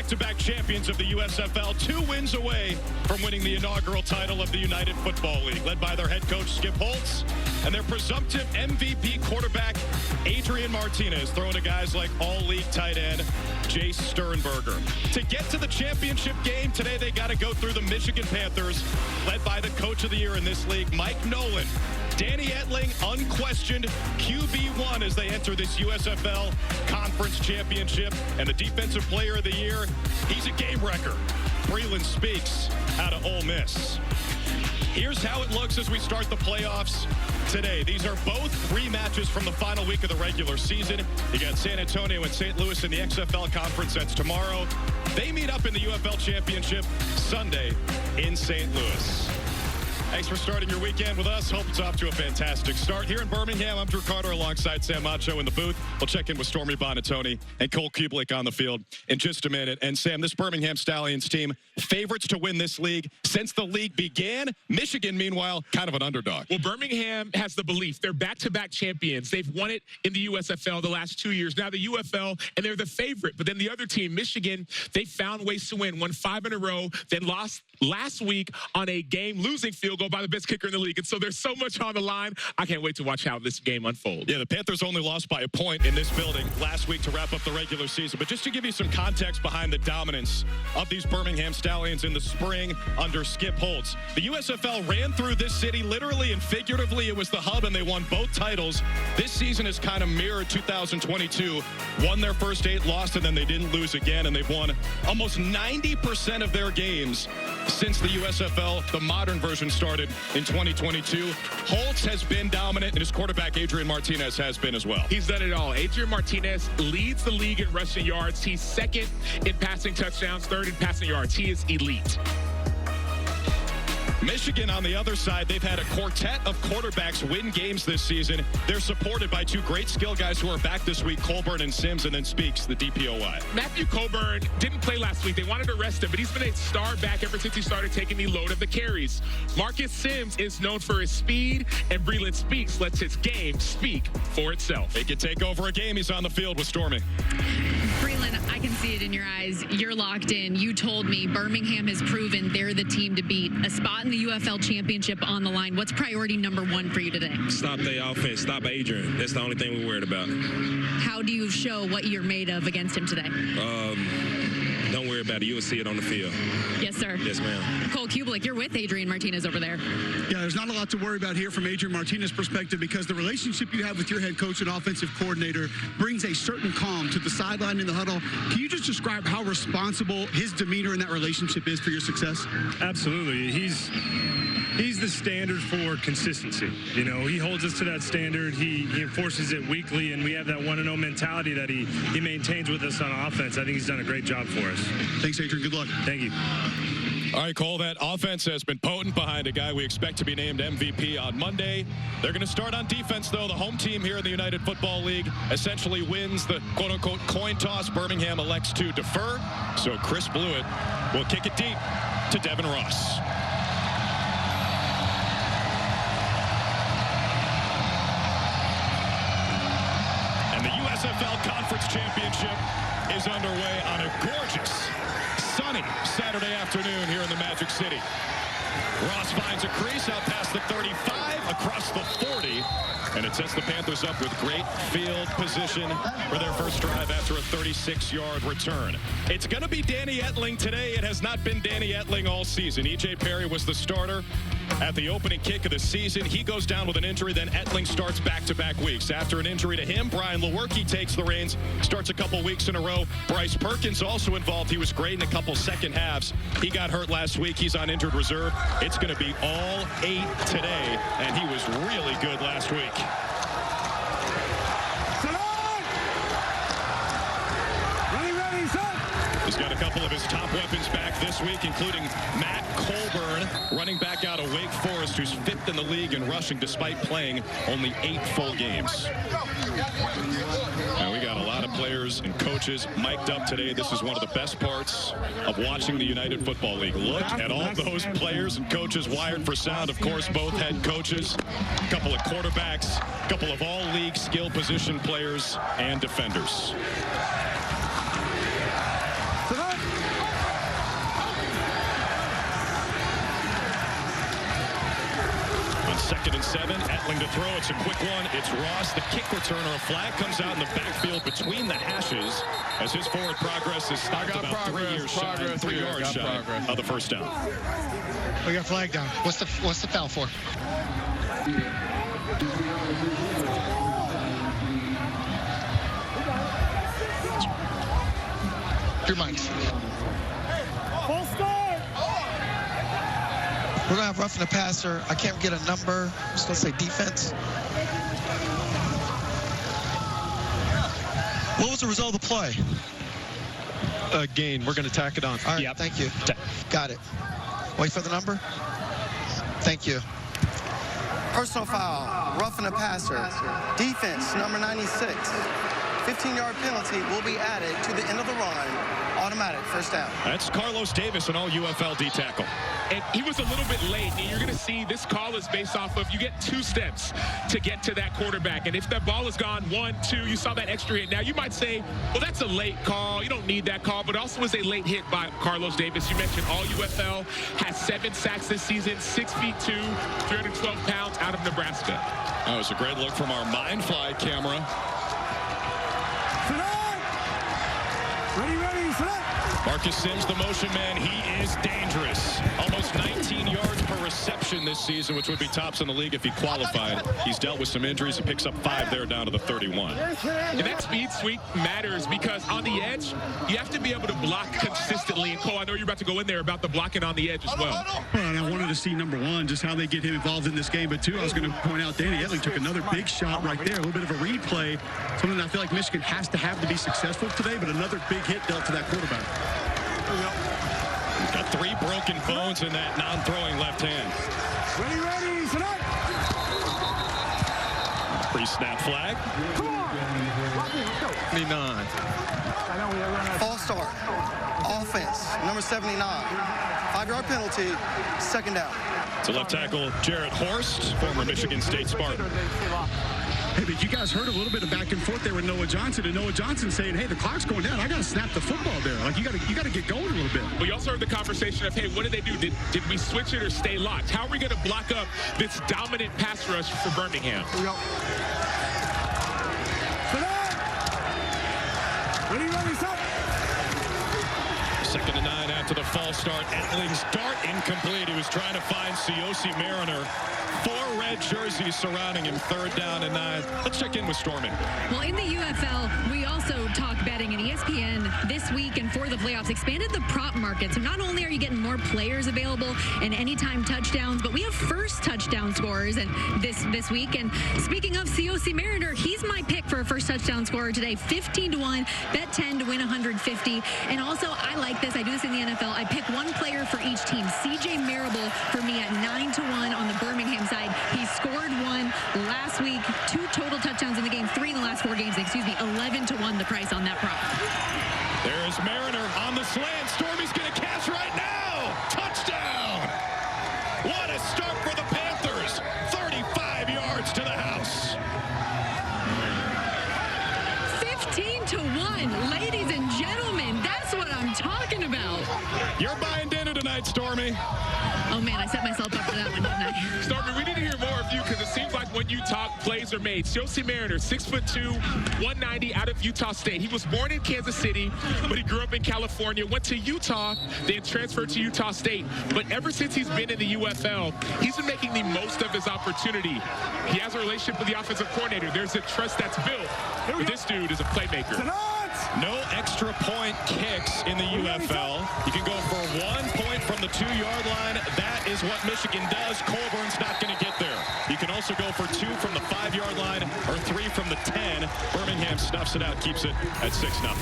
back-to-back champions of the USFL, 2 wins away from winning the inaugural title of the United Football League, led by their head coach, Skip Holtz, and their presumptive MVP quarterback, Adrian Martinez, throwing to guys like all-league tight end, Jace Sternberger. To get to the championship game, today they got to go through the Michigan Panthers, led by the coach of the year in this league, Mike Nolan. Danny Etling, unquestioned QB1 as they enter this USFL Conference Championship. And the Defensive Player of the Year, he's a game wrecker. Breland Speaks out of Ole Miss. Here's how it looks as we start the playoffs today. These are both rematches from the final week of the regular season. You got San Antonio and St. Louis in the XFL Conference. That's tomorrow. They meet up in the UFL Championship Sunday in St. Louis. Thanks for starting your weekend with us. Hope it's off to a fantastic start. Here in Birmingham, I'm Drew Carter alongside Sam Macho in the booth. We'll check in with Stormy Bonatoni and Cole Kublik on the field in just a minute. And Sam, this Birmingham Stallions team, favorites to win this league since the league began. Michigan, meanwhile, kind of an underdog. Well, Birmingham has the belief. They're back-to-back champions. They've won it in the USFL the last 2 years. Now the UFL, and they're the favorite. But then the other team, Michigan, they found ways to win. Won 5 in a row, then lost last week on a game-losing field goal by the best kicker in the league. And so there's so much on the line. I can't wait to watch how this game unfolds. Yeah, the Panthers only lost by a point in this building last week to wrap up the regular season. But just to give you some context behind the dominance of these Birmingham Stallions in the spring under Skip Holtz, the USFL ran through this city literally and figuratively. It was the hub, and they won both titles. This season has kind of mirrored 2022. Won their first 8, lost, and then they didn't lose again. And they've won almost 90% of their games since the USFL, the modern version, started in 2022. Holtz has been dominant, and his quarterback, Adrian Martinez, has been as well. He's done it all. Adrian Martinez leads the league in rushing yards. He's second in passing touchdowns, third in passing yards. He is elite. Michigan, on the other side, they've had a quartet of quarterbacks win games this season. They're supported by 2 great skill guys who are back this week, Colburn and Sims, and then Speaks, the DPOY. Matthew Colburn didn't play last week. They wanted to rest him, but he's been a star back ever since he started taking the load of the carries. Marcus Sims is known for his speed, and Breland Speaks lets his game speak for itself. He can take over a game. He's on the field with Stormy. Breland, I can see it in your eyes. You're locked in. You told me Birmingham has proven they're the team to beat. A spot in the UFL Championship on the line. What's priority number 1 for you today? Stop the offense. Stop Adrian. That's the only thing we're worried about. How do you show what you're made of against him today? Don't worry about it. You will see it on the field. Yes, sir. Yes, ma'am. Cole Kublik, you're with Adrian Martinez over there. Yeah, there's not a lot to worry about here from Adrian Martinez's perspective, because the relationship you have with your head coach and offensive coordinator brings a certain calm to the sideline in the huddle. Can you just describe how responsible his demeanor in that relationship is for your success? Absolutely. He's the standard for consistency. You know, he holds us to that standard. He enforces it weekly, and we have that 1-0 mentality that he maintains with us on offense. I think he's done a great job for us. Thanks, Adrian. Good luck. Thank you. All right, Cole, that offense has been potent behind a guy we expect to be named MVP on Monday. They're going to start on defense, though. The home team here in the United Football League essentially wins the quote-unquote coin toss. Birmingham elects to defer, so Chris Blewett will kick it deep to Devin Ross. And the USFL Conference Championship is underway on a gorgeous, sunny Saturday afternoon here in the Magic City. Ross finds a crease out past the 35, across the 40, and it sets the Panthers up with great field position for their first drive after a 36-yard return. It's going to be Danny Etling today. It has not been Danny Etling all season. E.J. Perry was the starter at the opening kick of the season. He goes down with an injury, then Etling starts back-to-back weeks. After an injury to him, Brian Lewerke takes the reins, starts a couple weeks in a row. Bryce Perkins also involved. He was great in a couple second halves. He got hurt last week. He's on injured reserve. It's going to be all 8 today, and he was really good last week. He's got a couple of his top weapons back this week, including Matt Colburn, running back out of Wake Forest, who's 5th in the league in rushing despite playing only 8 full games. And we got a lot of players and coaches mic'd up today. This is one of the best parts of watching the United Football League. Look at all those players and coaches wired for sound. Of course, both head coaches, a couple of quarterbacks, a couple of all-league skill position players and defenders. 7. Etling to throw. It's a quick one. It's Ross, the kick returner. A flag comes out in the backfield between the hashes as his forward progress is stopped about 3 yards shy of the first down. We got flag down. What's the foul for? Your mics. Full start. We're going to have roughing the passer. I can't get a number. I'm just going to say defense. What was the result of the play? Gain. We're going to tack it on. All right, thank you. Got it. Wait for the number. Thank you. Personal foul. Roughing the passer. Defense, number 96. 15-yard penalty will be added to the end of the run. Automatic first down. That's Carlos Davis, an all-UFL D tackle. And he was a little bit late. And you're going to see this call is based off of you get 2 steps to get to that quarterback. And if that ball is gone 1, 2, you saw that extra hit. Now, you might say, well, that's a late call. You don't need that call. But also was a late hit by Carlos Davis. You mentioned all UFL, has 7 sacks this season, 6'2", 312 pounds out of Nebraska. That was a great look from our Mindfly camera. Marcus Sims, the motion man, he is dangerous. Almost 19 yards per reception this season, which would be tops in the league if he qualified. He's dealt with some injuries. He picks up 5 there down to the 31. And that speed sweep matters because on the edge, you have to be able to block consistently. And Cole, I know you're about to go in there about the blocking on the edge as well. And I wanted to see, number 1, just how they get him involved in this game. But 2, I was going to point out Danny Etling took another big shot right there. A little bit of a replay. Something I feel like Michigan has to be successful today, but another big hit dealt to that quarterback. Got 3 broken bones in that non-throwing left hand. Ready, select. Pre-snap flag. Come on. 29. False start. Offense, number 79. 5-yard penalty, second down. To left tackle Jarrett Horst, former Michigan State Spartan. Hey, but you guys heard a little bit of back and forth there with Noah Johnson, and Noah Johnson saying, hey, the clock's going down. I got to snap the football there. Like, you got to get going a little bit. We also heard the conversation of, hey, what did they do? Did we switch it or stay locked? How are we going to block up this dominant pass rush for Birmingham? Ready, set. 2nd and 9 after the false start. Etling's dart incomplete. He was trying to find Siyosi Mariner. 4 red jerseys surrounding him. 3rd down and 9. Let's check in with Stormy. Well, in the UFL, we also talk betting, and ESPN this week and for the playoffs expanded the prop market. So not only are you getting more players available and anytime touchdowns, but we have first touchdown scorers and this week. And speaking of Siyosi Mariner, he's my pick for a first touchdown scorer today. 15-1, bet 10 to win 150. And also, I like this. I do this in the NFL. I pick 1 player for each team. CJ Marable for me at 9-1 on the Birmingham side. He scored 1 last week, 2 total touchdowns in the game, 3 in the last 4 games. 11-1 the price on that prop. There is Mariner on the slant. Stormy's going to catch right now. Touchdown. What a start for the Panthers. 35 yards to the house. 15-1, ladies and gentlemen. That's what I'm talking about. You're buying dinner tonight, Stormy. Oh, man, I set myself up for that one, didn't I? Stormy, we need to hear more of you because it seems like when you talk, plays are made. Siyosi Mariner, 6'2", 190 out of Utah State. He was born in Kansas City, but he grew up in California, went to Utah, then transferred to Utah State. But ever since he's been in the UFL, he's been making the most of his opportunity. He has a relationship with the offensive coordinator. There's a trust that's built. But this dude is a playmaker. No extra point kicks in the UFL. You can go for 1 point from the 2-yard line. That is what Michigan does. Colburn's not going to get there. You can also go for 2 from the 5-yard line or 3 from the 10. Birmingham snuffs it out, keeps it at 6-0.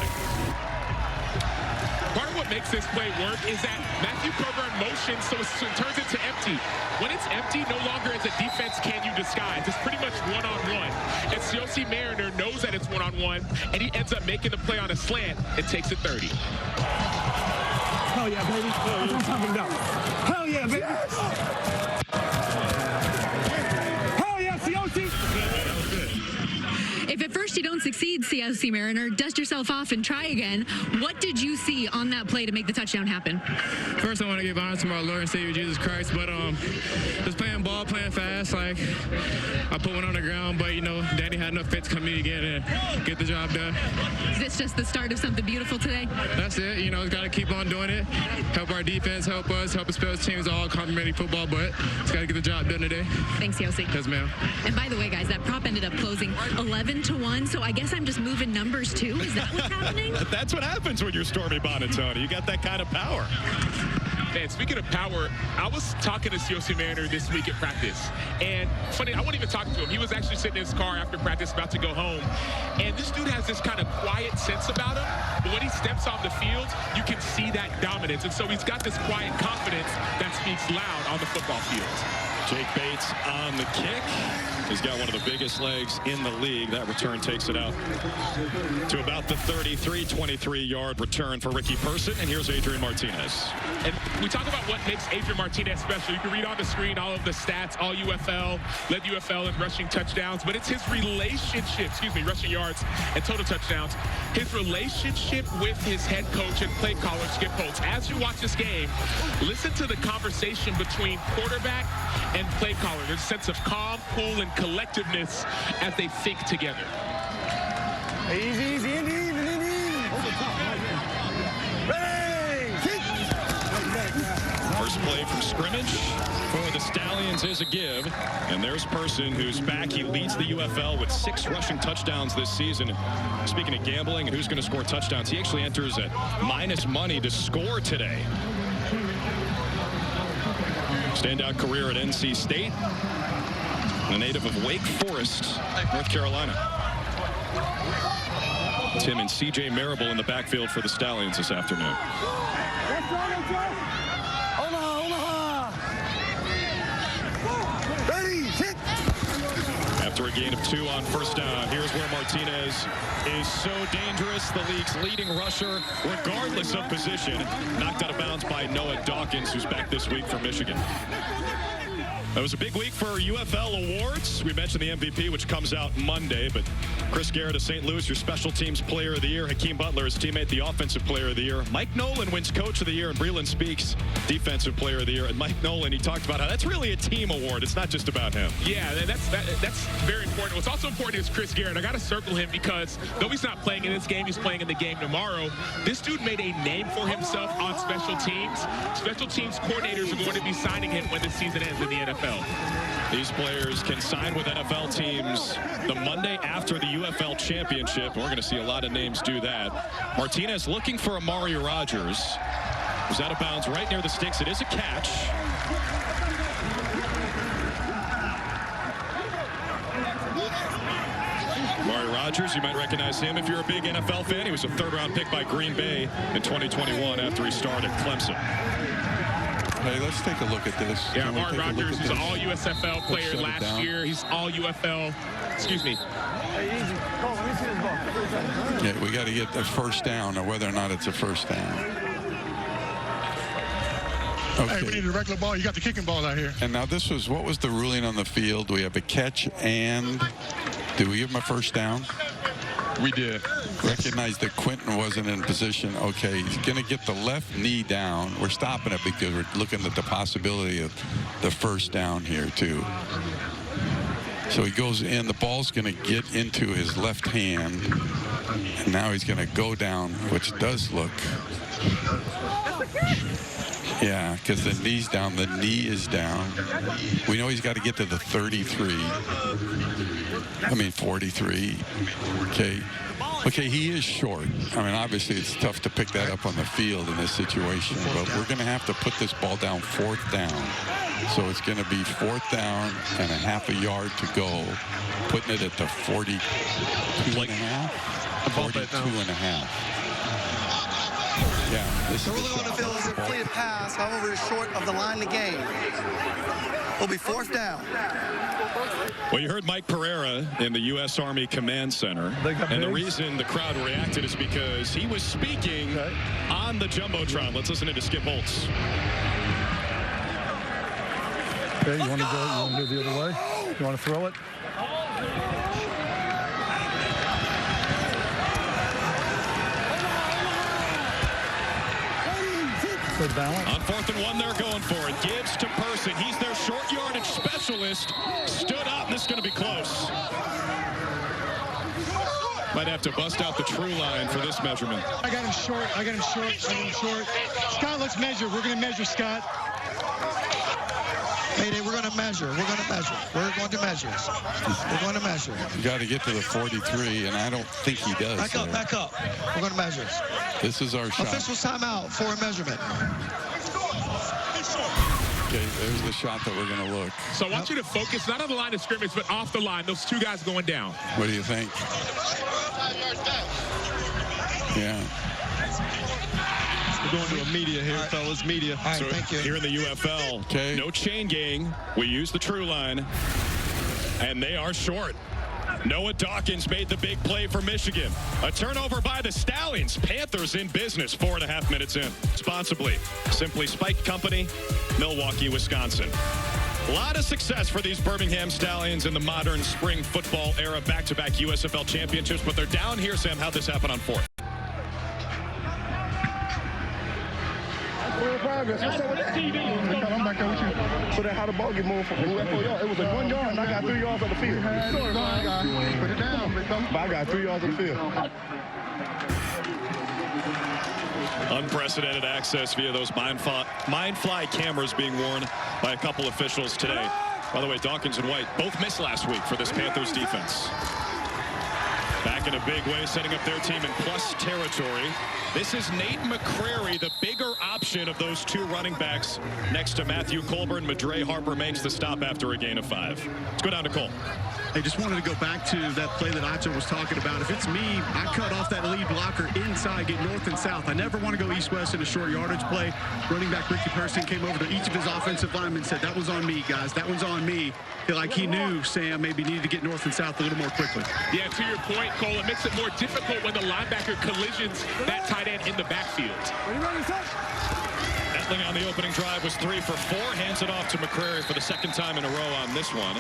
Part of what makes this play work is that Matthew Coburn motions, so it turns into empty. When it's empty, no longer as a defense can you disguise. It's pretty much one-on-one. And Siyosi Mariner knows that it's one-on-one, and he ends up making the play on a slant and takes it 30. Hell yeah, baby. That's what I'm talking about. Hell yeah, baby. Hell yeah, Siyosi. If at first you don't succeed, CSC Mariner. Dust yourself off and try again. What did you see on that play to make the touchdown happen? First, I want to give honor to my Lord and Savior Jesus Christ, but just playing ball, playing fast. Like, I put one on the ground, but, you know, Danny had enough fit to come in again and get the job done. Is this just the start of something beautiful today? That's it. You know, got to keep on doing it. Help our defense, help us, help us special teams, all complimentary football, but just got to get the job done today. Thanks, Yossi. Yes, ma'am. And by the way, guys, that prop ended up closing 11-1, so I guess I'm just moving numbers too. Is that what's happening? That's what happens when you're Stormy Bonatoni. You got that kind of power. Man, speaking of power, I was talking to CSC Mariner this week at practice. And funny, I wasn't even talking to him. He was actually sitting in his car after practice about to go home. And this dude has this kind of quiet sense about him. But when he steps on the field, you can see that dominance. And so he's got this quiet confidence that speaks loud on the football field. Jake Bates on the kick. He's got one of the biggest legs in the league. That return takes it out to about the 23-23-yard return for Ricky Person. And here's Adrian Martinez. And we talk about what makes Adrian Martinez special. You can read on the screen all of the stats, all UFL, led UFL in rushing touchdowns, but it's his relationship, rushing yards and total touchdowns, his relationship with his head coach and play caller, Skip Holtz. As you watch this game, listen to the conversation between quarterback and play caller. There's a sense of calm, cool, and collectiveness as they think together. Easy. First play from scrimmage for the Stallions is a give. And there's Person who's back. He leads the UFL with 6 rushing touchdowns this season. Speaking of gambling and who's going to score touchdowns, he actually enters at minus money to score today. Standout career at NC State. A native of Wake Forest, North Carolina. Tim and C.J. Marable in the backfield for the Stallions this afternoon. After a gain of 2 on first down, here's where Martinez is so dangerous. The league's leading rusher, regardless of position, knocked out of bounds by Noah Dawkins, who's back this week for Michigan. It was a big week for UFL awards. We mentioned the MVP, which comes out Monday, but Chris Garrett of St. Louis, your special teams player of the year. Hakeem Butler, his teammate, the offensive player of the year. Mike Nolan wins coach of the year, and Breland Speaks, defensive player of the year. And Mike Nolan, he talked about how that's really a team award. It's not just about him. Yeah, that's very important. What's also important is Chris Garrett. I got to circle him because though he's not playing in this game, he's playing in the game tomorrow. This dude made a name for himself on special teams. Special teams coordinators are going to be signing him when the season ends in the NFL. These players can sign with NFL teams the Monday after the UFL championship. We're going to see a lot of names do that. Martinez looking for Amari Rogers. Was out of bounds right near the sticks. It is a catch. Amari Rogers, you might recognize him if you're a big NFL fan. He was a third-round pick by Green Bay in 2021 after he started Clemson. Hey, let's take a look at this. Yeah, Amari Rogers is an all-USFL player last year. He's all-UFL. Excuse me. Yeah, we got to get the first down, or whether or not it's a first down. Okay. Hey, we need a regular ball. You got the kicking ball out here. And now this was, what was the ruling on the field? We have a catch, and do we give him a first down? We did. Recognize that Quentin wasn't in position. Okay, he's going to get the left knee down. We're stopping it because we're looking at the possibility of the first down here, too. So he goes in. The ball's going to get into his left hand. And now he's going to go down, which does look... Yeah, because the knee's down. The knee is down. We know he's got to get to the 33. I mean, 43. Okay. Okay, he is short. I mean, obviously, it's tough to pick that up on the field in this situation, but we're going to have to put this ball down 4th down. So it's going to be 4th down and a half a yard to go, putting it at the 42 and a half. 42 and a half. Yeah, this the ruling on the field is a completed pass, however, is short of the line to gain. Will be 4th down. Well, you heard Mike Pereira in the U.S. Army Command Center, and the reason the crowd reacted is because he was speaking on the Jumbotron. Let's listen to Skip Holtz. Okay, you want to go? You want to go the other way? You want to throw it? Good balance. On 4th and 1, they're going for it. Gibbs to Person. He's their short yardage specialist. Stood up. This is going to be close. Might have to bust out the true line for this measurement. I got him short. Scott, let's measure. We're going to measure, Scott. Mayday, we're going to measure. We're going to measure. We're going to measure. We're going to measure. You got to get to the 43, and I don't think he does. Back up. We're going to measure. This is our shot. Officials timeout for a measurement. Okay, there's the shot that we're going to look. So I want you to focus not on the line of scrimmage, but off the line. Those two guys going down. What do you think? Yeah. We're going to a media here, fellas. Media. All right, thank you. Here in the UFL, no chain gang. We use the true line, and they are short. Noah Dawkins made the big play for Michigan. A turnover by the Stallions. Panthers in business 4.5 minutes in. Responsibly. Simply Spike Company, Milwaukee, Wisconsin. A lot of success for these Birmingham Stallions in the modern spring football era. Back-to-back USFL championships, but they're down here. Sam, how'd this happen on 4th? Progress. What's up with that? I'm back there with you. So that how the ball get moved from 4 yards. It was like 1 yard, and I got 3 yards on the field. Put it down, but I got 3 yards on the field. Unprecedented access via those Mindfly cameras being worn by a couple officials today. By the way, Dawkins and White both missed last week for this Panthers defense. Back in a big way, setting up their team in plus territory. This is Nate McCrary, the bigger option of those two running backs next to Matthew Colburn. Madre Harper makes the stop after a gain of 5. Let's go down to Cole. I just wanted to go back to that play that Acho was talking about. If it's me, I cut off that lead blocker inside, get north and south. I never want to go east-west in a short yardage play. Running back Ricky Person came over to each of his offensive linemen and said, that was on me, guys. That one's on me. Feel like he knew Sam maybe needed to get north and south a little more quickly. Yeah, to your point, Cole, it makes it more difficult when the linebacker collisions that tight end in the backfield. Etling on the opening drive was 3 for 4. Hands it off to McCrary for the 2nd time in a row on this one.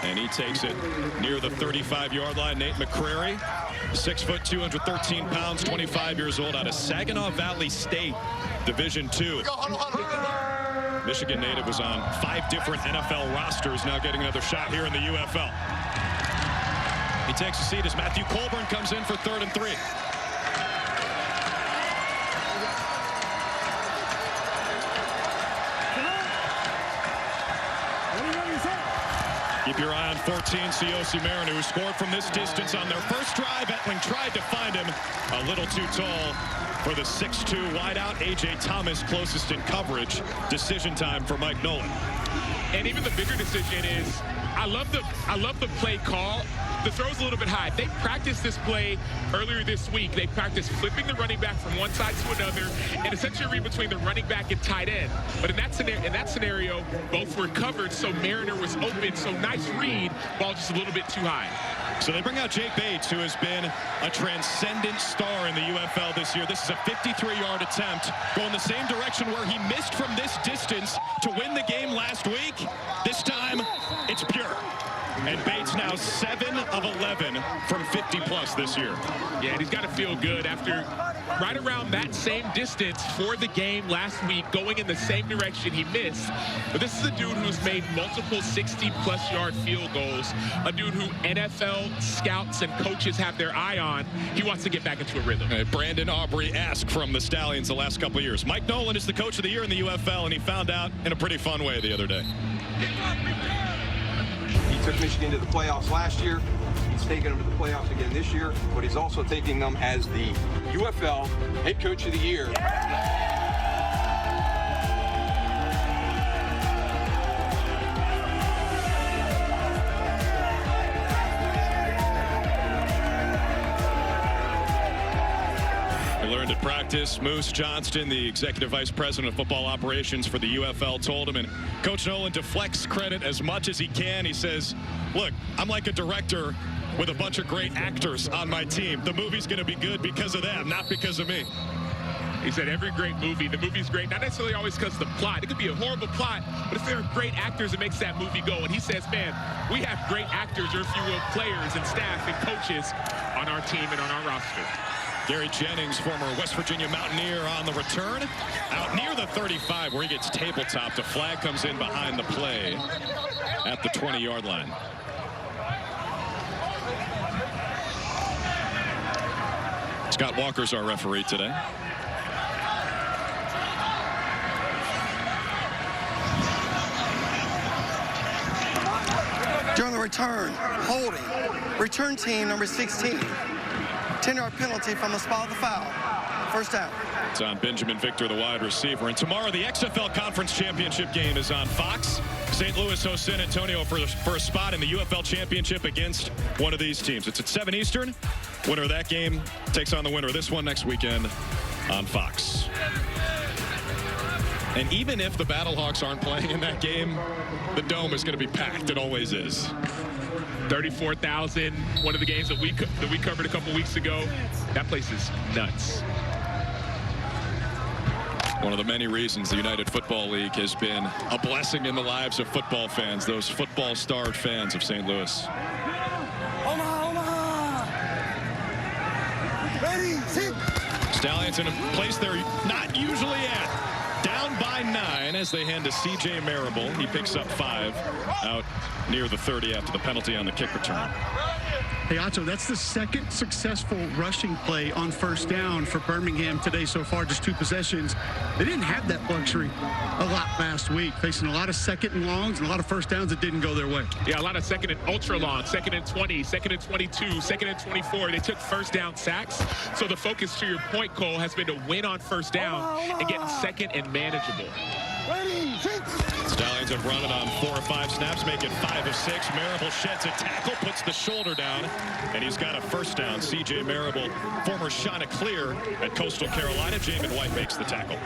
And he takes it near the 35-yard line. Nate McCrary, 6 foot, 213 pounds, 25 years old, out of Saginaw Valley State, Division II. Michigan native, was on 5 different NFL rosters, now getting another shot here in the UFL. He takes a seat as Matthew Colburn comes in for 3rd and 3. Keep your eye on 14, Siosi Mariner, who scored from this distance on their first drive. Etling tried to find him a little too tall for the 6'2 wideout. A.J. Thomas closest in coverage. Decision time for Mike Nolan. And even the bigger decision is, I love the play call. The throw's a little bit high. They practiced this play earlier this week. They practiced flipping the running back from one side to another and essentially read between the running back and tight end. But in that scenario, both were covered, so Mariner was open. So nice read, ball just a little bit too high. So they bring out Jake Bates, who has been a transcendent star in the UFL this year. This is a 53-yard attempt, going the same direction where he missed from this distance to win the game last week. This time, it's pure. And Bates now 7 of 11 from 50-plus this year. Yeah, and he's got to feel good after right around that same distance for the game last week, going in the same direction he missed. But this is a dude who's made multiple 60-plus yard field goals, a dude who NFL scouts and coaches have their eye on. He wants to get back into a rhythm. Brandon Aubrey-esque from the Stallions the last couple of years. Mike Nolan is the coach of the year in the UFL, and he found out in a pretty fun way the other day. He took Michigan to the playoffs last year. He's taking them to the playoffs again this year, but he's also taking them as the UFL head coach of the year. Learned at practice. Moose Johnston, the executive vice president of football operations for the UFL, told him, and Coach Nolan deflects credit as much as he can. He says, look, I'm like a director with a bunch of great actors on my team. The movie's going to be good because of them, not because of me. He said every great movie, the movie's great, not necessarily always because of the plot. It could be a horrible plot, but if there are great actors, it makes that movie go. And he says, man, we have great actors, or if you will, players and staff and coaches on our team and on our roster. Gary Jennings, former West Virginia Mountaineer, on the return. Out near the 35 where he gets tabletop. The flag comes in behind the play at the 20-yard line. Scott Walker's our referee today. During the return, holding, return team number 16. 10-yard penalty from the spot of the foul. First down. It's on Benjamin Victor, the wide receiver. And tomorrow, the XFL Conference Championship game is on Fox. St. Louis hosts San Antonio for a spot in the UFL Championship against one of these teams. It's at 7 Eastern. Winner of that game takes on the winner of this one next weekend on Fox. And even if the Battlehawks aren't playing in that game, the Dome is going to be packed. It always is. 34,000. One of the games that we covered a couple weeks ago. That place is nuts. One of the many reasons the United Football League has been a blessing in the lives of football fans, those football-starved fans of St. Louis. Stallions in a place they're not usually at. Down by 9 as they hand to C.J. Marable. He picks up 5 out near the 30 after the penalty on the kick return. Hey, Otto, that's the second successful rushing play on first down for Birmingham today so far, just 2 possessions. They didn't have that luxury a lot last week, facing a lot of second and longs and a lot of first downs that didn't go their way. Yeah, a lot of second and ultra long, second and 20, second and 22, second and 24. They took first down sacks. So the focus, to your point, Cole, has been to win on first down and get second and manageable. Stallions have run it on 4 or 5 snaps, make it 5 of 6. Marable sheds a tackle, puts the shoulder down, and he's got a first down. C.J. Marable, former Chanticleer at Coastal Carolina. Jamin White makes the tackle.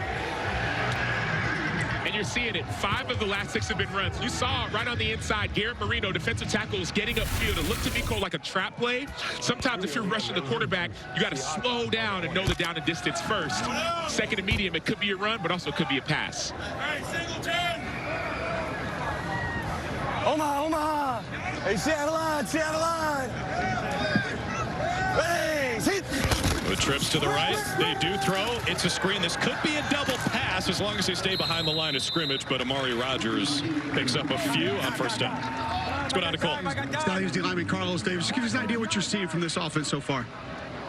And you're seeing it. 5 of the last 6 have been runs. You saw right on the inside, Garrett Marino, defensive tackle, is getting upfield. It looked to me, Cole, like a trap play. Sometimes if you're rushing the quarterback, you got to slow down and know the down and distance first. Second and medium, it could be a run, but also could be a pass. Omaha. Hey, Seattle line. Hey, sit. The trips to the right, they do throw. It's a screen. This could be a double pass as long as they stay behind the line of scrimmage, but Amari Rogers picks up a few on first down. Let's go down to Cole. Stallions D lineman Carlos Davis. Give us an idea what you're seeing from this offense so far.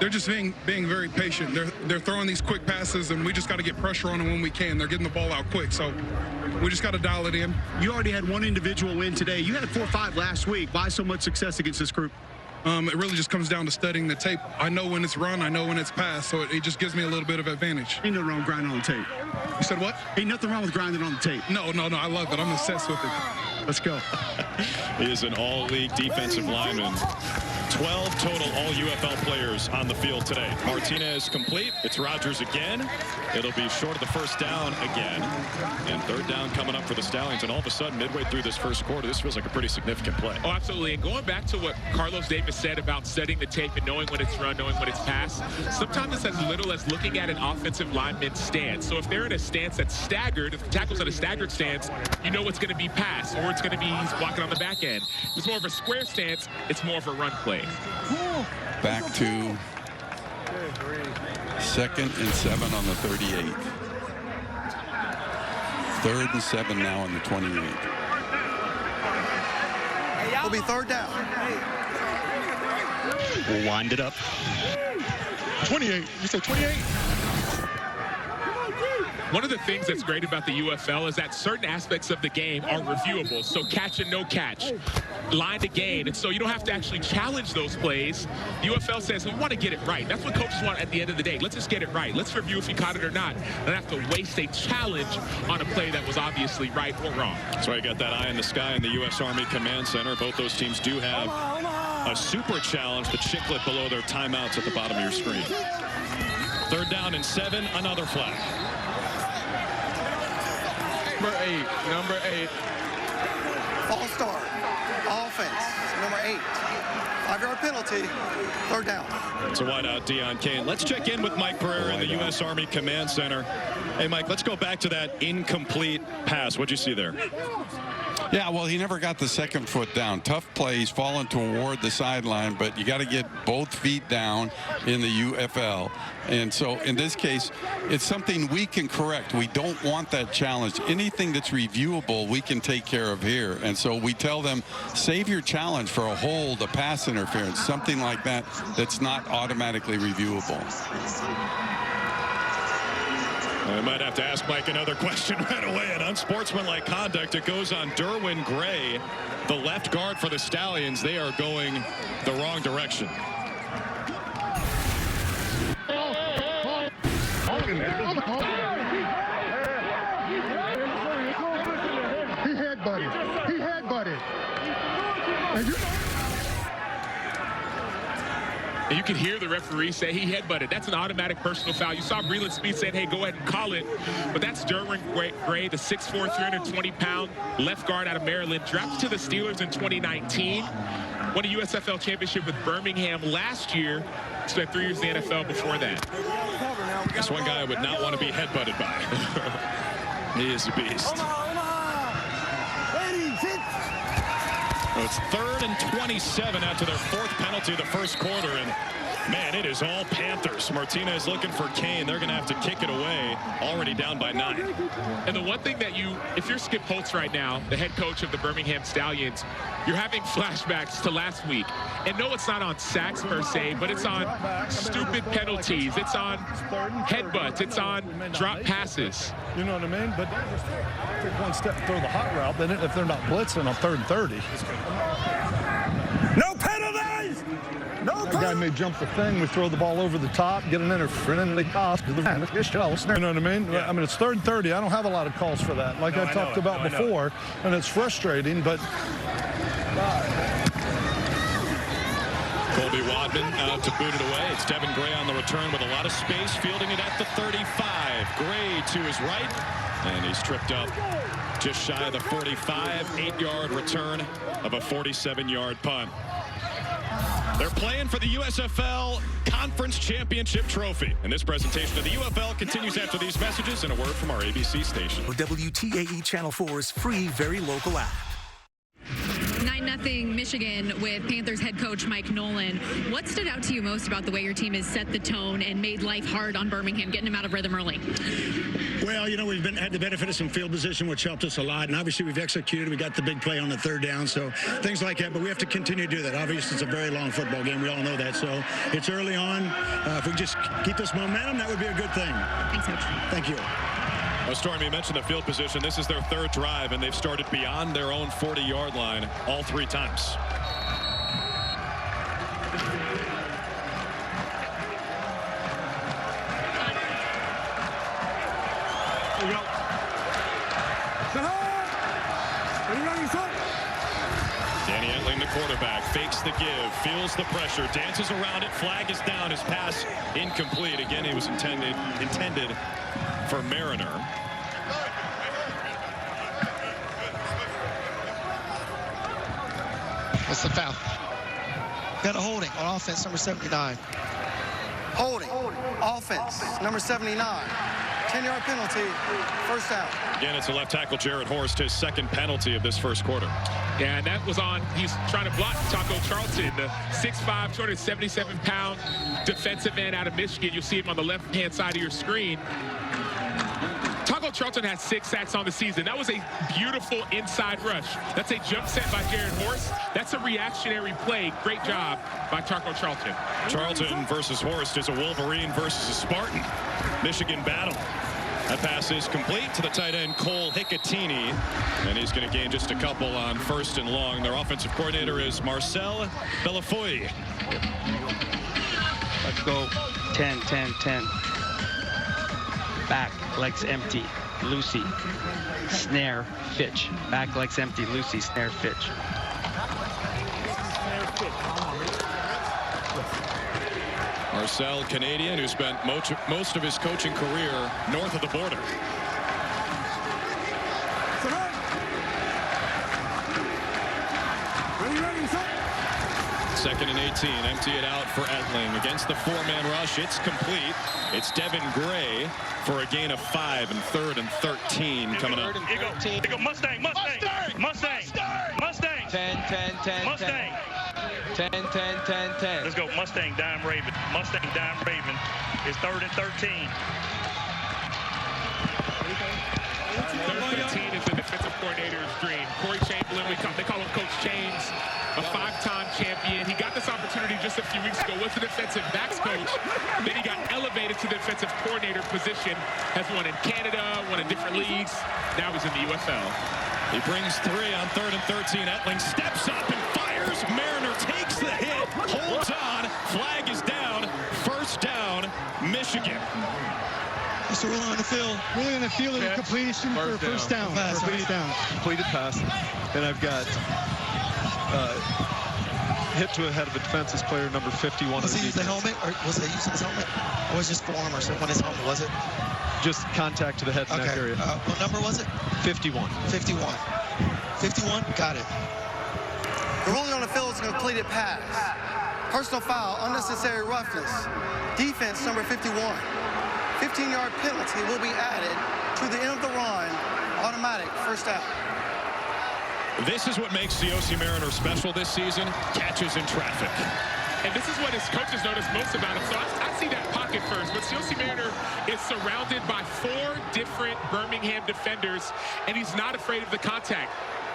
They're just being very patient. They're throwing these quick passes, and we just got to get pressure on them when we can. They're getting the ball out quick, so we just got to dial it in. You already had 1 individual win today. You had 4-5 last week. Why so much success against this group? It really just comes down to studying the tape. I know when it's run, I know when it's passed, so it just gives me a little bit of advantage. Ain't nothing wrong with grinding on the tape. You said what? Ain't nothing wrong with grinding on the tape. No, I love it. I'm obsessed with it. Let's go. He is an all-league defensive lineman. 12 total all-UFL players on the field today. Martinez complete. It's Rogers again. It'll be short of the first down again. And third down coming up for the Stallions. And all of a sudden, midway through this first quarter, this feels like a pretty significant play. Oh, absolutely. And going back to what Carlos Davis said about studying the tape and knowing when it's run, knowing when it's passed, sometimes it's as little as looking at an offensive lineman's stance. So if they're in a stance that's staggered, if the tackle's at a staggered stance, you know it's going to be pass, or it's going to be he's blocking on the back end. If it's more of a square stance, it's more of a run play. Back to 2nd and 7 on the 38. 3rd and 7 now on the 28. Will be third down. We'll wind it up. 28. You said 28? One of the things that's great about the UFL is that certain aspects of the game are reviewable. So catch and no catch, line to gain. And so you don't have to actually challenge those plays. The UFL says we want to get it right. That's what coaches want at the end of the day. Let's just get it right. Let's review if you caught it or not. Don't have to waste a challenge on a play that was obviously right or wrong. That's why you got that eye in the sky in the U.S. Army Command Center. Both those teams do have a super challenge, the chiclet below their timeouts at the bottom of your screen. 3rd down and 7, another flag. Number 8. False start. Offense, number 8. 5-yard penalty. 3rd down. It's a wideout, Deion Kane. Let's check in with Mike Pereira in the U.S. Army Command Center. Hey, Mike, let's go back to that incomplete pass. What'd you see there? Yeah, well, he never got the second foot down. Tough plays, falling toward the sideline, but you got to get both feet down in the UFL. And so in this case, it's something we can correct. We don't want that challenge. Anything that's reviewable, we can take care of here. And so we tell them, save your challenge for a hold, a pass interference, something like that that's not automatically reviewable. I might have to ask Mike another question right away. An unsportsmanlike conduct. It goes on Derwin Gray, the left guard for the Stallions. They are going the wrong direction. He headbutted. He headbutted. And you can hear the referee say he headbutted. That's an automatic personal foul. You saw Breland Speed saying, hey, go ahead and call it. But that's Derwin Gray, the 6'4", 320-pound left guard out of Maryland, drafted to the Steelers in 2019. Won a USFL championship with Birmingham last year. Spent 3 years in the NFL before that. That's one guy I would not want to be headbutted by. He is a beast. So it's 3rd and 27 after their 4th penalty of the first quarter, and man, it is all Panthers. Martinez looking for Kane. They're going to have to kick it away, already down by 9. And the one thing that if you're Skip Holtz right now, the head coach of the Birmingham Stallions, you're having flashbacks to last week. And no, it's not on sacks per se, but it's on stupid penalties. It's on headbutts. It's on drop passes. You know what I mean? But just take one step through the hot route. Then if they're not blitzing on 3rd and 30. No penalties! No penalties! The guy may jump the thing. We throw the ball over the top, get an interference, and they cost. You know what I mean? Yeah. I mean, it's 3rd and 30. I don't have a lot of calls for that, like I talked about before, and it's frustrating, but... Colby Wadman out to boot it away. It's Devin Gray on the return with a lot of space, fielding it at the 35. Gray to his right, and he's tripped up just shy of the 45. 8-yard return of a 47-yard punt. They're playing for the USFL Conference Championship Trophy. And this presentation of the UFL continues after these messages and a word from our ABC station. WTAE Channel 4's free, very local app. 9-0 Michigan with Panthers head coach Mike Nolan. What stood out to you most about the way your team has set the tone and made life hard on Birmingham, getting them out of rhythm early? Well, you know, we've had the benefit of some field position, which helped us a lot. And obviously we've executed. We got the big play on the 3rd down. So things like that. But we have to continue to do that. Obviously, it's a very long football game. We all know that. So it's early on. If we just keep this momentum, that would be a good thing. Thanks, Coach. Thank you. Well, Storm, you mentioned the field position. This is their 3rd drive, and they've started beyond their own 40-yard line all 3 times. Here we go. Danny Etling, the quarterback, fakes the give, feels the pressure, dances around it, flag is down, his pass incomplete. Again, he was intended for Mariner. What's the foul? Got a holding on offense, number 79. Holding. Offense, number 79. 10-yard penalty, 1st down. Again, it's a left tackle, Jared Horst, his 2nd penalty of this 1st quarter. Yeah, and that was on, he's trying to block Taco Charlton, the 6'5", 277-pound defensive end out of Michigan. You'll see him on the left-hand side of your screen. Taco Charlton has 6 sacks on the season. That was a beautiful inside rush. That's a jump set by Jared Horst. That's a reactionary play. Great job by Taco Charlton. Charlton versus Horst is a Wolverine versus a Spartan. Michigan battle. That pass is complete to the tight end, Cole Hicatini, and he's going to gain just a couple on 1st and long. Their offensive coordinator is Marcel Bellafoy. Let's go 10, 10, 10. Back, legs empty, Lucy, snare, Fitch. Back, legs empty, Lucy, snare, Fitch. Marcel, Canadian, who spent most of his coaching career north of the border. 2nd and 18. Empty it out for Etling against the 4-man rush. It's complete. It's Devin Gray for a gain of 5 and 3rd and 13 coming up. Here go Mustang. 10, 10. Let's go Mustang, dime Raven. It's 3rd and 13. 13 is the defensive coordinator's dream. Corey Chamberlain, they call him Coach Chains, a 5-time champion. He got this opportunity just a few weeks ago, was the defensive backs coach. Then he got elevated to the defensive coordinator position, has won in Canada, won in different leagues. Now he's in the UFL. He brings 3 on 3rd and 13. Etling steps up and fires. Mariner takes the hit, holds on. Flag is down. 1st down, Michigan. So we're on the field. Really on the field of completion for a first down. Completed pass. And I've got hit to the head of a defensive player, number 51. Was he using the helmet? Or was he using his helmet? Or was it just forearm or something on his helmet, was it? Just contact to the head and neck area. What number was it? 51. 51. 51? Got it. The ruling on the field is a completed pass. Personal foul, unnecessary roughness. Defense number 51. 15-yard penalty will be added to the end of the run. Automatic first down. This is what makes the OC Mariners special this season, catches in traffic. And this is what his coaches notice most about him. So I see that pocket first, but COC Mariner is surrounded by 4 different Birmingham defenders, and he's not afraid of the contact.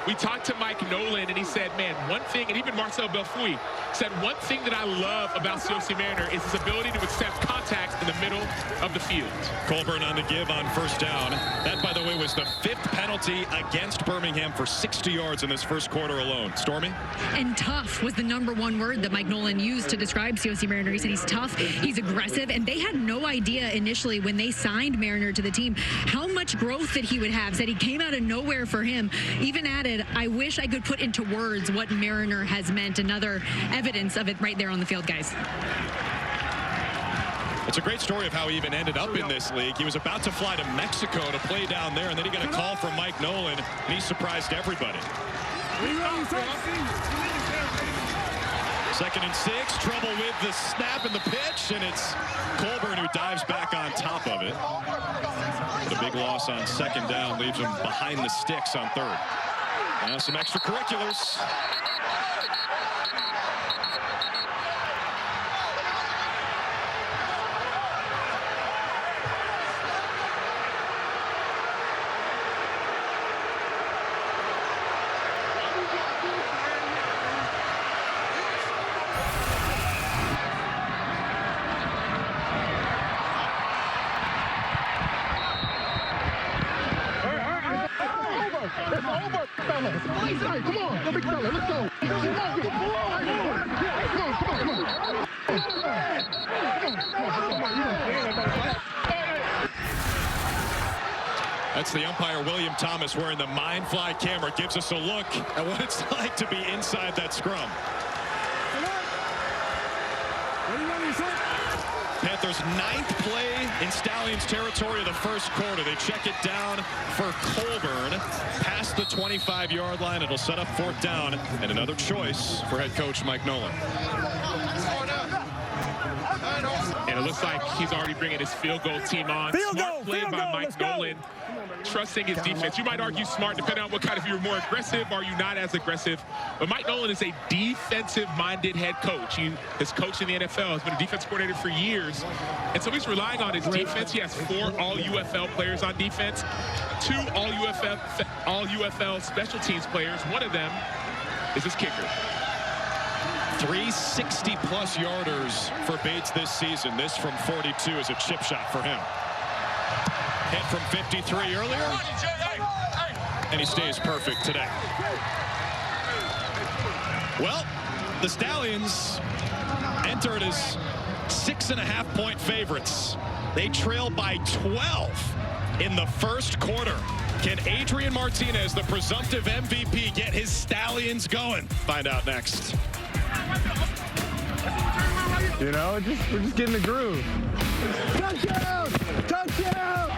We talked to Mike Nolan, and he said, man, one thing, and even Marcel Belfouy said, one thing that I love about COC Mariner is his ability to accept contact in the middle of the field. Colburn on the give on first down. That, by the way, was the 5th penalty against Birmingham for 60 yards in this first quarter alone. Stormy? And tough was the #1 word that Mike Nolan used to describe COC Mariner. He said he's tough, he's aggressive, and they had no idea initially when they signed Mariner to the team how much growth that he would have. Said he came out of nowhere for him. Even added, I wish I could put into words what Mariner has meant. Another evidence of it right there on the field, guys. It's a great story of how he even ended up in this league. He was about to fly to Mexico to play down there, and then he got a call from Mike Nolan, and he surprised everybody. 2nd and 6, trouble with the snap and the pitch, and it's Colburn who dives back on top of it. The big loss on 2nd down leaves him behind the sticks on 3rd. Now some extracurriculars. Come on, big fella, let's go. That's the umpire, William Thomas, wearing the Mind Fly camera, gives us a look at what it's like to be inside that scrum. Panthers' 9th play in Stallions territory of the first quarter. They check it down for Colburn past the 25-yard line. It'll set up 4th down and another choice for head coach Mike Nolan. And it looks like he's already bringing his field goal team on. Smart play by Mike Nolan, trusting his defense. You might argue smart, depending on what kind of, you're more aggressive, or you're not as aggressive. But Mike Nolan is a defensive-minded head coach. He has coached in the NFL, has been a defense coordinator for years. And so he's relying on his defense. He has 4 all-UFL players on defense, 2 all-UFL special teams players. One of them is his kicker. 360-plus yarders for Bates this season. This from 42 is a chip shot for him. Hit from 53 earlier, and he stays perfect today. Well, the Stallions entered as 6.5-point favorites. They trail by 12 in the first quarter. Can Adrian Martinez, the presumptive MVP, get his Stallions going? Find out next. You know, we're just getting the groove. Touchdown! Touchdown!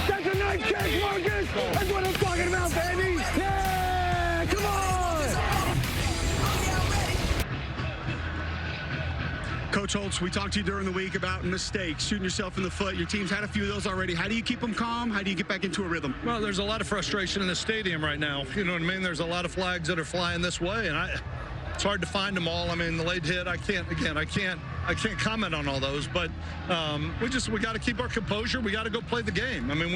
That's a nice catch, Marcus! That's what I'm talking about, baby! Yeah! Come on! Coach Holtz, we talked to you during the week about mistakes, shooting yourself in the foot. Your team's had a few of those already. How do you keep them calm? How do you get back into a rhythm? Well, there's a lot of frustration in the stadium right now. You know what I mean? There's a lot of flags that are flying this way, and it's hard to find them all. I mean, the late hit, I can't comment on all those, but we got to keep our composure. We got to go play the game. I mean,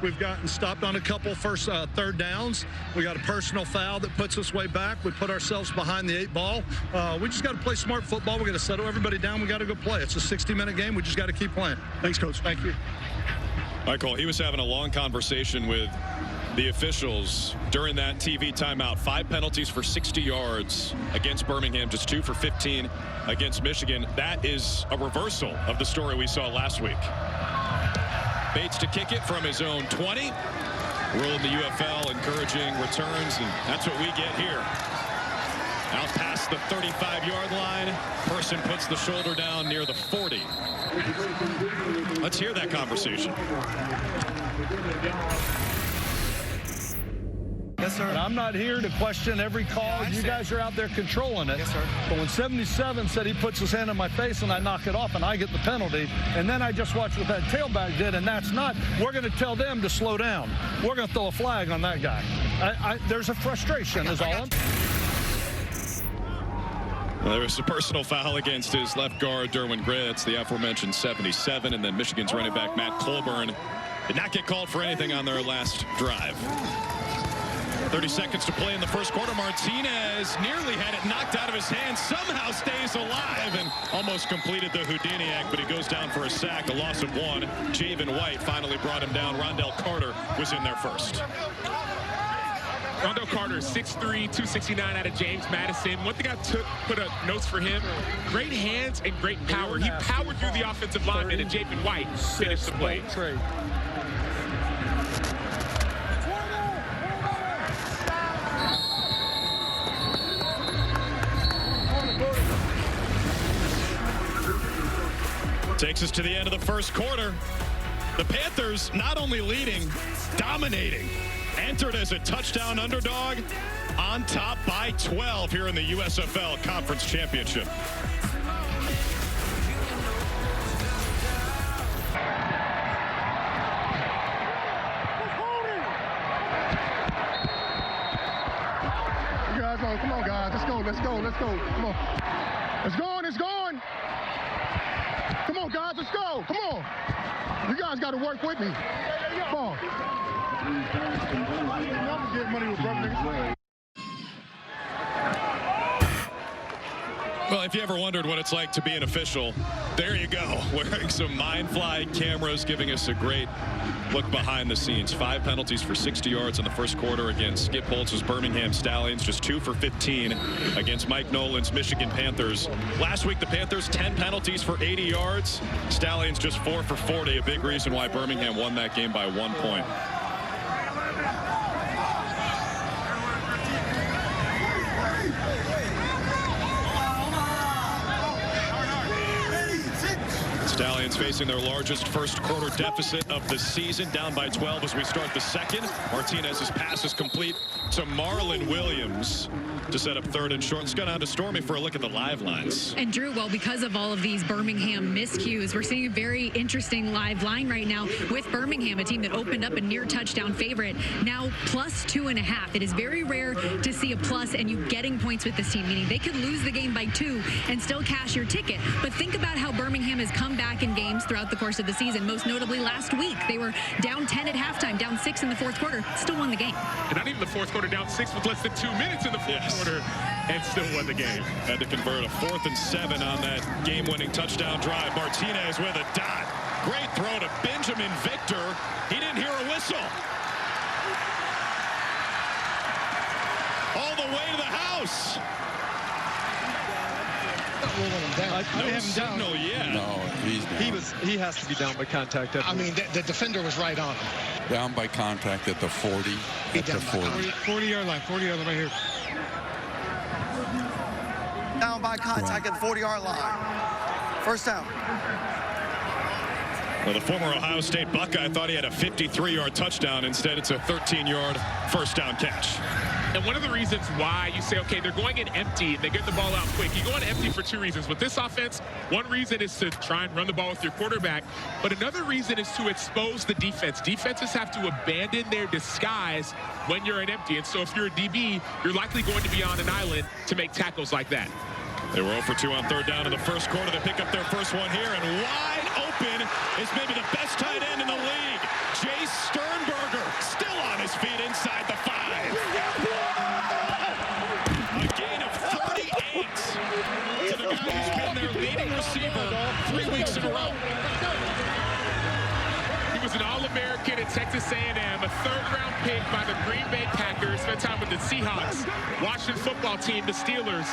we've gotten stopped on a couple first third downs. We got a personal foul that puts us way back. We put ourselves behind the 8 ball. We just got to play smart football. We got to settle everybody down. We got to go play. It's a 60-minute game. We just got to keep playing. Thanks, Coach. Thank you. Michael, he was having a long conversation with the officials during that TV timeout. 5 penalties for 60 yards against Birmingham, just 2 for 15 against Michigan. That is a reversal of the story we saw last week. Bates to kick it from his own 20. Rule in the UFL encouraging returns, and that's what we get here. Out past the 35-yard line. Person puts the shoulder down near the 40. Let's hear that conversation. Yes, sir. And I'm not here to question every call. Yeah, you guys are out there controlling it. Yes, sir. But when 77 said he puts his hand in my face and I knock it off and I get the penalty, and then I just watched what that tailback did, and that's not, we're going to tell them to slow down. We're going to throw a flag on that guy. There's a frustration is all. Well, there was a personal foul against his left guard, Derwin Gritz, the aforementioned 77, and then Michigan's running back, Matt Colburn, did not get called for anything on their last drive. 30 seconds to play in the first quarter. Martinez nearly had it knocked out of his hand, somehow stays alive and almost completed the Houdini act, but he goes down for a sack, a loss of 1. Javen White finally brought him down. Rondell Carter was in there first. Rondell Carter, 6'3", 269 out of James Madison. One thing I put up notes for him, great hands and great power. He powered through the offensive lineman, and Javen White finished the play. Takes us to the end of the first quarter. The Panthers not only leading, dominating. Entered as a touchdown underdog, on top by 12 here in the USFL Conference Championship. You guys, come on, guys. Let's go. Come on. It's going. Come on, guys. Let's go. Come on. You guys got to work with me. Come on. Get money with brother niggas. Well, if you ever wondered what it's like to be an official, there you go. Wearing some Mindfly cameras, giving us a great look behind the scenes. 5 penalties for 60 yards in the first quarter against Skip Holtz's Birmingham Stallions. Just 2 for 15 against Mike Nolan's Michigan Panthers. Last week, the Panthers, 10 penalties for 80 yards. Stallions just 4 for 40. A big reason why Birmingham won that game by 1 point. Stallions facing their largest first quarter deficit of the season, down by 12 as we start the second. Martinez's pass is complete to Marlon Williams to set up 3rd and short. Let's go down to Stormy for a look at the live lines. And Drew, well, because of all of these Birmingham miscues, we're seeing a very interesting live line right now with Birmingham, a team that opened up a near touchdown favorite, now plus 2.5. It is very rare to see a plus and you getting points with this team, meaning they could lose the game by 2 and still cash your ticket. But think about how Birmingham has come back in games throughout the course of the season, most notably last week. They were down 10 at halftime, down 6 in the fourth quarter, still won the game. And not even the fourth quarter, down 6 with less than 2 minutes in the fourth quarter, and still won the game. Had to convert a 4th and 7 on that game-winning touchdown drive. Martinez with a dot. Great throw to Benjamin Victor. He didn't hear a whistle. All the way to the house. No signal yet. No, he's down. He has to be down by contact. I mean, the defender was right on him. Down by contact at the 40. At the 40. 40-yard line. 40-yard line right here. Down by contact at the 40-yard line. First down. Well, the former Ohio State Buckeye thought he had a 53-yard touchdown. Instead, it's a 13-yard first down catch. And one of the reasons why you say, okay, they're going in empty, they get the ball out quick. You go in empty for two reasons. With this offense, one reason is to try and run the ball with your quarterback, but another reason is to expose the defense. Defenses have to abandon their disguise when you're in empty. And so if you're a DB, you're likely going to be on an island to make tackles like that. They were 0 for 2 on third down in the first quarter. They pick up their first one here, and wide open is maybe the best tight end in the league. Jay Sternberger still on his feet inside the 5. A gain of 38 to the guy who's been their leading receiver 3 weeks in a row. He was an All-American at Texas A&M, a third-round pick by the Green Bay Packers, spent time with the Seahawks, Washington football team, the Steelers.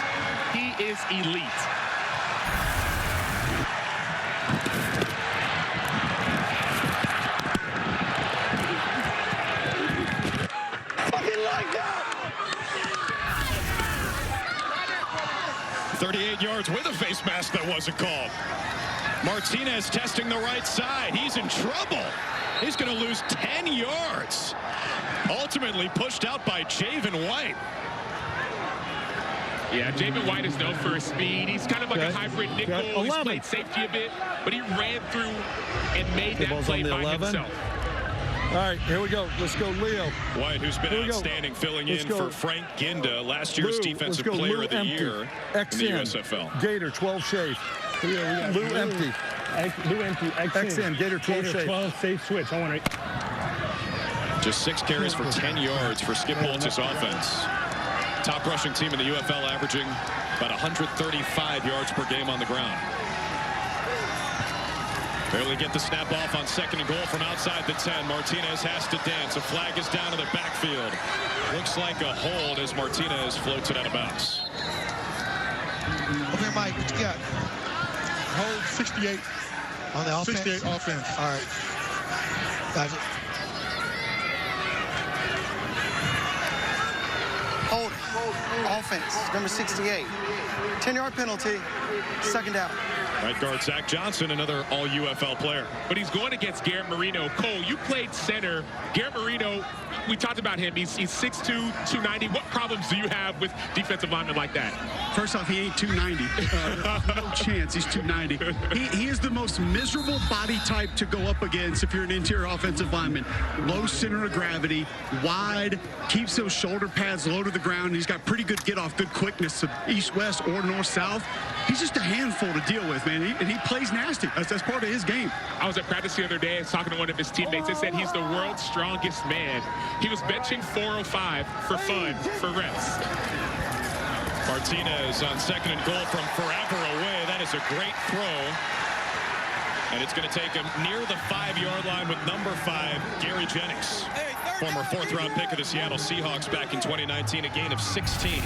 He is elite. Fucking like that! 38 yards with a face mask that wasn't called. Martinez testing the right side. He's in trouble. He's going to lose 10 yards. Ultimately pushed out by Javen White. Yeah, Javen White is known for his speed. He's kind of like a hybrid nickel. He's played safety a bit, but he ran through and made that play by himself. All right, here we go. Let's go, Leo. White, who's been outstanding, filling in for Frank Ginda, last year's Defensive Player of the Year in the USFL. Gator, 12 shave. Lou empty. Lou empty. XN, Gator 12 shave. 12 safe switch. I want it. Just 6 carries for 10 yards for Skip Holtz's offense. Top rushing team in the UFL, averaging about 135 yards per game on the ground. Barely get the snap off on second and goal from outside the 10. Martinez has to dance. A flag is down in the backfield. Looks like a hold as Martinez floats it out of bounds. Okay, Mike, what you got? Hold 68. On the offense? 68 offense. All right. Gotcha. Hold. Offense, number 68. 10-yard penalty, second down. Right guard Zach Johnson, another all-UFL player. But he's going against Garrett Marino. Cole, you played center. Garrett Marino, we talked about him. He's 6'2", 290. What problems do you have with defensive linemen like that? First off, he ain't 290. No chance he's 290. He is the most miserable body type to go up against if you're an interior offensive lineman. Low center of gravity, wide, keeps those shoulder pads low to the ground. He's got pretty good get-off, good quickness to east-west or north-south. He's just a handful to deal with, man. And he plays nasty. That's part of his game. I was at practice the other day. I was talking to one of his teammates. They said he's the world's strongest man. He was benching 405 for fun, for reps. Martinez on second and goal from forever away. That is a great throw. And it's going to take him near the 5-yard line with number 5, Gary Jennings. Former 4th-round pick of the Seattle Seahawks back in 2019, a gain of 16.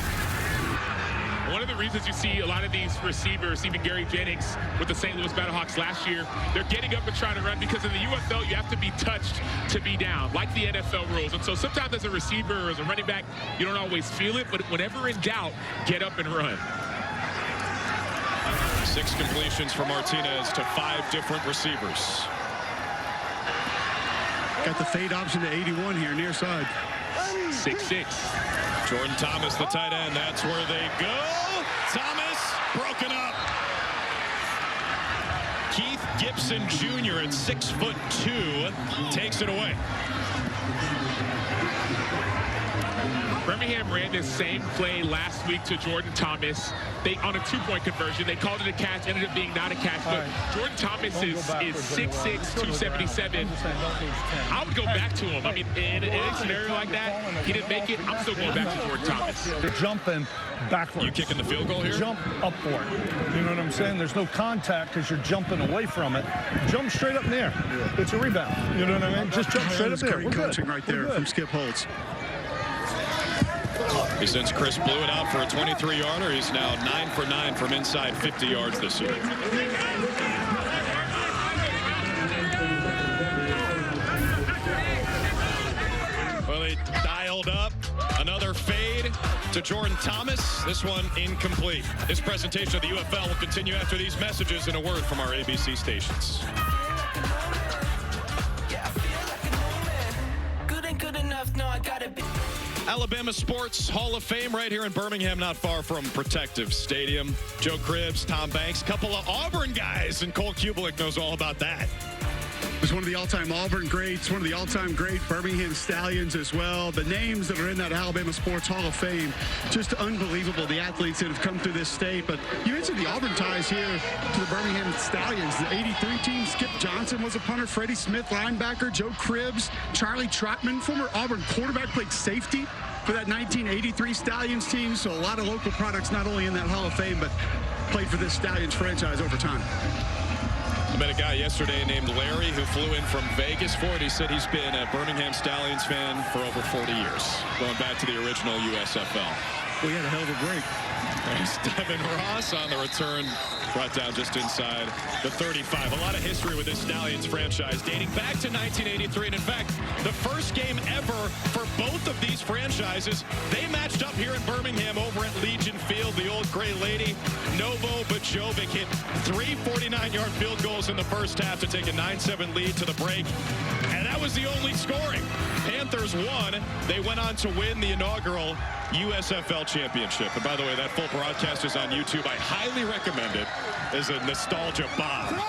One of the reasons you see a lot of these receivers, even Gary Jennings with the St. Louis Battlehawks last year, they're getting up and trying to run because in the UFL, you have to be touched to be down, like the NFL rules. And so sometimes as a receiver or as a running back, you don't always feel it, but whenever in doubt, get up and run. 6 completions for Martinez to 5 different receivers. Got the fade option to 81 here, near side. 6'6". Jordan Thomas, the tight end. That's where they go. Thomas broken up. Keith Gibson Jr. at 6'2" takes it away. Birmingham ran this same play last week to Jordan Thomas. They on a 2-point conversion. They called it a catch, ended up being not a catch. But Jordan Thomas is 6'6", 277. I would go back to him. I mean, in a scenario like that, he didn't make it. I'm still going back to Jordan Thomas. They're jumping backwards. You kicking the field goal here? Jump upward. You know what I'm saying? There's no contact because you're jumping away from it. Jump straight up in the air. It's a rebound. You know what I mean? Just jump straight up there. Great coaching right there from Skip Holtz. Since Chris blew it out for a 23-yarder, he's now 9 for 9 from inside 50 yards this year. Well, they dialed up another fade to Jordan Thomas. This one incomplete. This presentation of the UFL will continue after these messages and a word from our ABC stations. enough, no, I gotta be. Alabama Sports Hall of Fame right here in Birmingham, not far from Protective Stadium. Joe Cribbs, Tom Banks, couple of Auburn guys, and Cole Kubelik knows all about that. Was one of the all-time Auburn greats, one of the all-time great Birmingham Stallions as well. The names that are in that Alabama Sports Hall of Fame, just unbelievable, the athletes that have come through this state. But you mentioned the Auburn ties here to the Birmingham Stallions. The 83 team, Skip Johnson was a punter, Freddie Smith, linebacker, Joe Cribbs, Charlie Trotman, former Auburn quarterback, played safety for that 1983 Stallions team. So a lot of local products, not only in that Hall of Fame, but played for this Stallions franchise over time. I met a guy yesterday named Larry who flew in from Vegas for it. He said he's been a Birmingham Stallions fan for over 40 years, going back to the original USFL. We had a hell of a break. There's Devin Ross on the return, brought down just inside the 35. A lot of history with this Stallions franchise dating back to 1983. And in fact, the first game ever for both of these franchises, they matched up here in Birmingham over at Legion Field. The old Gray Lady, Novo Bajovic hit 3 49-yard field goals in the first half to take a 9-7 lead to the break. And that was the only scoring. Panthers won. They went on to win the inaugural USFL championship. And by the way, that full broadcast is on YouTube. I highly recommend it as a nostalgia bomb.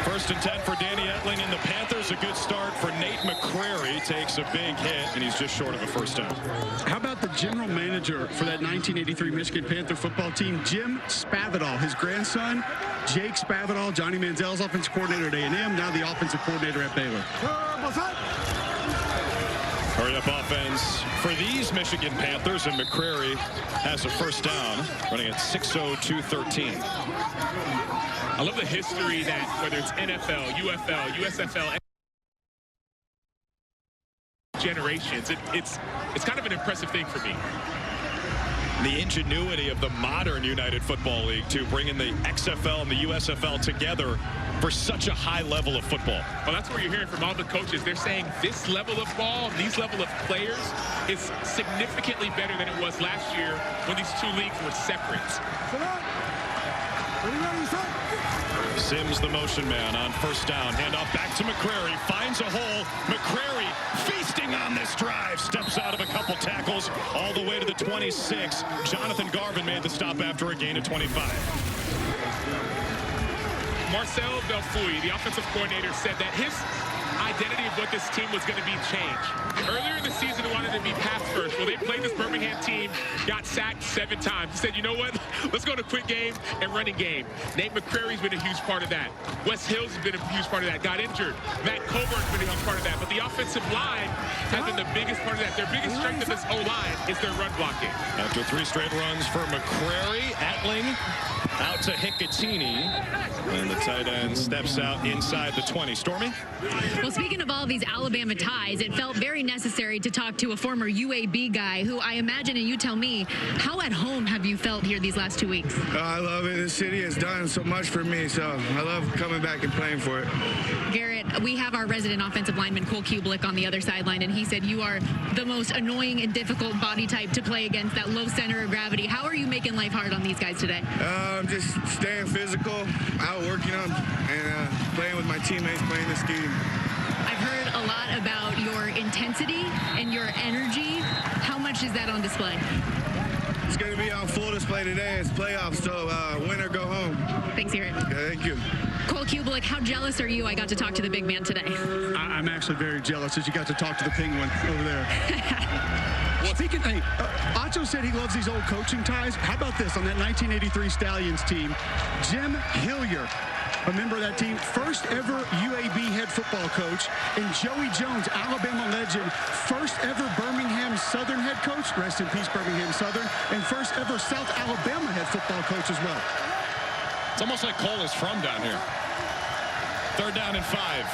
1st and 10 for Danny Etling and the Panthers. A good start for Nate McCrary. Takes a big hit, and he's just short of a first down. How about the general manager for that 1983 Michigan Panther football team, Jim Spavital, his grandson, Jake Spavital, Johnny Manziel's offensive coordinator at A&M, now the offensive coordinator at Baylor. Hurry up offense for these Michigan Panthers, and McCrary has a first down, running at 6:02:13. I love the history that whether it's NFL, UFL, USFL, generations, it's kind of an impressive thing for me. The ingenuity of the modern United Football League to bring in the XFL and the USFL together for such a high level of football. Well, that's what you're hearing from all the coaches. They're saying this level of ball, these level of players is significantly better than it was last year when these two leagues were separate. Sims, the motion man, on first down. Handoff back to McCrary. Finds a hole. McCrary feasting on this drive. Steps out of a couple tackles all the way to the 26. Jonathan Garvin made the stop after a gain of 25. Marcel Belfouille, the offensive coordinator, said that his identity of what this team was going to be changed. Earlier in the season, he wanted to be pass first. Well, they played this Birmingham team, got sacked 7 times. He said, you know what? Let's go to quick game and running game. Nate McCrary's been a huge part of that. Wes Hill's been a huge part of that. Got injured. Matt Coburn's been a huge part of that. But the offensive line has been the biggest part of that. Their biggest strength of this O-line is their run blocking. After 3 straight runs for McCrary, Etling out to Hicatini. And the tight end steps out inside the 20. Stormy? Well, speaking of all these Alabama ties, it felt very necessary to talk to a former UAB guy who I imagine, and you tell me, how at home have you felt here these last 2 weeks? I love it. This city has done so much for me, so I love coming back and playing for it. Garrett, we have our resident offensive lineman, Cole Kubelik, on the other sideline, and he said you are the most annoying and difficult body type to play against, that low center of gravity. How are you making life hard on these guys today? Just staying physical, outworking them, and playing with my teammates, playing this game. I've heard a lot about your intensity and your energy. How much is that on display? It's going to be on full display today. It's playoffs, so win or go home. Thanks, Garrett. Yeah, thank you. Cole Kubelik, how jealous are you I got to talk to the big man today? I'm actually very jealous that you got to talk to the Penguin over there. Well, speaking, hey, Acho said he loves these old coaching ties. How about this on that 1983 Stallions team? Jim Hillier, a member of that team, first ever UAB head football coach, and Joey Jones, Alabama legend, first ever Birmingham Southern head coach, rest in peace Birmingham Southern, and first ever South Alabama head football coach as well. It's almost like Cole is from down here. 3rd down and 5.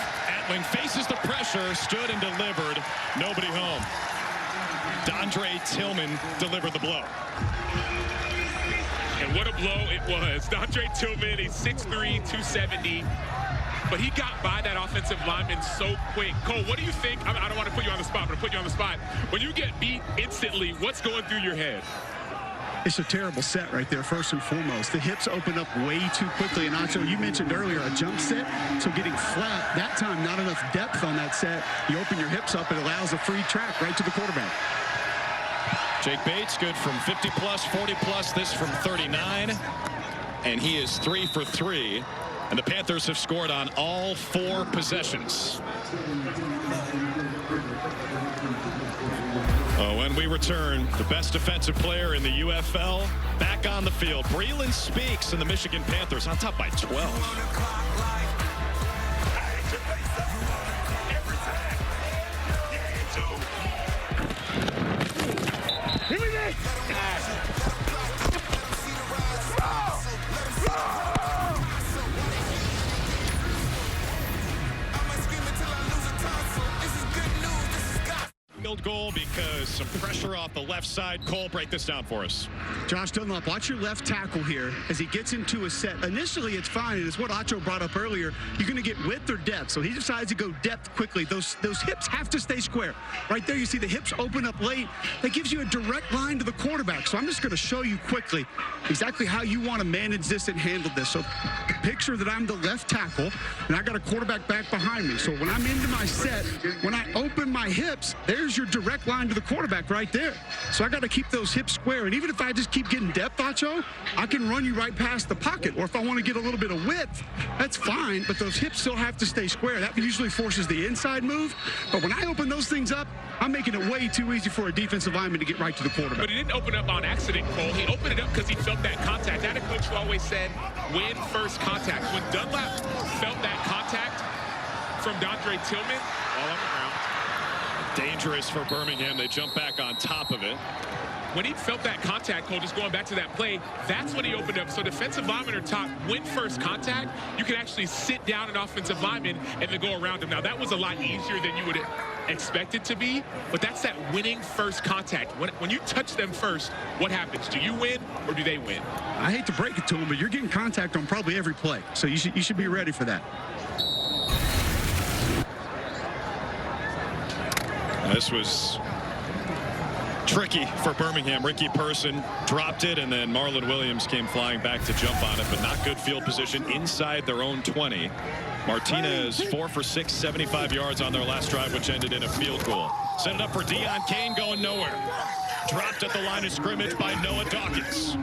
Etling faces the pressure, stood and delivered. Nobody home. Dondre Tillman delivered the blow. And what a blow it was. Dondre Tillman, he's 6'3", 270. But he got by that offensive lineman so quick. Cole, what do you think? I don't want to put you on the spot, but I'm going to put you on the spot. When you get beat instantly, what's going through your head? It's a terrible set right there, first and foremost. The hips open up way too quickly. And Nacho, you mentioned earlier a jump set, so getting flat, that time not enough depth on that set. You open your hips up, it allows a free track right to the quarterback. Jake Bates, good from 50-plus, 40-plus, this from 39. And he is 3 for 3. And the Panthers have scored on all 4 possessions. When we return, the best defensive player in the UFL back on the field. Breland Speaks and the Michigan Panthers on top by 12. Field goal because some pressure off the left side. Cole, break this down for us. Josh Dunlop, watch your left tackle here as he gets into a set. Initially, it's fine, and it's what Acho brought up earlier. You're going to get width or depth, so he decides to go depth quickly. Those hips have to stay square. Right there, you see the hips open up late. That gives you a direct line to the quarterback. So I'm just going to show you quickly exactly how you want to manage this and handle this. So picture that I'm the left tackle, and I got a quarterback back behind me. So when I'm into my set, when I open my hips, there's your direct line to the quarterback right there. So I got to keep those hips square. And even if I just keep getting depth, Acho, I can run you right past the pocket. Or if I want to get a little bit of width, that's fine, but those hips still have to stay square. That usually forces the inside move. But when I open those things up, I'm making it way too easy for a defensive lineman to get right to the quarterback. But he didn't open up on accident, Cole. He opened it up because he felt that contact. I had a coach who always said, win first contact. When Dunlap felt that contact from Dondre Tillman, all on the ground. Dangerous for Birmingham. They jump back on top of it. When he felt that contact, Cole, just going back to that play, that's when he opened up. So defensive linemen are taught, win first contact, you can actually sit down an offensive lineman and then go around him. Now, that was a lot easier than you would expect it to be, but that's that winning first contact. When you touch them first, what happens? Do you win or do they win? I hate to break it to them, but you're getting contact on probably every play. So you should be ready for that. This was tricky for Birmingham. Ricky Person dropped it, and then Marlon Williams came flying back to jump on it, but not good field position inside their own 20. Martinez 4 for 6, 75 yards on their last drive, which ended in a field goal. Set it up for Deion Kane, going nowhere. Dropped at the line of scrimmage by Noah Dawkins.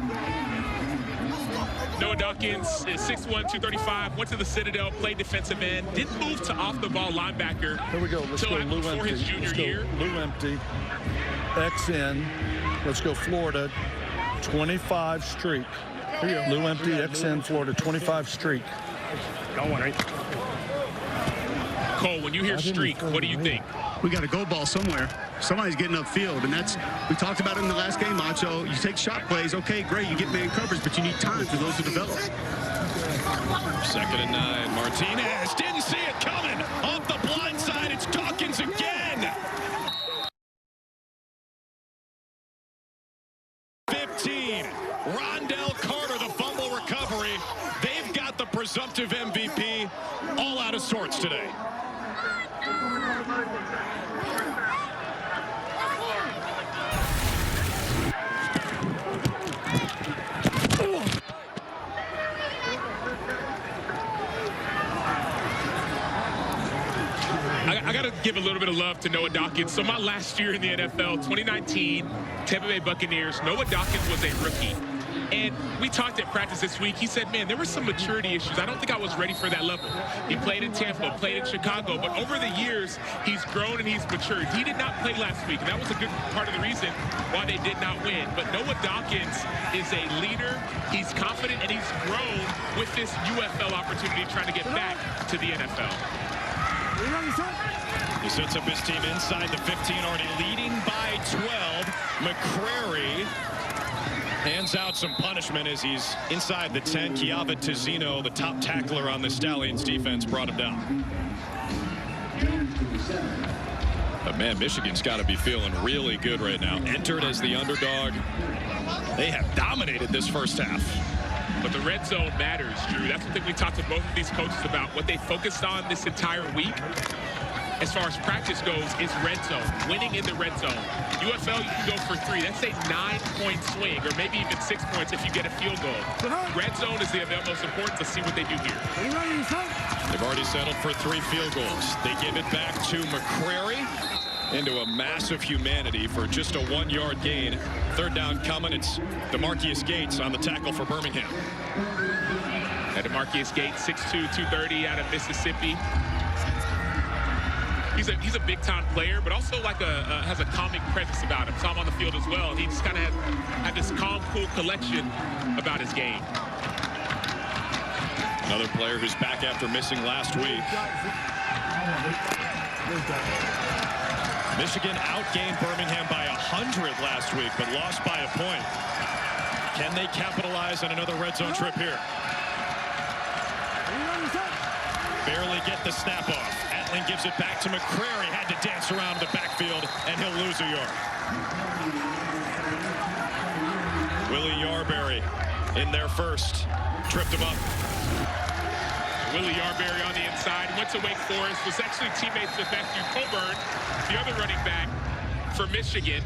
Noah Dawkins is 6'1", 235, went to the Citadel, played defensive end, didn't move to off-the-ball linebacker. Here we go. Let's go Lou empty. His junior year. Lou empty. X in. Let's go Florida. 25 streak. Here you go. Lou empty. X in. Florida. 25 streak. Don't worry. Cole, when you hear streak, what do you think? We got a go ball somewhere. Somebody's getting upfield, and that's, we talked about it in the last game, Macho. You take shot plays, okay, great, you get man coverage, but you need time for those to develop. 2nd and 9. Martinez didn't see it coming. Off the blind side, it's Dawkins again. 15. Rondell Carter, the fumble recovery. They've got the presumptive MVP all out of sorts today. I got to give a little bit of love to Noah Dawkins. So my last year in the NFL, 2019, Tampa Bay Buccaneers, Noah Dawkins was a rookie. And we talked at practice this week. He said, man, there were some maturity issues. I don't think I was ready for that level. He played in Tampa, played in Chicago, but over the years, he's grown and he's matured. He did not play last week, and that was a good part of the reason why they did not win. But Noah Dawkins is a leader. He's confident, and he's grown with this UFL opportunity trying to get back to the NFL. He sets up his team inside the 15, already leading by 12. McCrary hands out some punishment as he's inside the 10. Kiava Tizzino, the top tackler on the Stallions defense, brought him down. But man, Michigan's got to be feeling really good right now. Entered as the underdog. They have dominated this first half. But the red zone matters, Drew. That's the thing we talked to both of these coaches about, what they focused on this entire week. as far as practice goes is red zone, winning in the red zone. UFL, you can go for 3. That's a 9-point swing, or maybe even 6 points if you get a field goal. Red zone is the utmost importance. Let's see what they do here. They've already settled for 3 field goals. They give it back to McCrary into a massive humanity for just a 1-yard gain. Third down coming. It's DeMarcus Gates on the tackle for Birmingham. DeMarcus Gates, 6'2", 230 out of Mississippi. He's a big-time player, but also like has a comic presence about him. Saw him on the field as well. He just kind of had this calm, cool collection about his game. Another player who's back after missing last week. Michigan outgained Birmingham by 100 last week, but lost by a point. Can they capitalize on another red zone trip here? Barely get the snap off. Atling gives it back to McCrary. Had to dance around the backfield, and he'll lose a yard. Willie Yarberry in there first. Tripped him up. Willie Yarberry on the inside. Went to Wake Forest. Was actually teammates with Matthew Coburn, the other running back for Michigan.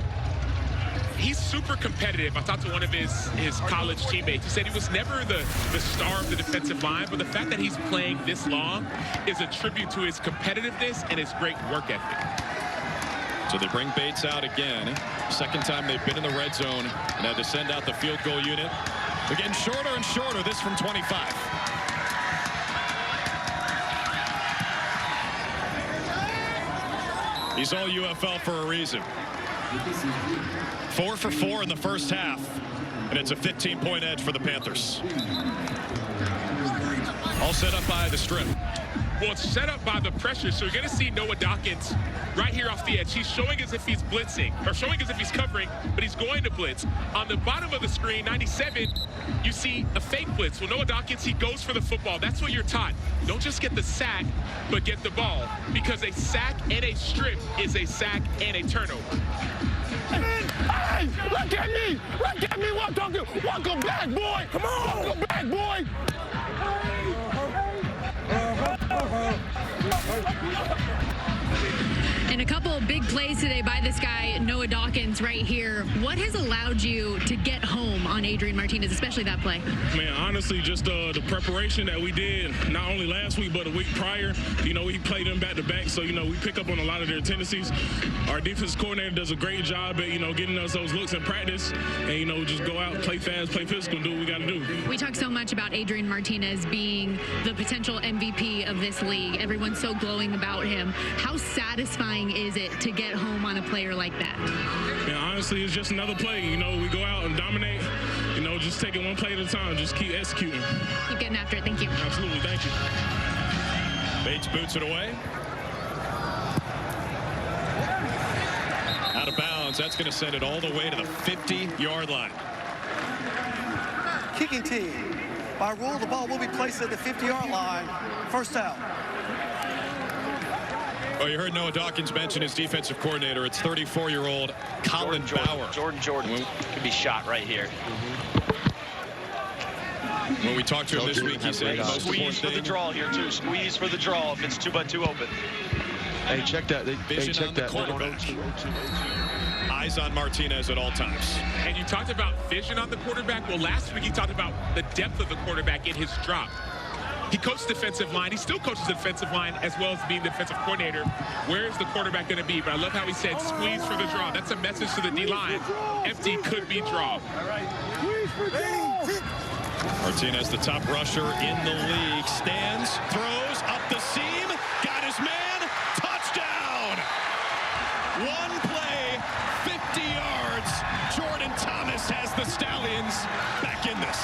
He's super competitive. I talked to one of his college teammates. He said he was never the star of the defensive line, but the fact that he's playing this long is a tribute to his competitiveness and his great work ethic. So they bring Bates out again. Second time they've been in the red zone and had to send out the field goal unit. They're getting shorter and shorter, this from 25. He's all UFL for a reason. 4 for 4 in the first half, and it's a 15-point edge for the Panthers. All set up by the strip. Well, it's set up by the pressure, so you're going to see Noah Dawkins right here off the edge. He's showing as if he's blitzing, or showing as if he's covering, but he's going to blitz. On the bottom of the screen, 97, you see a fake blitz. Well, Noah Dawkins, he goes for the football. That's what you're taught. Don't just get the sack, but get the ball, because a sack and a strip is a sack and a turnover. Hey, look at me! Look at me! Welcome back, boy! Come on! Welcome back, boy! And a couple of big plays today by this guy, Noah Dawkins, right here. What has allowed you to get home on Adrian Martinez, especially that play? Man, honestly, just the preparation that we did, not only last week, but a week prior. You know, we played them back-to-back, so, you know, we pick up on a lot of their tendencies. Our defense coordinator does a great job at, you know, getting us those looks in practice and, you know, just go out, play fast, play physical, and do what we got to do. We talk so much about Adrian Martinez being the potential MVP of this league. Everyone's so glowing about him. How satisfying is it to get home on a player like that? Yeah, honestly, it's just another play. You know, we go out and dominate. You know, just taking one play at a time. Just keep executing. Keep getting after it. Thank you. Absolutely. Thank you. Bates boots it away. Out of bounds. That's going to send it all the way to the 50-yard line. Kicking team. By rule, the ball will be placed at the 50-yard line. First down. Oh, you heard Noah Dawkins mention his defensive coordinator. It's 34-year-old Colin Bauer. Jordan could be shot right here. When we talked to him this week, he said the most squeeze for the draw here, too. Squeeze for the draw if it's 2-by-2 open. Hey, check that. Vision on the quarterback. Eyes on Martinez at all times. And you talked about vision on the quarterback. Well, last week he talked about the depth of the quarterback in his drop. He coached defensive line. He still coaches the defensive line as well as being the defensive coordinator. Where is the quarterback going to be? But I love how he said squeeze for the draw. That's a message to the D-line. Empty could be draw. Martinez, the top rusher in the league, stands, throws up the seam, got his man, touchdown! One play, 50 yards. Jordan Thomas has the Stallions back in this.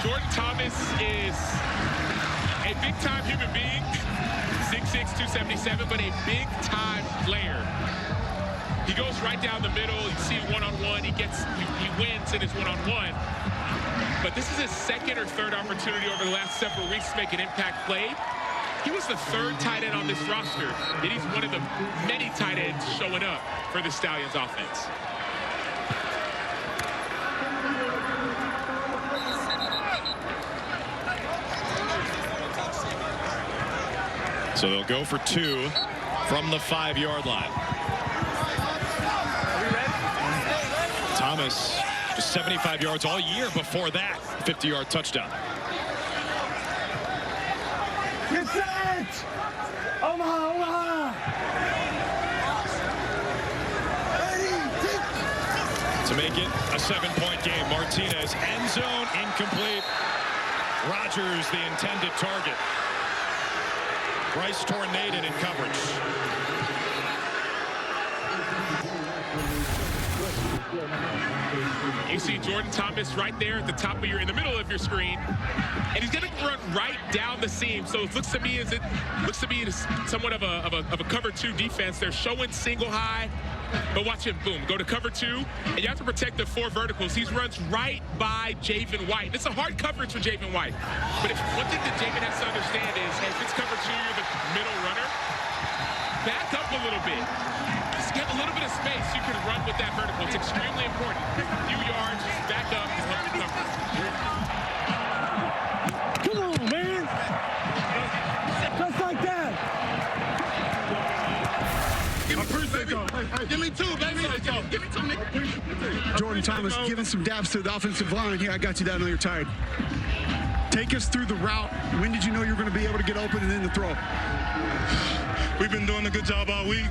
Jordan Thomas is a big-time human being, 6'6", 277, but a big-time player. He goes right down the middle. You see one-on-one. He wins in his one-on-one. But this is his second or third opportunity over the last several weeks to make an impact play. He was the third tight end on this roster, and he's one of the many tight ends showing up for the Stallions offense. So they'll go for 2 from the 5-yard line. Thomas, just 75 yards all year before that 50-yard touchdown. Get set! Omaha! To make it a 7-point game, Martinez, end zone, incomplete. Rodgers, the intended target. Bryce tornaded in coverage. You see Jordan Thomas right there at the top of in the middle of your screen, and he's going to run right down the seam. So it looks to me as somewhat of a cover 2 defense. They're showing single high, but watch him, boom, go to cover 2, and you have to protect the 4 verticals. He runs right by Javen White. It's a hard coverage for Javen White, but one thing that Javen has to understand is, if it's cover 2, you're the middle runner, back up a little bit. Just get a little bit of space. You can run with that vertical. It's extremely important. A few yards, back up, and help you cover. Come on, man. Just like that. Give me 2, baby. Give me 2, nigga. Jordan Thomas giving some daps to the offensive line. Here, I got you down. I know you're tired. Take us through the route. When did you know you were going to be able to get open and then the throw? We've been doing a good job all week.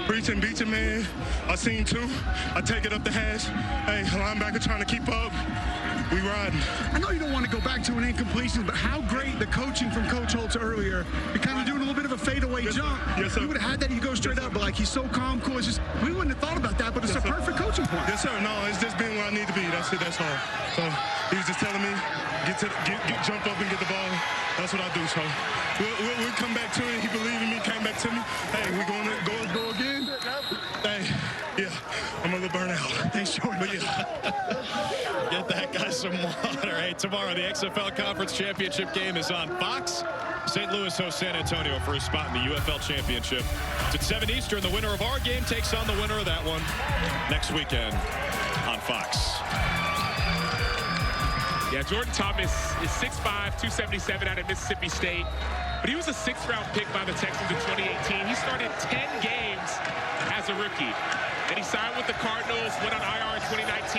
Preaching, beaching, man. I seen 2. I take it up the hash. Hey, linebacker trying to keep up. We riding. I know you don't want to go back to an incompletion, but how great the coaching from Coach Holtz earlier. You're kind of doing a little bit of a fadeaway jump. Yes, sir. You would have had that, you go straight up, but like, he's so calm, cool. It's just, we wouldn't have thought about that, but it's a perfect coaching point. Yes, sir. No, it's just being where I need to be. That's it. That's all. So he was just telling me, jump up and get the ball. That's what I do. So we'll come back to it. He believed in me, came back to me. Hey, we're going to go again. Hey, yeah, I'm a little burnt out. Hey, sure. But yeah. Get that guy some water. Hey, tomorrow the XFL Conference Championship game is on Fox. St. Louis hosts San Antonio for a spot in the UFL Championship. It's at 7 Eastern. The winner of our game takes on the winner of that one next weekend on Fox. Yeah, Jordan Thomas is 6'5", 277 out of Mississippi State, but he was a 6th-round pick by the Texans in 2018. He started 10 games as a rookie, and he signed with the Cardinals, went on IR in 2019,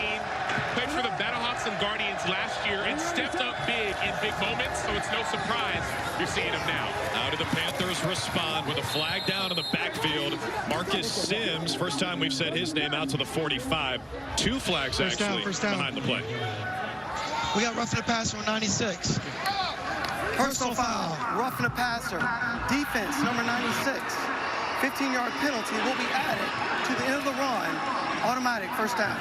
played for the Battlehawks and Guardians last year, and stepped up big in big moments, so it's no surprise you're seeing him now. How do the Panthers respond with a flag down in the backfield? Marcus Sims, first time we've said his name, out to the 45. 2 flags First down, behind the play. We got roughing the passer on 96. Personal foul, roughing the passer. Defense, number 96. 15-yard penalty will be added to the end of the run. Automatic first down.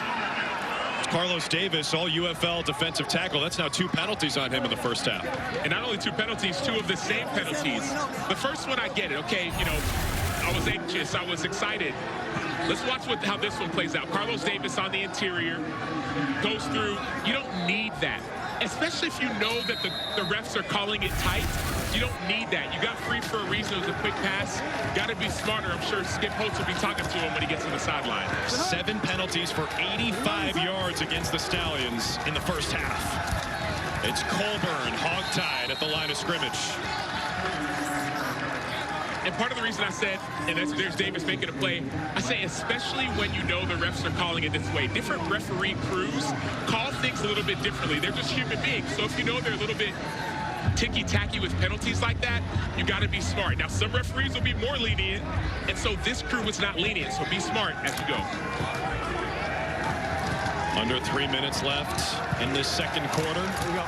Carlos Davis, all UFL defensive tackle. That's now 2 penalties on him in the first half. And not only 2 penalties, 2 of the same penalties. The first one, I get it. Okay, I was anxious. I was excited. Let's watch how this one plays out. Carlos Davis on the interior goes through. You don't need that, especially if you know that the refs are calling it tight. You don't need that. You got free for a reason. It was a quick pass. Got to be smarter. I'm sure Skip Holtz will be talking to him when he gets to the sideline. 7 penalties for 85 yards against the Stallions in the first half. It's Colburn, hog-tied at the line of scrimmage. And part of the reason I said, and there's Davis making a play, I say especially when you know the refs are calling it this way. Different referee crews call things a little bit differently. They're just human beings. So if you know they're a little bit ticky-tacky with penalties like that, you got to be smart. Now, some referees will be more lenient, and so this crew was not lenient. So be smart as you go. Under 3 minutes left in this second quarter. Here we go.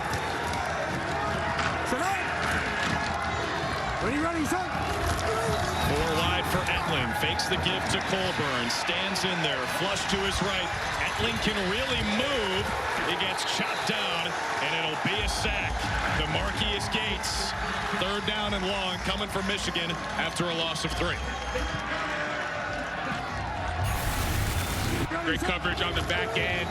Ready, ready, son. 4 wide for Etling. Fakes the give to Colburn. Stands in there. Flush to his right. Etling can really move. He gets chopped down, and it'll be a sack. DeMarcus Gates. 3rd down and long coming from Michigan after a loss of 3. Great coverage on the back end.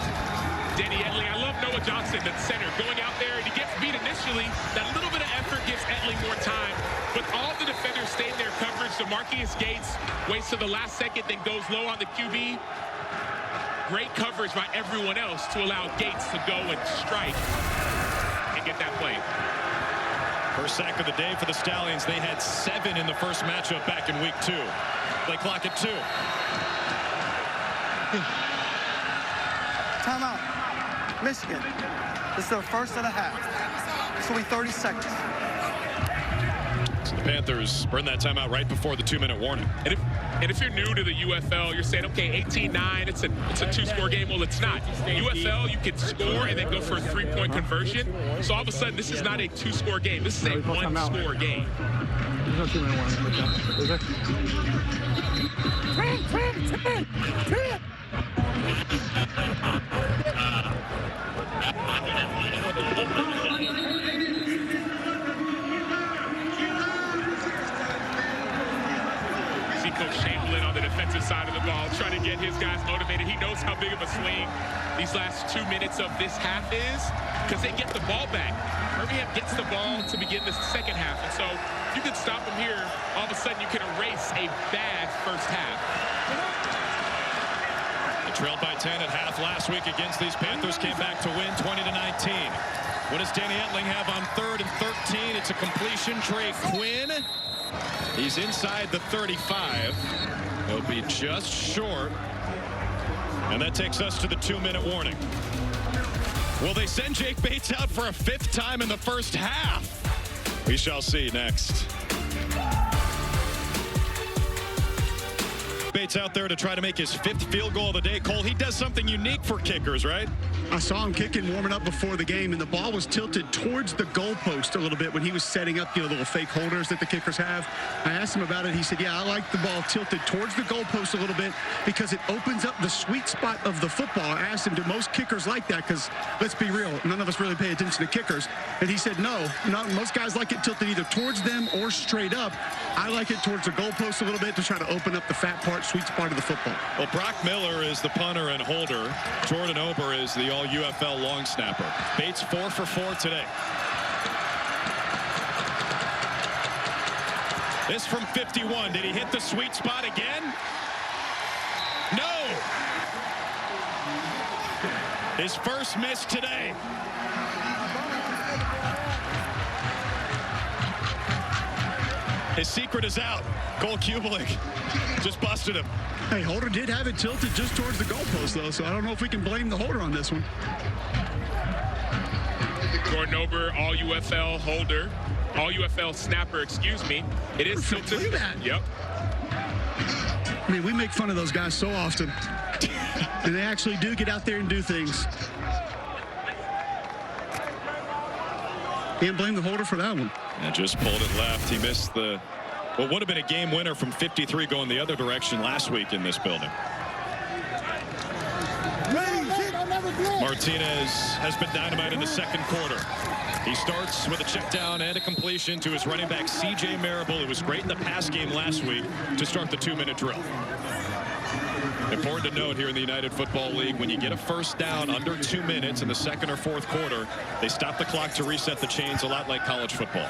Danny Etling. I love Noah Johnson, the center, going out there, and he gets beat initially. That little bit of effort gives Etling more time. But all the defenders stay in their coverage. DeMarcus Gates waits to the last second, then goes low on the QB. Great coverage by everyone else to allow Gates to go and strike and get that play. First sack of the day for the Stallions. They had 7 in the first matchup back in week 2. Play clock at 2. Timeout. Michigan. This is their first of the half. This will be 30 seconds. So the Panthers burn that timeout right before the 2-minute warning. And if you're new to the UFL, you're saying, okay, 18-9, it's a 2-score game. Well, it's not. UFL, you can score and then go for a 3-point conversion. So all of a sudden, this is not a 2-score game. This is a 1-score game. Coach Chamberlain on the defensive side of the ball, trying to get his guys motivated. He knows how big of a swing these last 2 minutes of this half is because they get the ball back. Birmingham gets the ball to begin the second half. And so if you can stop them here, all of a sudden you can erase a bad first half. They trailed by 10 at half last week against these Panthers, came back to win 20-19. What does Danny Etling have on 3rd and 13? It's a completion. Trey Quinn. He's inside the 35. He'll be just short. And that takes us to the 2-minute warning. Will they send Jake Bates out for a 5th time in the first half? We shall see next. Bates out there to try to make his 5th field goal of the day. Cole, he does something unique for kickers, right? I saw him kicking, warming up before the game, and the ball was tilted towards the goalpost a little bit when he was setting up, little fake holders that the kickers have. I asked him about it. He said, yeah, I like the ball tilted towards the goalpost a little bit because it opens up the sweet spot of the football. I asked him, do most kickers like that? Because let's be real, none of us really pay attention to kickers. And he said, no, most guys like it tilted either towards them or straight up. I like it towards the goalpost a little bit to try to open up the fat part, sweet spot of the football. Well, Brock Miller is the punter and holder. Jordan Ober is the all-UFL long snapper. Bates 4 for 4 today. This from 51. Did he hit the sweet spot again? No. His first miss today. His secret is out. Cole Kubelik just busted him. Hey, Holder did have it tilted just towards the goalpost, though, so I don't know if we can blame the holder on this one. Jordan Ober, all-UFL holder, all-UFL snapper, excuse me. It is tilted. Look at that. Yep. I mean, we make fun of those guys so often. And they actually do get out there and do things. Can't blame the holder for that one. And just pulled it left. He missed the what would have been a game winner from 53 going the other direction last week in this building. Martinez has been dynamite in the second quarter. He starts with a check down and a completion to his running back, C.J. Marable. It was great in the pass game last week to start the 2-minute drill. Important to note here in the United Football League, when you get a first down under 2 minutes in the second or fourth quarter, they stop the clock to reset the chains, a lot like college football.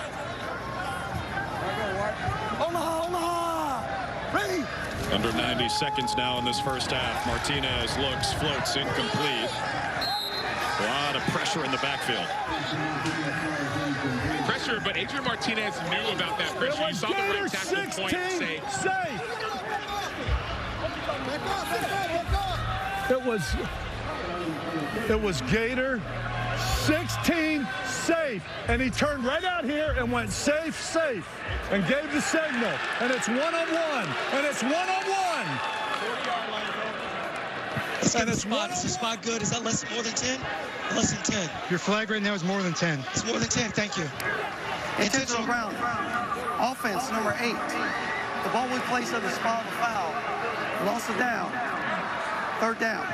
Under 90 seconds now in this first half. Martinez looks, floats, incomplete. A lot of pressure in the backfield. Pressure, but Adrian Martinez knew about that pressure. You saw the right tackle point and say, safe. It was Gator 16 safe, and he turned right out here and went safe, safe, and gave the signal, and it's one-on-one, and it's one-on-one. Let's get the spot. Is the spot good? Is that more than 10? Less than 10. Your flag right now is more than 10. It's more than 10. Thank you. Intentional ground. Offense number 8. The ball was placed at the spot of the foul. Lost it down. 3rd down.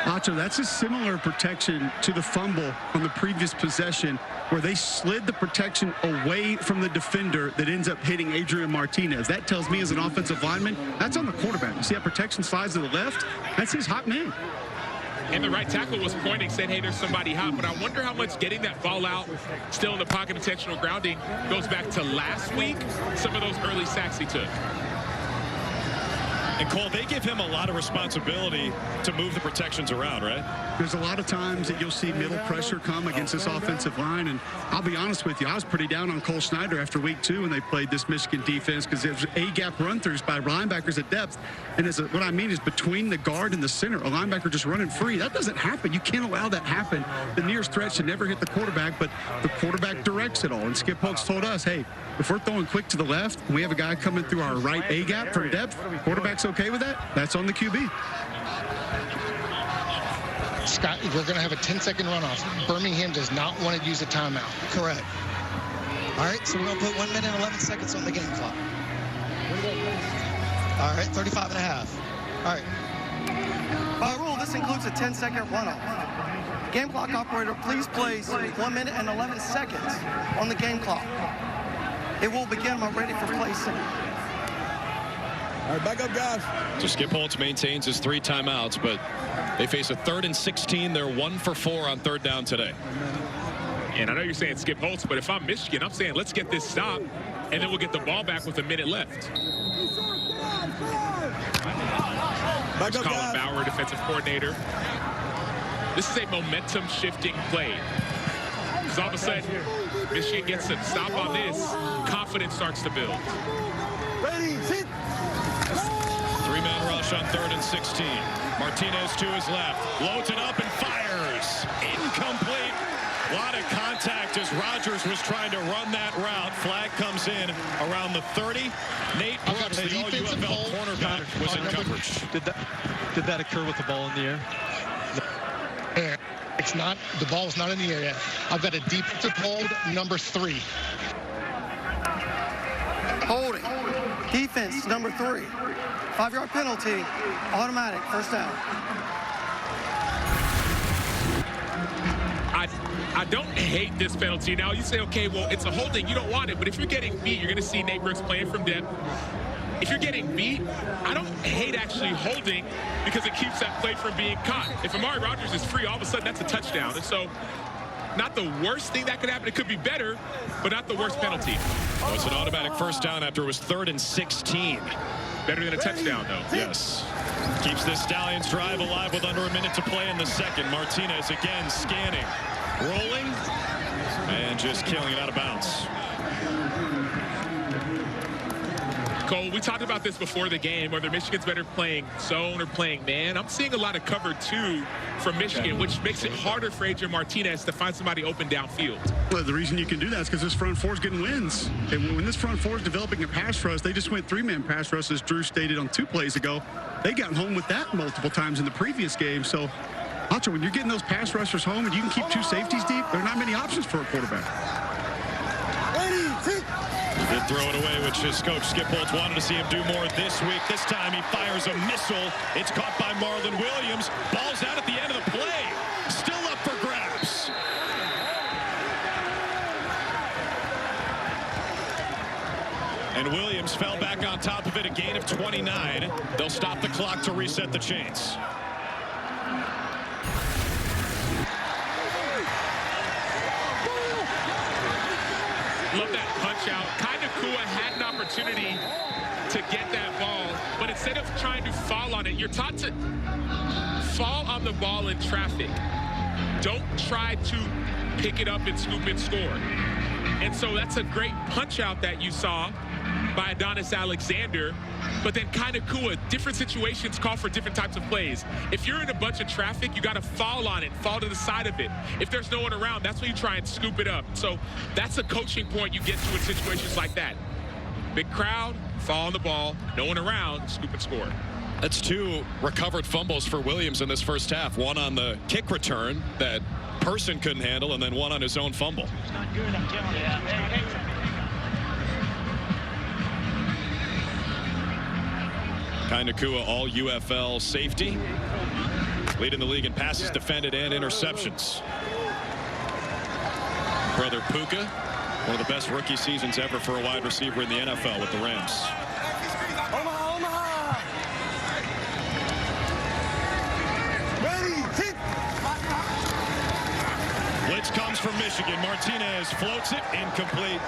Nacho, that's a similar protection to the fumble on the previous possession where they slid the protection away from the defender that ends up hitting Adrian Martinez. That tells me as an offensive lineman, that's on the quarterback. You see that protection slides to the left? That's his hot man. And the right tackle was pointing, said, hey, there's somebody hot. But I wonder how much getting that ball out, still in the pocket, intentional grounding, goes back to last week, some of those early sacks he took. And Cole, they give him a lot of responsibility to move the protections around, right? There's a lot of times that you'll see middle pressure come against this offensive line, and I'll be honest with you, I was pretty down on Cole Snyder after week 2 when they played this Michigan defense because it was A-gap run-throughs by linebackers at depth, and what I mean is between the guard and the center, a linebacker just running free. That doesn't happen. You can't allow that happen. The nearest threat should never hit the quarterback, but the quarterback directs it all, and Skip Holtz told us, hey, if we're throwing quick to the left and we have a guy coming through our right A-gap from depth, quarterback's okay with that? That's on the QB. Scott, we're going to have a 10-second runoff. Birmingham does not want to use a timeout. Correct. All right, so we're going to put 1 minute and 11 seconds on the game clock. All right, 35 and a half. All right. By rule, this includes a 10-second runoff. Game clock operator, please place 1 minute and 11 seconds on the game clock. It will begin when ready for placing. All right, back up, guys. So Skip Holtz maintains his 3 timeouts, but they face a 3rd and 16. They're 1 for 4 on 3rd down today. And I know you're saying Skip Holtz, but if I'm Michigan, I'm saying let's get this stop, and then we'll get the ball back with a minute left. Back up, Colin Bauer, defensive coordinator. This is a momentum-shifting play. Because all of a sudden, Michigan gets a stop on this, confidence starts to build. Ready, sit. 3-man rush on 3rd and 16. Martinez to his left, loads it up and fires. Incomplete. A lot of contact as Rodgers was trying to run that route. Flag comes in around the 30. Nate Brooks, the all-UFL cornerback, was in coverage. Did that occur with the ball in the air? It's not, the ball is not in the air yet. I've got a defensive hold, number 3. Holding. Defense, number 3. 5-yard penalty, automatic, first down. I don't hate this penalty. Now you say, okay, well, it's a holding. You don't want it. But if you're getting beat, you're going to see Nate Brooks playing from depth. If you're getting beat, I don't hate actually holding because it keeps that play from being caught. If Amari Rodgers is free, all of a sudden that's a touchdown. And so not the worst thing that could happen. It could be better, but not the worst penalty. Oh, it's an automatic first down after it was 3rd and 16. Better than a touchdown, though. Yes. Keeps the Stallions drive alive with under a minute to play in the second. Martinez again scanning, rolling, and just killing it out of bounds. Cole, we talked about this before the game, whether Michigan's better playing zone or playing man. I'm seeing a lot of cover 2 from Michigan, which makes it harder for Adrian Martinez to find somebody open downfield. Well, the reason you can do that is because this front 4 is getting wins. And when this front 4 is developing a pass rush, they just went 3-man pass rush, as Drew stated on 2 plays ago. They got home with that multiple times in the previous game. So, Acho, when you're getting those pass rushers home and you can keep 2 safeties deep, there are not many options for a quarterback. Did throw it away, which his coach Skip Holtz wanted to see him do more this week. This time he fires a missile. It's caught by Marlon Williams. Ball's out at the end of the play. Still up for grabs. And Williams fell back on top of it, a gain of 29. They'll stop the clock to reset the chains. Love that punch out. Kua had an opportunity to get that ball, but instead of trying to fall on it, you're taught to fall on the ball in traffic. Don't try to pick it up and scoop and score. And so that's a great punch out that you saw by Adonis Alexander, but then Kua, different situations call for different types of plays. If you're in a bunch of traffic, you got to fall on it, fall to the side of it. If there's no one around, that's when you try and scoop it up. So that's a coaching point you get to in situations like that. Big crowd, fall on the ball, no one around, scoop and score. That's 2 recovered fumbles for Williams in this first half. One on the kick return that Person couldn't handle, and then one on his own fumble. Kua, all UFL safety, leading the league in passes defended and interceptions. Brother Puka, one of the best rookie seasons ever for a wide receiver in the NFL with the Rams. Blitz comes from Michigan. Martinez floats it, incomplete.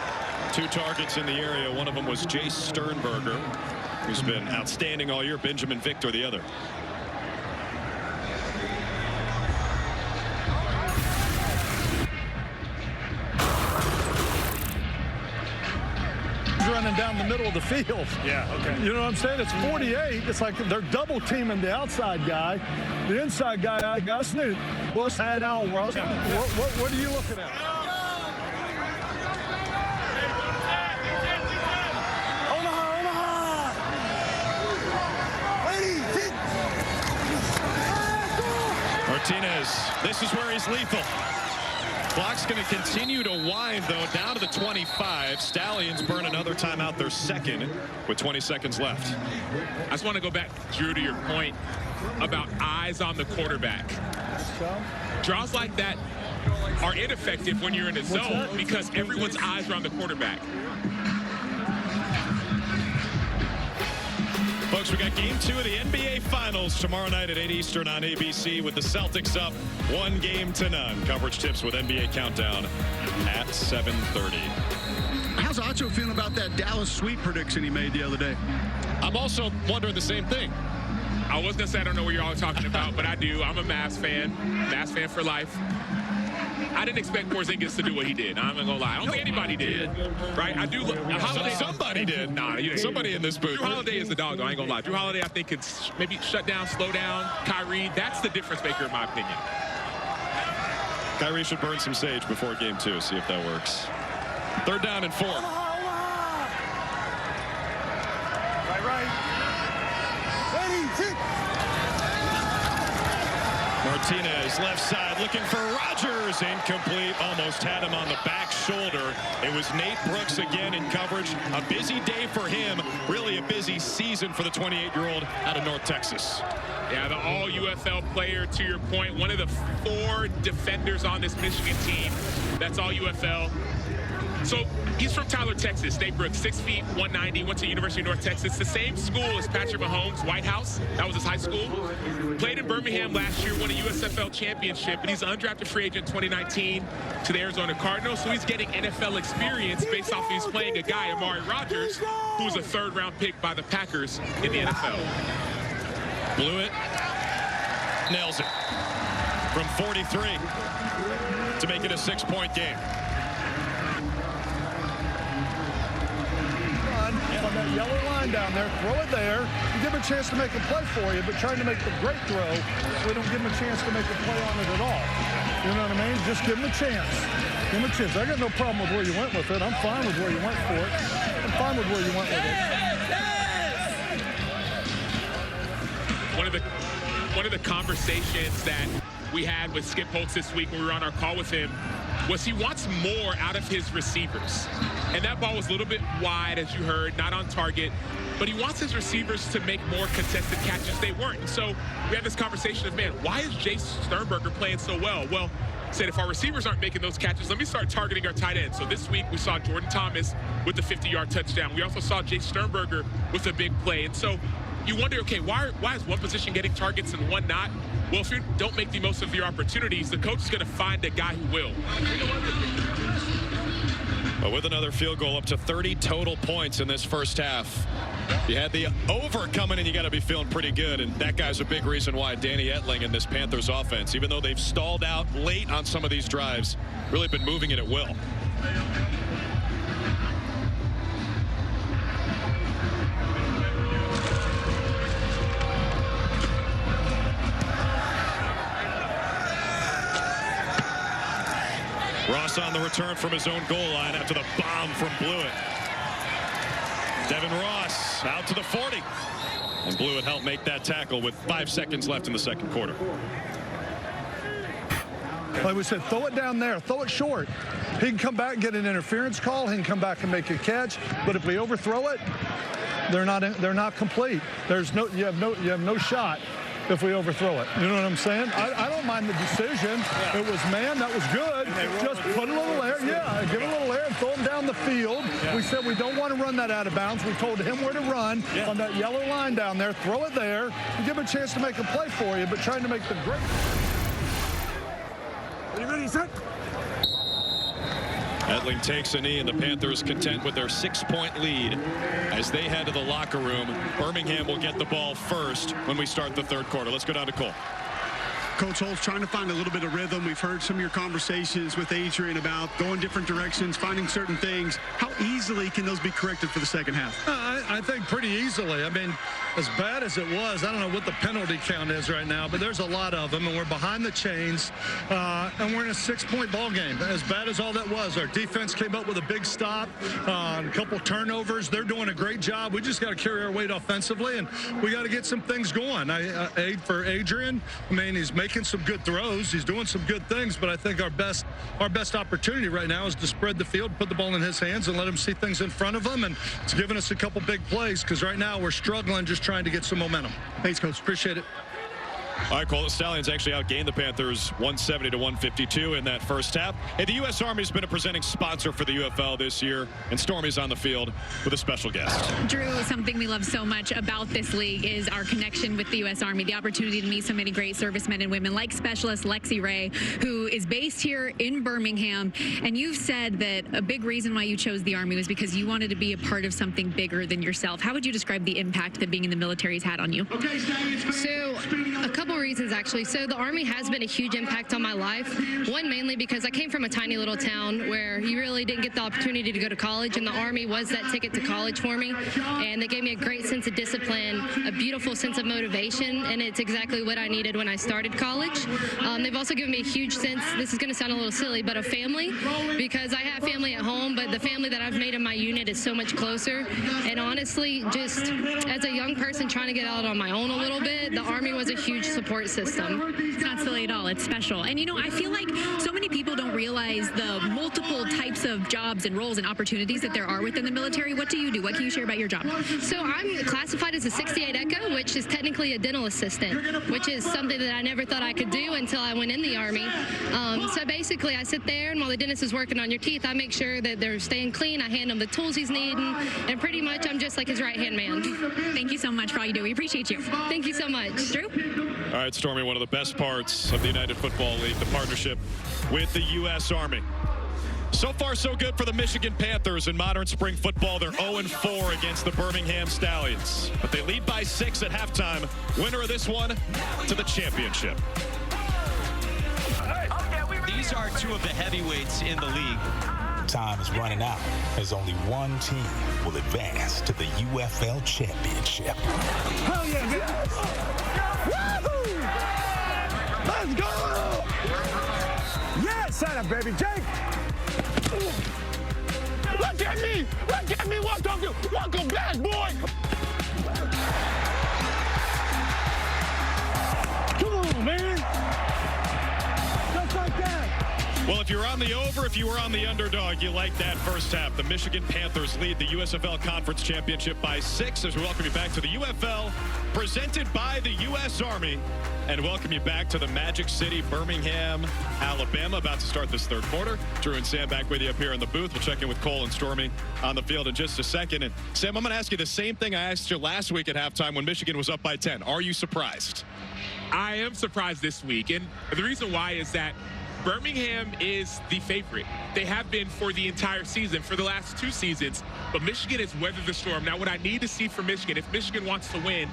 2 targets in the area. One of them was Jace Sternberger. who's been outstanding all year. Benjamin Victor, the other. Running down the middle of the field. Yeah, okay. You know what I'm saying? It's 48. It's like they're double teaming the outside guy. The inside guy, I got Snoop. What's that out, Ross? What are you looking at? Martinez, this is where he's lethal. Clock's going to continue to wind, though, down to the 25. Stallions burn another timeout, their second, with 20 seconds left. I just want to go back, Drew, to your point about eyes on the quarterback. Draws like that are ineffective when you're in a zone because everyone's eyes are on the quarterback. Folks, we got game 2 of the NBA Finals tomorrow night at 8 Eastern on ABC with the Celtics up 1-0. Coverage tips with NBA Countdown at 7:30. How's Acho feeling about that Dallas sweep prediction he made the other day? I'm also wondering the same thing. I was going to say I don't know what you're all talking about, but I do. I'm a Mavs fan. Mavs fan for life. I didn't expect Porzingis to do what he did. I'm not going to lie. I don't think anybody did. Right? I do. Somebody did. Nah, somebody in this booth. Drew Holiday is the dog, though. I ain't going to lie. Drew Holiday, I think, could maybe shut down, slow down. Kyrie, that's the difference maker, in my opinion. Kyrie should burn some sage before game 2. See if that works. 3rd down and 4. Right. Ready, Martinez, left side, looking for Rodgers. Incomplete. Almost had him on the back shoulder. It was Nate Brooks again in coverage. A busy day for him. Really a busy season for the 28-year-old out of North Texas. Yeah, the all-UFL player, to your point. One of the 4 defenders on this Michigan team. That's all-UFL. So he's from Tyler, Texas. Nate Brooks, 6 feet, 190, went to University of North Texas. The same school as Patrick Mahomes, White House. That was his high school. Played in Birmingham last year, won a USFL championship, and he's an undrafted free agent in 2019 to the Arizona Cardinals. So he's getting NFL experience based off of he's playing a guy, Amari Rodgers, who was a 3rd-round pick by the Packers in the NFL. Blew it. Nails it. From 43 to make it a 6-point game. On that yellow line down there, throw it there. You give him a chance to make a play for you, but trying to make the great throw, we don't give him a chance to make a play on it at all. You know what I mean? Just give him a chance. Give him a chance. I got no problem with where you went with it. I'm fine with where you went for it. I'm fine with where you went with it. One of the conversations that we had with Skip Holtz this week when we were on our call with him was he wants more out of his receivers. And that ball was a little bit wide, as you heard, not on target. But he wants his receivers to make more contested catches. They weren't. And so we had this conversation of, man, why is Jay Sternberger playing so well? Well, said if our receivers aren't making those catches, let me start targeting our tight ends. So this week we saw Jordan Thomas with the 50-yard touchdown. We also saw Jay Sternberger with a big play. And so you wonder, okay, why is one position getting targets and one not? Well, if you don't make the most of your opportunities, the coach is going to find a guy who will. But with another field goal, up to 30 total points in this first half. You had the over coming, and you got to be feeling pretty good. And that guy's a big reason why Danny Etling in this Panthers offense, even though they've stalled out late on some of these drives, really been moving it at will. Ross on the return from his own goal line after the bomb from Blewett. Devin Ross out to the 40. And Blewett helped make that tackle with 5 seconds left in the second quarter. Like we said, throw it down there, throw it short. He can come back and get an interference call. He can come back and make a catch. But if we overthrow it, they're not complete. You have no shot if we overthrow it. You know what I'm saying? I don't mind the decision. Yeah. It was man, that was good. Just put a little air. Yeah, give it a little air and throw him down the field. Yeah. We said we don't want to run that out of bounds. We told him where to run on that yellow line down there. Throw it there. You give him a chance to make a play for you, but trying to make the great. Are you ready, set? Etling takes a knee, and the Panthers content with their 6-point lead as they head to the locker room. Birmingham will get the ball first when we start the third quarter. Let's go down to Cole. Coach Holtz trying to find a little bit of rhythm. We've heard some of your conversations with Adrian about going different directions, finding certain things. How easily can those be corrected for the second half? I think pretty easily. I mean, as bad as it was, I don't know what the penalty count is right now, but there's a lot of them, and we're behind the chains, and we're in a 6-point ball game. As bad as all that was, our defense came up with a big stop, a couple turnovers. They're doing a great job. We just got to carry our weight offensively, and we got to get some things going. For Adrian, I mean, he's making some good throws. He's doing some good things, but I think our best opportunity right now is to spread the field, put the ball in his hands, and let him see things in front of him. And it's given us a couple big plays because right now we're struggling just trying to get some momentum. Thanks, Coach. Appreciate it. All right, Cole, the Stallions actually outgained the Panthers 170-152 in that first half. Hey, the U.S. Army's been a presenting sponsor for the UFL this year, and Stormy's on the field with a special guest. Drew, something we love so much about this league is our connection with the U.S. Army, the opportunity to meet so many great servicemen and women like Specialist Lexi Ray, who is based here in Birmingham. And you've said that a big reason why you chose the Army was because you wanted to be a part of something bigger than yourself. How would you describe the impact that being in the military has had on you? So, a couple reasons, actually. So the Army has been a huge impact on my life. One, mainly because I came from a tiny little town where you really didn't get the opportunity to go to college, and the Army was that ticket to college for me. And they gave me a great sense of discipline, a beautiful sense of motivation, and it's exactly what I needed when I started college. They've also given me a huge sense, this is going to sound a little silly, but a family, because I have family at home, but the family that I've made in my unit is so much closer. And honestly, just as a young person trying to get out on my own a little bit, the Army was a huge support system. It's not silly at all. It's special. And, you know, I feel like so many people don't realize the multiple types of jobs and roles and opportunities that there are within the military. What do you do? What can you share about your job? So I'm classified as a 68 Echo, which is technically a dental assistant, which is something that I never thought I could do until I went in the Army. So basically, I sit there, and while the dentist is working on your teeth, I make sure that they're staying clean. I hand him the tools he's needing, and pretty much I'm just like his right-hand man. Thank you so much for all you do. We appreciate you. Thank you so much. Drew? All right, Stormy, one of the best parts of the United Football League, the partnership with the U.S. Army. So far, so good for the Michigan Panthers in modern spring football. They're 0-4 against the Birmingham Stallions, but they lead by 6 at halftime. Winner of this one to the championship. These are two of the heavyweights in the league. Time is running out as only one team will advance to the UFL Championship. Hell yeah, woo-hoo! Let's go! Yeah, shut up, baby. Jake! Look at me! Look at me! Welcome back, boy! Come on, man! Just like that! Well, if you're on the over, if you were on the underdog, you like that first half. The Michigan Panthers lead the USFL Conference Championship by 6 as we welcome you back to the UFL, presented by the U.S. Army, and welcome you back to the Magic City, Birmingham, Alabama, about to start this third quarter. Drew and Sam back with you up here in the booth. We'll check in with Cole and Stormy on the field in just a second. And Sam, I'm going to ask you the same thing I asked you last week at halftime when Michigan was up by 10. Are you surprised? I am surprised this week, and the reason why is that Birmingham is the favorite. They have been for the entire season, for the last 2 seasons, but Michigan has weathered the storm. Now, what I need to see from Michigan, if Michigan wants to win,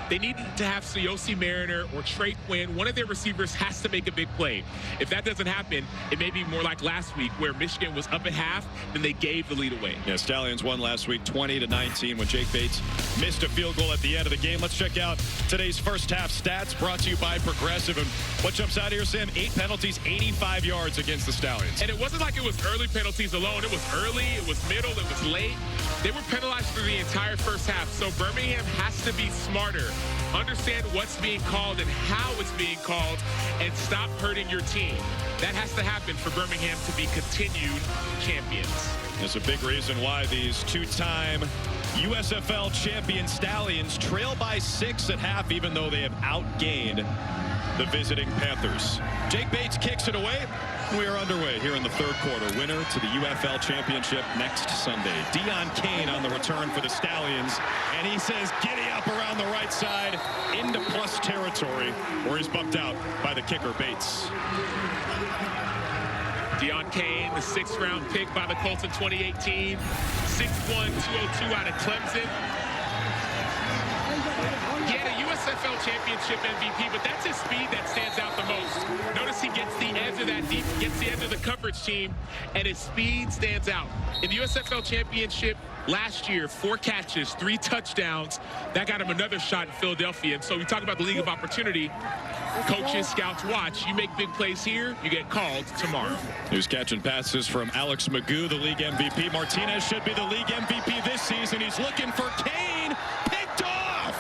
they need to have Siyosi Mariner or Trey Quinn. One of their receivers has to make a big play. If that doesn't happen, it may be more like last week where Michigan was up at half, then they gave the lead away. Yeah, Stallions won last week 20-19 when Jake Bates missed a field goal at the end of the game. Let's check out today's first half stats brought to you by Progressive. And what jumps out here, Sam? 8 penalties, 85 yards against the Stallions. And it wasn't like it was early penalties alone. It was early, it was middle, it was late. They were penalized for the entire first half. So Birmingham has to be smarter, understand what's being called and how it's being called, and stop hurting your team. That has to happen for Birmingham to be continued champions. There's a big reason why these 2-time USFL champion Stallions trail by 6 at half, even though they have outgained the visiting Panthers. Jake Bates kicks it away. We are underway here in the third quarter. Winner to the UFL Championship next Sunday. Deon Kane on the return for the Stallions. And he says, giddy up around the right side into plus territory, where he's bumped out by the kicker, Bates. Deion Kane, the 6th-round pick by the Colts in 2018. 6'1", 202 out of Clemson. He had a USFL championship MVP, but that's his speed that stands out the most. Notice he gets the edge of that deep, gets the edge of the coverage team, and his speed stands out. In the USFL championship last year, 4 catches, 3 touchdowns. That got him another shot in Philadelphia. And so we talk about the league of opportunity. Coaches, scouts watch. You make big plays here, you get called tomorrow. He was catching passes from Alex Magoo, the league MVP. Martinez should be the league MVP this season. He's looking for Kane. Picked off.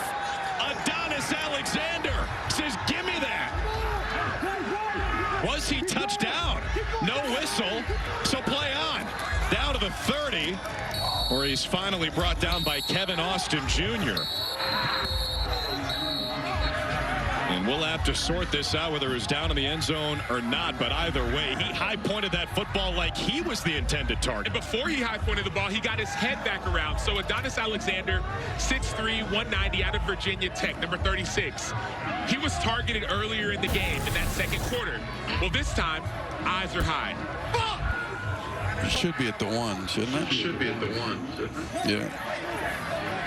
Adonis Alexander says, give me that. Was he touchdown? No whistle. So play on. Down to the 30, where he's finally brought down by Kevin Austin Jr. And we'll have to sort this out, whether it was down in the end zone or not. But either way, he high-pointed that football like he was the intended target. And before he high-pointed the ball, he got his head back around. So Adonis Alexander, 6'3", 190 out of Virginia Tech, number 36. He was targeted earlier in the game in that second quarter. Well, this time, eyes are high. It should be at the 1, shouldn't it? Should be at the 1. Yeah.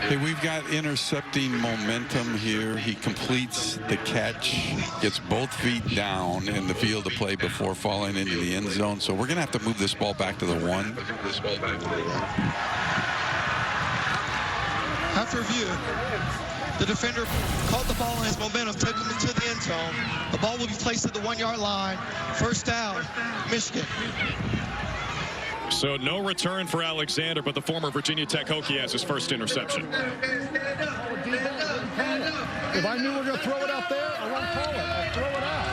Hey, we've got intercepting momentum here. He completes the catch, gets both feet down in the field of play before falling into the end zone. So we're going to have to move this ball back to the 1. After review, the defender caught the ball in his momentum, took him into the end zone. The ball will be placed at the 1-yard line. First down, Michigan. So no return for Alexander, but the former Virginia Tech Hokie has his first interception. If I knew we were going to throw it out there, I won't call it. I'll throw it out.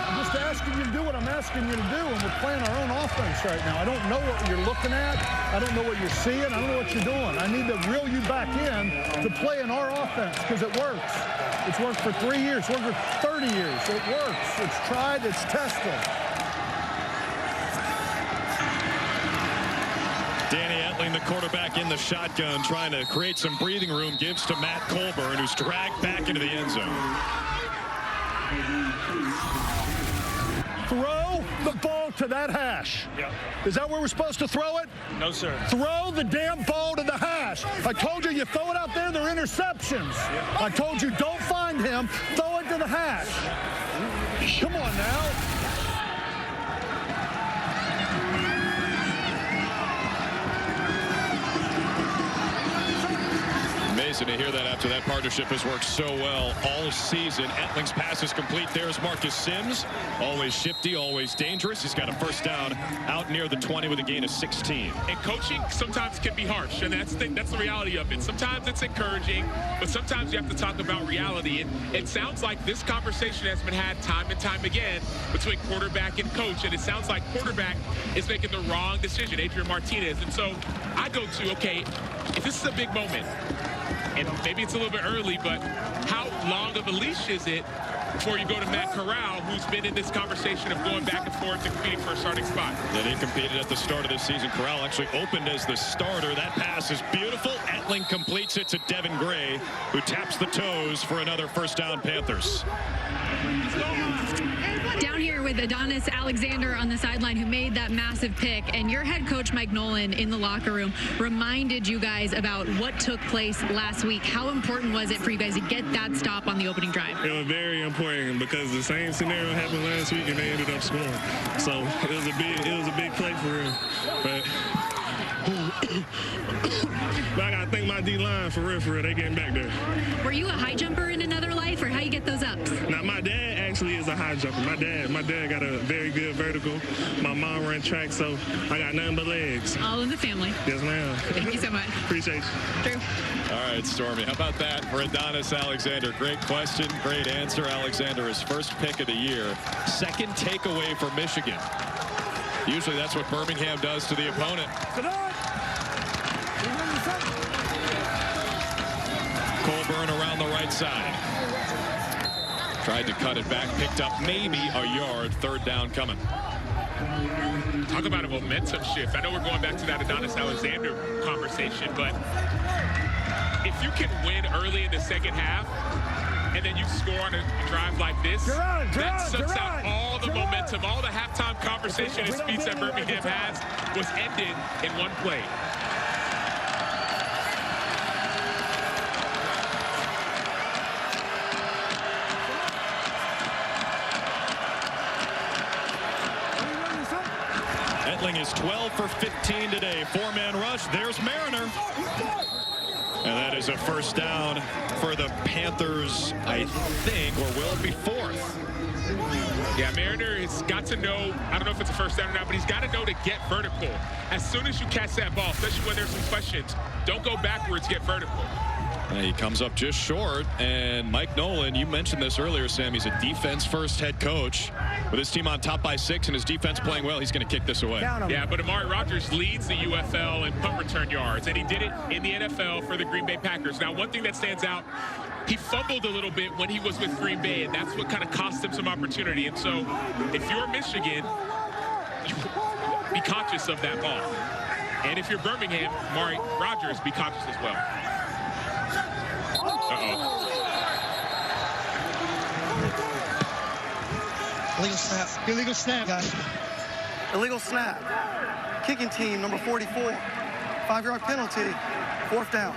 I'm just asking you to do what I'm asking you to do, and we're playing our own offense right now. I don't know what you're looking at. I don't know what you're seeing. I don't know what you're doing. I need to reel you back in to play in our offense because it works. It's worked for 3 years. It's worked for 30 years. It works. It's tried. It's tested. Danny Etling, the quarterback in the shotgun, trying to create some breathing room, gives to Matt Colburn, who's dragged back into the end zone. Throw the ball to that hash. Yep. Is that where we're supposed to throw it? No, sir. Throw the damn ball to the hash. I told you throw it out there, they're interceptions. Yep. I told you don't find him, throw it to the hash. Come on now. Amazing to hear that after that partnership has worked so well all season. Etling's pass is complete. There's Marcus Sims. Always shifty, always dangerous. He's got a first down out near the 20 with a gain of 16. And coaching sometimes can be harsh, and that's the reality of it. Sometimes it's encouraging, but sometimes you have to talk about reality. And it sounds like this conversation has been had time and time again between quarterback and coach, and it sounds like quarterback is making the wrong decision, Adrian Martinez. And so I go to, okay, if this is a big moment, and maybe it's a little bit early, but how long of a leash is it before you go to Matt Corral, who's been in this conversation of going back and forth and competing for a starting spot? Then he competed at the start of this season. Corral actually opened as the starter. That pass is beautiful. Etling completes it to Devin Gray, who taps the toes for another first down, Panthers. Down here with Adonis Alexander on the sideline, who made that massive pick, and your head coach Mike Nolan in the locker room reminded you guys about what took place last week. How important was it for you guys to get that stop on the opening drive? It was very important because the same scenario happened last week and they ended up scoring. So it was a big play for him. But I gotta thank my D-line for real, they getting back there. Were you a high jumper in another life, or how you get those ups? Now my dad actually is a high jumper. My dad got a very good vertical. My mom ran track, so I got nothing but legs. All in the family. Yes, ma'am. Thank you so much. Appreciate you. True. All right, Stormy, how about that for Adonis Alexander? Great question, great answer. Alexander, his first pick of the year. Second takeaway for Michigan. Usually that's what Birmingham does to the opponent. Colburn around the right side. Tried to cut it back, picked up maybe a yard. Third down coming. Talk about a momentum shift. I know we're going back to that Adonis Alexander conversation, but if you can win early in the second half, and then you score on a drive like this, that sucks out all the momentum, all the halftime conversation and speech that Birmingham has was ended in one play. Etling is 12 for 15 today. Four-man rush. There's Mariner. And that is a first down for the Panthers, I think, or will it be fourth? Yeah, Mariner has got to know, I don't know if it's a first down or not, but he's got to know to get vertical. As soon as you catch that ball, especially when there's some questions, don't go backwards, get vertical. And he comes up just short, and Mike Nolan, you mentioned this earlier, Sam, he's a defense-first head coach. With his team on top by 6 and his defense playing well, he's going to kick this away. Yeah, but Amari Rodgers leads the UFL in punt return yards, and he did it in the NFL for the Green Bay Packers. Now, one thing that stands out, he fumbled a little bit when he was with Green Bay, and that's what kind of cost him some opportunity. And so, if you're Michigan, be conscious of that ball. And if you're Birmingham, Amari Rodgers, be conscious as well. Uh-oh. Illegal snap. Illegal snap, guys. Illegal snap. Kicking team, number 44. 5-yard penalty. Fourth down.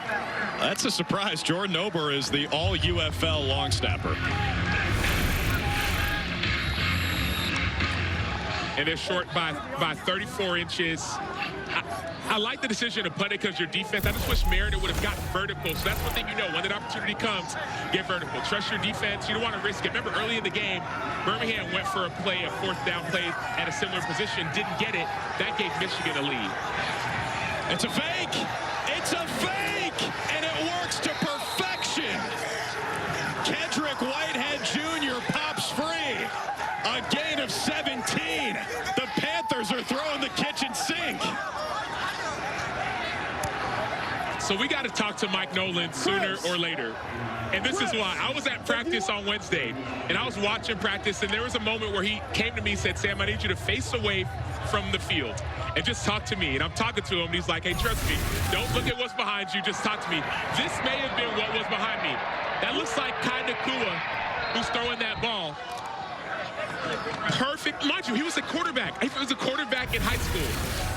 That's a surprise. Jordan Ober is the all-UFL long snapper. And they're short by 34 inches. I like the decision to punt it because your defense, I just wish Mariner would have gotten vertical. So that's one thing you know. When that opportunity comes, get vertical. Trust your defense. You don't want to risk it. Remember, early in the game, Birmingham went for a play, a fourth down play at a similar position, didn't get it. That gave Michigan a lead. It's a fake. It's a fake. And it works to perfection. Kendrick Whitehead Jr. pops free. A gain of 17. The Panthers are throwing the kitchen sink. So we got to talk to Mike Nolan sooner or later. And this is why. I was at practice on Wednesday, and I was watching practice, and there was a moment where he came to me and said, Sam, I need you to face away from the field and just talk to me. And I'm talking to him, and he's like, hey, trust me. Don't look at what's behind you. Just talk to me. This may have been what was behind me. That looks like Kai Nakua, who's throwing that ball. Perfect. Mind you, he was a quarterback. He was a quarterback in high school.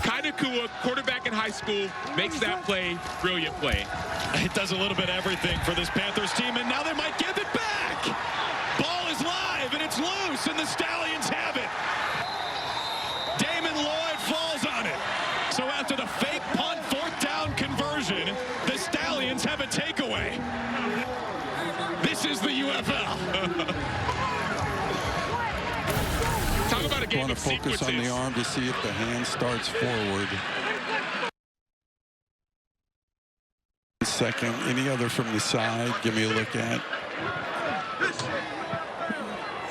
Kai Nakua, quarterback in high school, makes that play. Brilliant play. It does a little bit of everything for this Panthers team, and now they might give it back. Ball is live, and it's loose, and the Stallions have it. Damon Lloyd falls on it. So after the fake punt, fourth down conversion, the Stallions have a takeaway. This is the UFL. Talk about a game want to of focus sequences. on the arm to see if the hand starts forward. Second, any other from the side, give me a look at.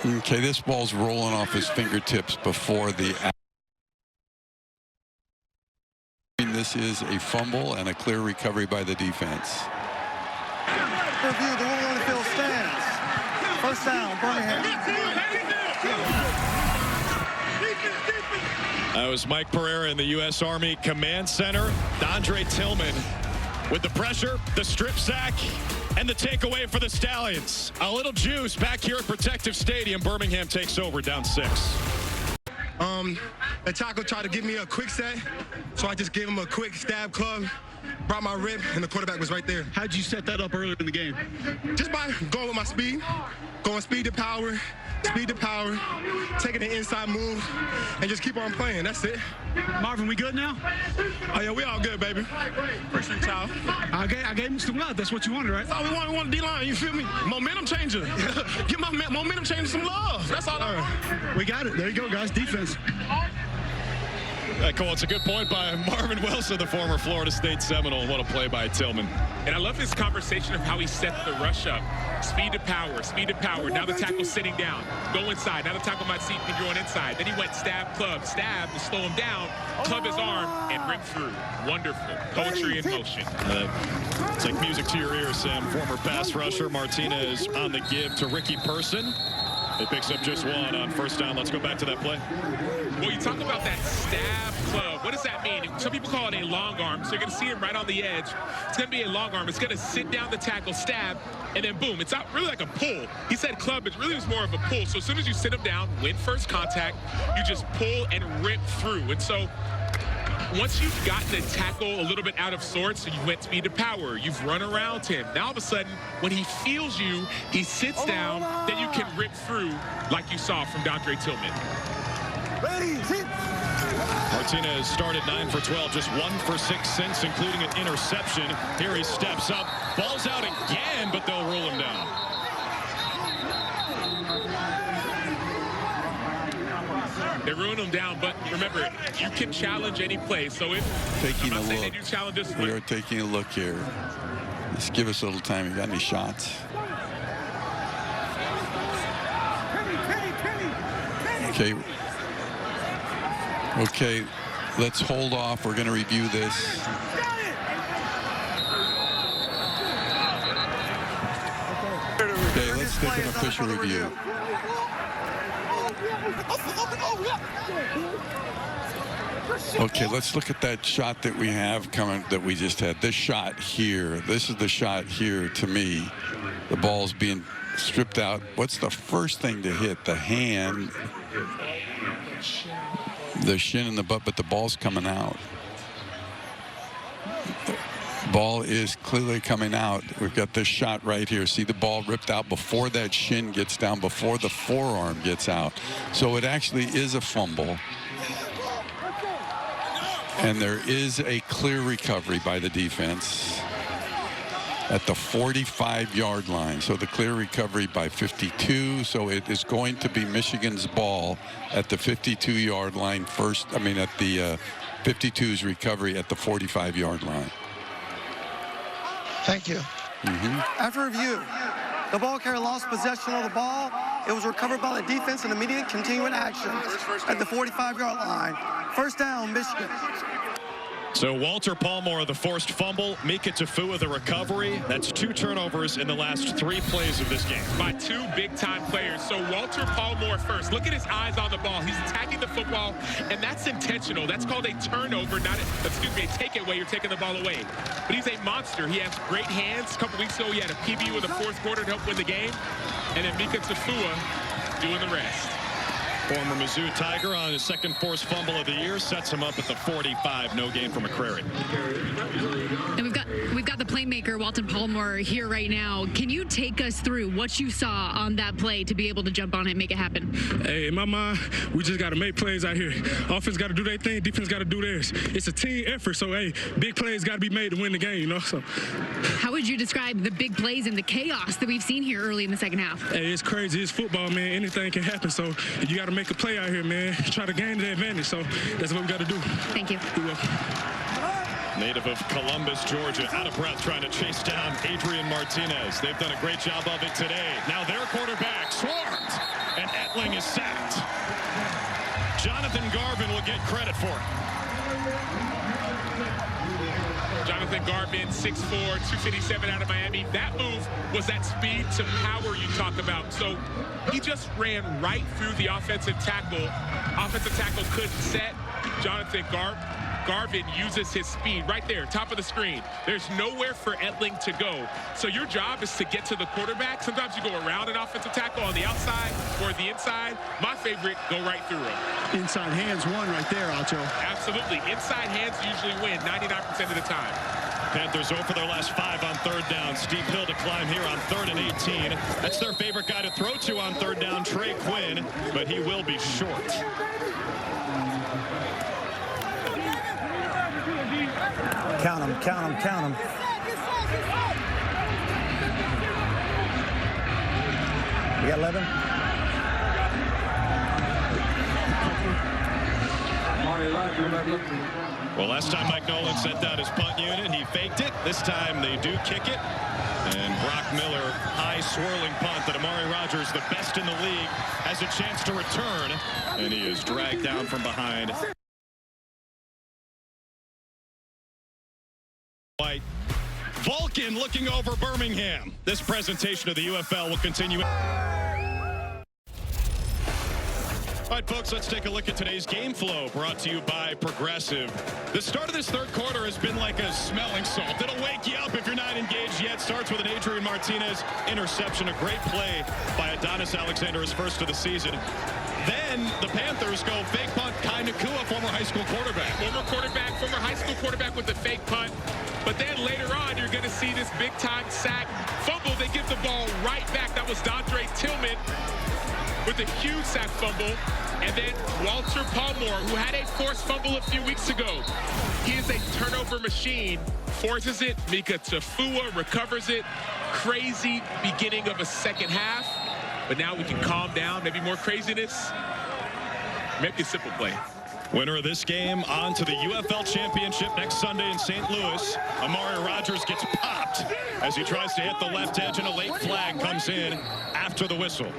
Okay, this ball's rolling off his fingertips before the. This is a fumble and a clear recovery by the defense. Review, the ruling on the field stands. First down, Birmingham. That was Mike Pereira in the U.S. Army Command Center. Dondre Tillman with the pressure, the strip sack, and the takeaway for the Stallions. A little juice back here at Protective Stadium. Birmingham takes over, down 6. The tackle tried to give me a quick set, so I just gave him a quick stab club, brought my rib, and the quarterback was right there. How'd you set that up earlier in the game? Just by going with my speed, going speed to power, taking the inside move, and just keep on playing. That's it. Marvin, we good now? Oh, yeah, we all good, baby. Appreciate y'all. I gave him some love. That's what you wanted, right? That's all we want. We want a D-line, you feel me? Momentum changer. Give my momentum changer some love. That's all I want. We got it. There you go, guys. Defense. Cole, it's a good point by Marvin Wilson, the former Florida State Seminole. What a play by Tillman. And I love his conversation of how he set the rush up. Speed to power, speed to power. Now the tackle's sitting down. Go inside. Now the tackle might see him going inside. Then he went stab, club, stab to slow him down, club his arm, and rip through. Wonderful. Poetry in motion. It's like music to your ears, Sam. Former pass rusher Martinez on the give to Ricky Person. He picks up just one on first down. Let's go back to that play. Well, you talk about that stab club. What does that mean? Some people call it a long arm. So you're going to see him right on the edge. It's going to be a long arm. It's going to sit down the tackle, stab, and then boom. It's not really like a pull. He said club. It really was more of a pull. So as soon as you sit him down, win first contact, you just pull and rip through. And so once you've gotten the tackle a little bit out of sorts, and you went speed to power, you've run around him. Now all of a sudden, when he feels you, he sits down, then you can rip through like you saw from Dondre Tillman. Martinez started 9 for 12, just 1 for 6 since, including an interception. Here he steps up, ball's out again, but they'll rule him down. They ruined him down, but remember, you can challenge any play. So if taking I'm not a saying look, they do challenge this we are taking a look here. Just give us a little time. You got any shots? Okay. Okay, let's hold off. We're going to review this. Okay, let's take an official review. Okay, let's look at that shot that we have coming, that we just had. This shot here, this is the shot here to me. The ball's being stripped out. What's the first thing to hit? The hand, the shin and the butt, but the ball's coming out. The ball is clearly coming out. We've got this shot right here. See the ball ripped out before that shin gets down, before the forearm gets out. So it actually is a fumble. And there is a clear recovery by the defense at the 45-yard line. So the clear recovery by 52. So it is going to be Michigan's ball at the 52-yard line first. I mean, at the 52's recovery at the 45-yard line. Thank you. After review, the ball carrier lost possession of the ball. It was recovered by the defense in immediate continuing action at the 45-yard line. First down, Michigan. So Walter Palmore, the forced fumble. Mika Tafua, the recovery. That's 2 turnovers in the last 3 plays of this game. By 2 big-time players. So Walter Palmore first. Look at his eyes on the ball. He's attacking the football, and that's intentional. That's called a turnover, not a takeaway. You're taking the ball away. But he's a monster. He has great hands. A couple weeks ago, he had a PB in the 4th quarter to help win the game. And then Mika Tafua doing the rest. Former Mizzou Tiger on his 2nd forced fumble of the year, sets him up at the 45. No gain for McCrary. And we've got the playmaker, Walton Palmore, here right now. Can you take us through what you saw on that play to be able to jump on it and make it happen? Hey, in my mind, we just got to make plays out here. Offense got to do their thing, defense got to do theirs. It's a team effort, so, hey, big plays got to be made to win the game, you know? So, how would you describe the big plays and the chaos that we've seen here early in the 2nd half? Hey, it's crazy. It's football, man. Anything can happen, so you got to make a play out here, man. Try to gain the advantage, so that's what we got to do. Thank you. You're welcome. Native of Columbus, Georgia, out of breath trying to chase down Adrian Martinez. They've done a great job of it today. Now their quarterback swarmed, and Etling is sacked. Jonathan Garvin will get credit for it. Jonathan Garvin, 6'4", 257 out of Miami. That move was that speed to power you talk about. So he just ran right through the offensive tackle. Offensive tackle couldn't set. Jonathan Garvin uses his speed right there, top of the screen. There's nowhere for Etling to go. So your job is to get to the quarterback. Sometimes you go around an offensive tackle on the outside or the inside. My favorite, go right through him. Inside hands won right there, Alto. Absolutely. Inside hands usually win 99% of the time. Panthers 0 for their last 5 on 3rd down. Steep hill to climb here on 3rd and 18. That's their favorite guy to throw to on 3rd down, Trey Quinn, but he will be short. Count them, count them, count them. We got 11. Well, last time Mike Nolan sent out his punt unit, he faked it. This time they do kick it. And Brock Miller, high swirling punt that Amari Rogers, the best in the league, has a chance to return. And he is dragged down from behind. White. Vulcan looking over Birmingham. This presentation of the UFL will continue. All right, folks, let's take a look at today's game flow, brought to you by Progressive. The start of this third quarter has been like a smelling salt. It'll wake you up if you're not engaged yet. Starts with an Adrian Martinez interception, a great play by Adonis Alexander, his first of the season. Then the Panthers go fake punt, Kai Nakua, former high school quarterback. Former high school quarterback with the fake punt. But then later on, you're going to see this big-time sack fumble. They give the ball right back. That was Dondre Tillman with a huge sack fumble. And then Walter Palmore, who had a forced fumble a few weeks ago. He is a turnover machine. Forces it. Mika Tafua recovers it. Crazy beginning of a second half. But now we can calm down. Maybe more craziness. Maybe a simple play. Winner of this game on to the UFL Championship next Sunday in St. Louis. Amari Rogers gets popped as he tries to hit the left edge, and a late flag comes in after the whistle.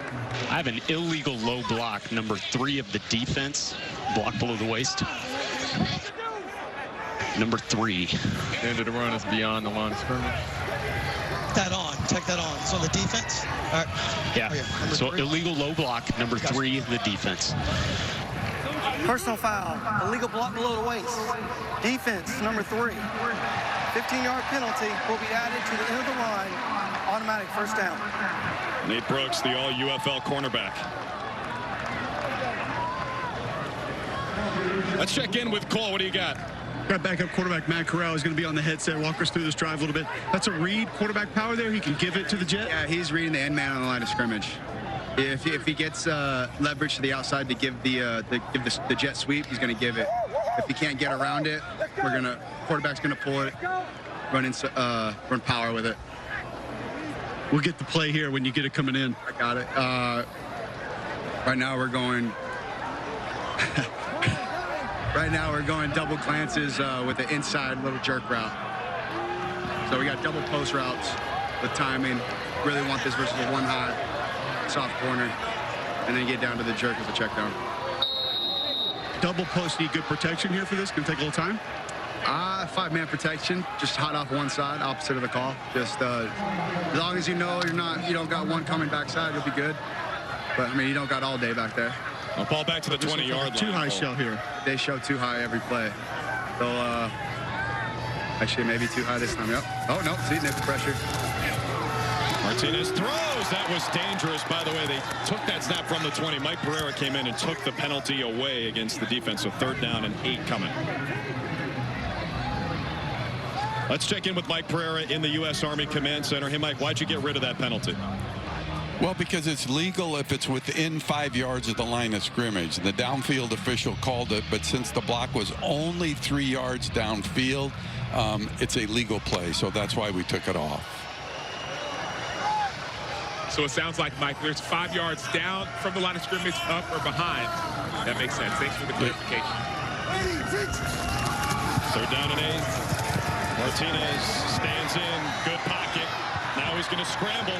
I have an illegal low block, number 3 of the defense, block below the waist. Number 3. End of the run is beyond the line of scrimmage. Check that on. It's on the defense? All right. Yeah. Oh, yeah. So illegal low block, number 3 of the defense. Personal foul, illegal block below the waist. Defense, number 3. 15-yard penalty will be added to the end of the line. Automatic first down. Nate Brooks, the all-UFL cornerback. Let's check in with Cole. What do you got? Got backup quarterback Matt Corral is going to be on the headset. Walk us through this drive a little bit. That's a read quarterback power there. He can give it to the jet. Yeah, he's reading the end man on the line of scrimmage. If he gets leverage to the outside to give the jet sweep, he's going to give it. If he can't get around it, quarterback's going to pull it, run power with it. We'll get the play here when you get it coming in. I got it. Right now we're going. Right now we're going double glances with the inside little jerk route. So we got double post routes with timing. Really want this versus a one high, soft corner, and then get down to the jerk as a check down. Double post, need good protection here for this. Gonna take a little time. 5-man protection, just hot off one side, opposite of the call. Just as long as you know you don't got one coming backside, you'll be good. But I mean, you don't got all day back there. I'll ball back to the 20-yard line. Too high shell here. They show too high every play. So actually maybe too high this time. Yep. Oh no, see, nip pressure. Martinez throws. That was dangerous. By the way, they took that snap from the 20. Mike Pereira came in and took the penalty away against the defense. So 3rd down and 8 coming. Let's check in with Mike Pereira in the U.S. Army Command Center. Hey, Mike, why'd you get rid of that penalty? Well, because it's legal if it's within 5 yards of the line of scrimmage. The downfield official called it, but since the block was only 3 yards downfield, it's a legal play. So that's why we took it off. So it sounds like, Mike, there's 5 yards down from the line of scrimmage, up or behind. That makes sense. Thanks for the clarification. 3rd down and 8. Martinez stands in, good pocket. Now he's going to scramble,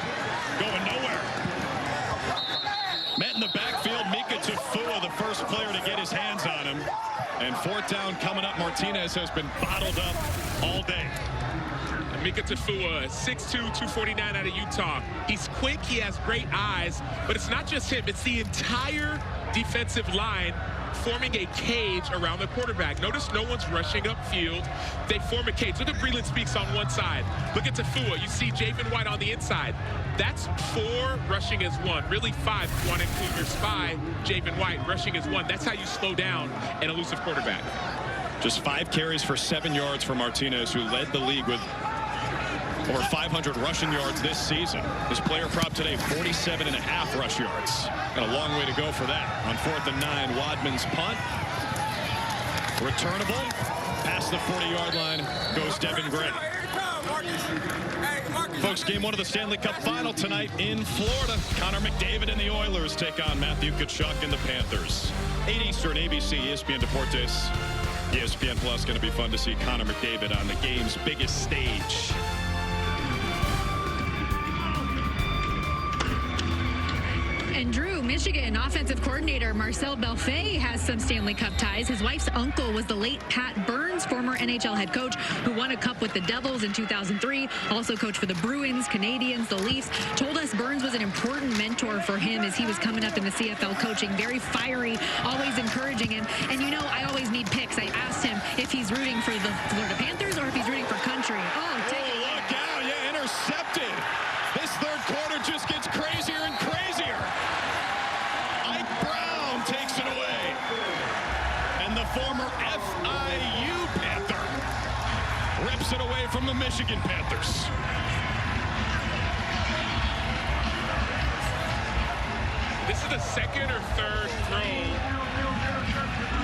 going nowhere. Met in the backfield, Mika Tafua, the first player to get his hands on him. And 4th down coming up. Martinez has been bottled up all day. Mika Tafua, 6'2", 249 out of Utah. He's quick, he has great eyes, but it's not just him, it's the entire defensive line forming a cage around the quarterback. Notice no one's rushing upfield. They form a cage. Look at Breland Speaks on one side. Look at Tafua. You see Javen White on the inside. That's 4 rushing as 1. Really 5 if you want to include your spy, Javen White, rushing as 1. That's how you slow down an elusive quarterback. Just 5 carries for 7 yards for Martinez, who led the league with over 500 rushing yards this season. His player prop today, 47.5 rush yards. Got a long way to go for that. On 4th and 9, Wadman's punt. Returnable. Past the 40-yard line goes Devin Gray. Folks, game 1 of the Stanley Cup Final tonight in Florida. Connor McDavid and the Oilers take on Matthew Tkachuk and the Panthers. 8 Eastern, ABC, ESPN Deportes. ESPN Plus, going to be fun to see Connor McDavid on the game's biggest stage. And Drew, Michigan offensive coordinator Marcel Belfait has some Stanley Cup ties. His wife's uncle was the late Pat Burns Burns, former NHL head coach who won a cup with the Devils in 2003, also coached for the Bruins, Canadiens, the Leafs, told us Burns was an important mentor for him as he was coming up in the CFL coaching. Very fiery, always encouraging him. And you know, I always need picks. I asked him if he's rooting for the Florida Panthers or if he's rooting for country. Oh, take it. Look out. Yeah, intercepted. This third quarter just gets crazier and crazier. Ike Brown takes it away. And the former FIU Panther rips it away from the Michigan Panthers. This is the second or third throw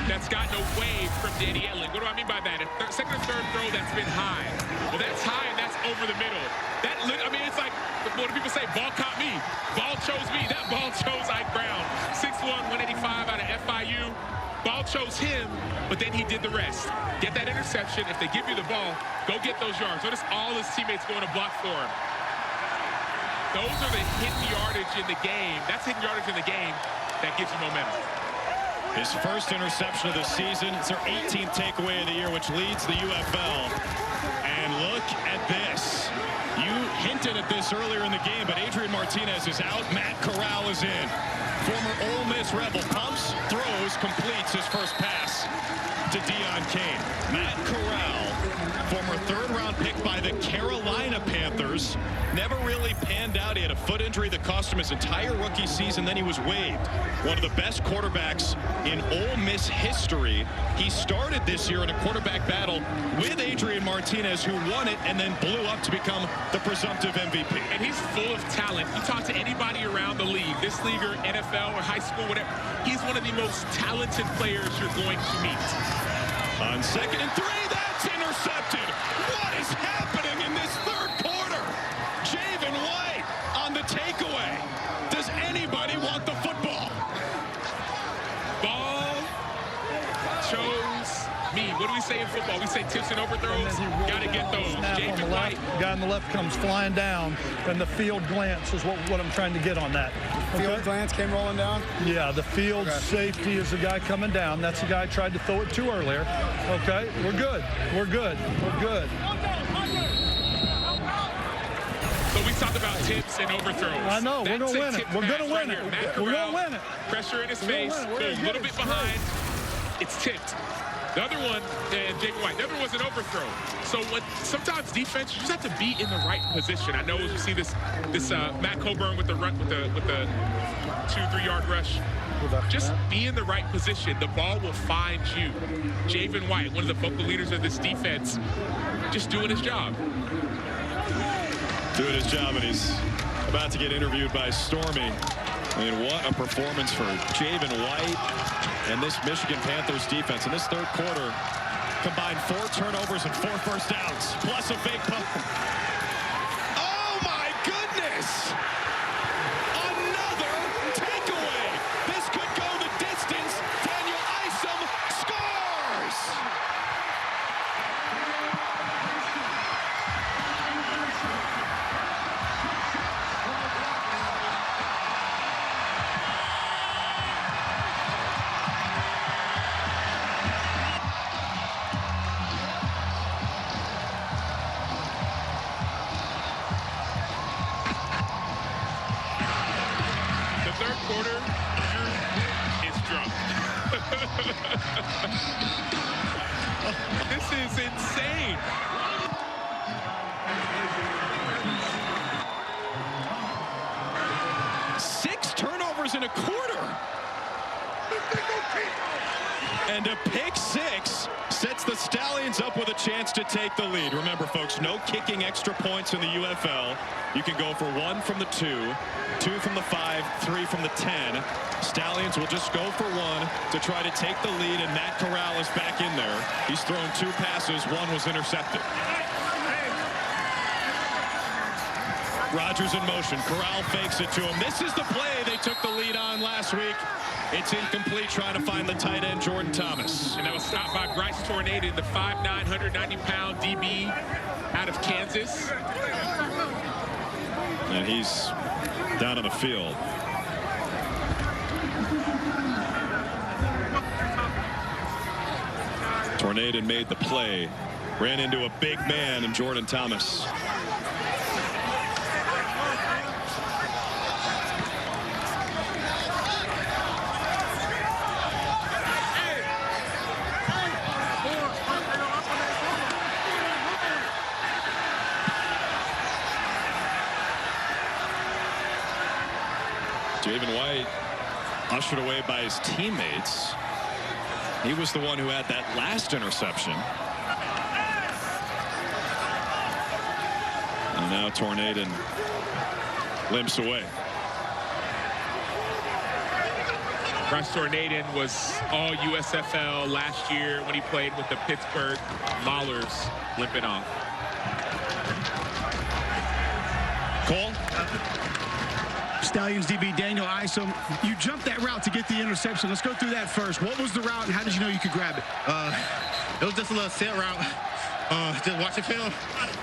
that's gotten away from Danny Etling. What do I mean by that? Second or third throw that's been high. Well, that's high and that's over the middle. I mean, it's like, what do people say? Ball caught me. Ball chose me. That ball chose Ike Brown. 6'1", 185 out of FIU. Ball chose him, but then he did the rest. Get that interception. If they give you the ball, go get those yards. Notice all his teammates going to block for him. Those are the hidden yardage in the game. That's hidden yardage in the game that gives you momentum. His first interception of the season. It's their 18th takeaway of the year, which leads the UFL. And look at this. You hinted at this earlier in the game, but Adrian Martinez is out. Matt Corral is in. Former Ole Miss Rebel pumps, throws, completes his first pass to Deion Kane. Matt Corral, former third-round pick by the Carolina Panthers, never really panned out. He had a foot injury that cost him his entire rookie season. Then he was waived. One of the best quarterbacks in Ole Miss history. He started this year in a quarterback battle with Adrian Martinez, who won it and then blew up to become the presumptive MVP. And he's full of talent. You talk to anybody around the league, this league or NFL or high school, whatever, he's one of the most talented players you're going to meet. On 2nd and 3, that's intercepted. What is happening in this third quarter? Javen White on the takeaway. Does anybody want the football? Ball chose me. What do we say in football? We say tips and overthrows. Got to get those. Javen White. Guy on the left comes flying down, and the field glance is what I'm trying to get on that. Okay? Field glance came rolling down? Yeah, the field safety is the guy coming down. That's the guy I tried to throw it to earlier. Okay, we're good. We're good. We're good. So we talked about tips and overthrows. I know. We're going to win it. We're going to win it. We're going to win it. Pressure in his face. Go a little bit behind. It's tipped. The other one, and Javen White, the other was an overthrow. So sometimes defense, you just have to be in the right position. I know as you see this Matt Coburn with the 2-3 yard rush. Just be in the right position. The ball will find you. Javen White, one of the vocal leaders of this defense, just doing his job. Doing his job, and he's about to get interviewed by Stormy. I mean, what a performance for Javen White and this Michigan Panthers defense. In this third quarter, combined 4 turnovers and 4 first downs, plus a fake punt. Oh, my goodness! Another takeaway. This could go the distance. Daniel Isom scores! Quarter is drunk. This is insane. Six turnovers in a quarter. And a pick six sets the Stallions up with a chance to take the lead. Remember, folks, no kicking extra points in the UFL. You can go for 1 from the 2, 2 from the 5, 3 from the 10. Stallions will just go for 1 to try to take the lead, and Matt Corral is back in there. He's thrown 2 passes, 1 was intercepted. Rodgers in motion. Corral fakes it to him. This is the play they took the lead on last week. It's incomplete, trying to find the tight end, Jordan Thomas. And that was stopped by Bryce Tornado, the 5'9", 190-pound DB out of Kansas. And he's down on the field. Tornado made the play. Ran into a big man in Jordan Thomas. Javen White ushered away by his teammates. He was the one who had that last interception. And now Tornado limps away. Bryce Tornado was all USFL last year when he played with the Pittsburgh Maulers, limping off. Cole? Stallions DB Daniel Isom, you jumped that route to get the interception. Let's go through that first. What was the route and how did you know you could grab it? It was just a little sit route. Just watching film,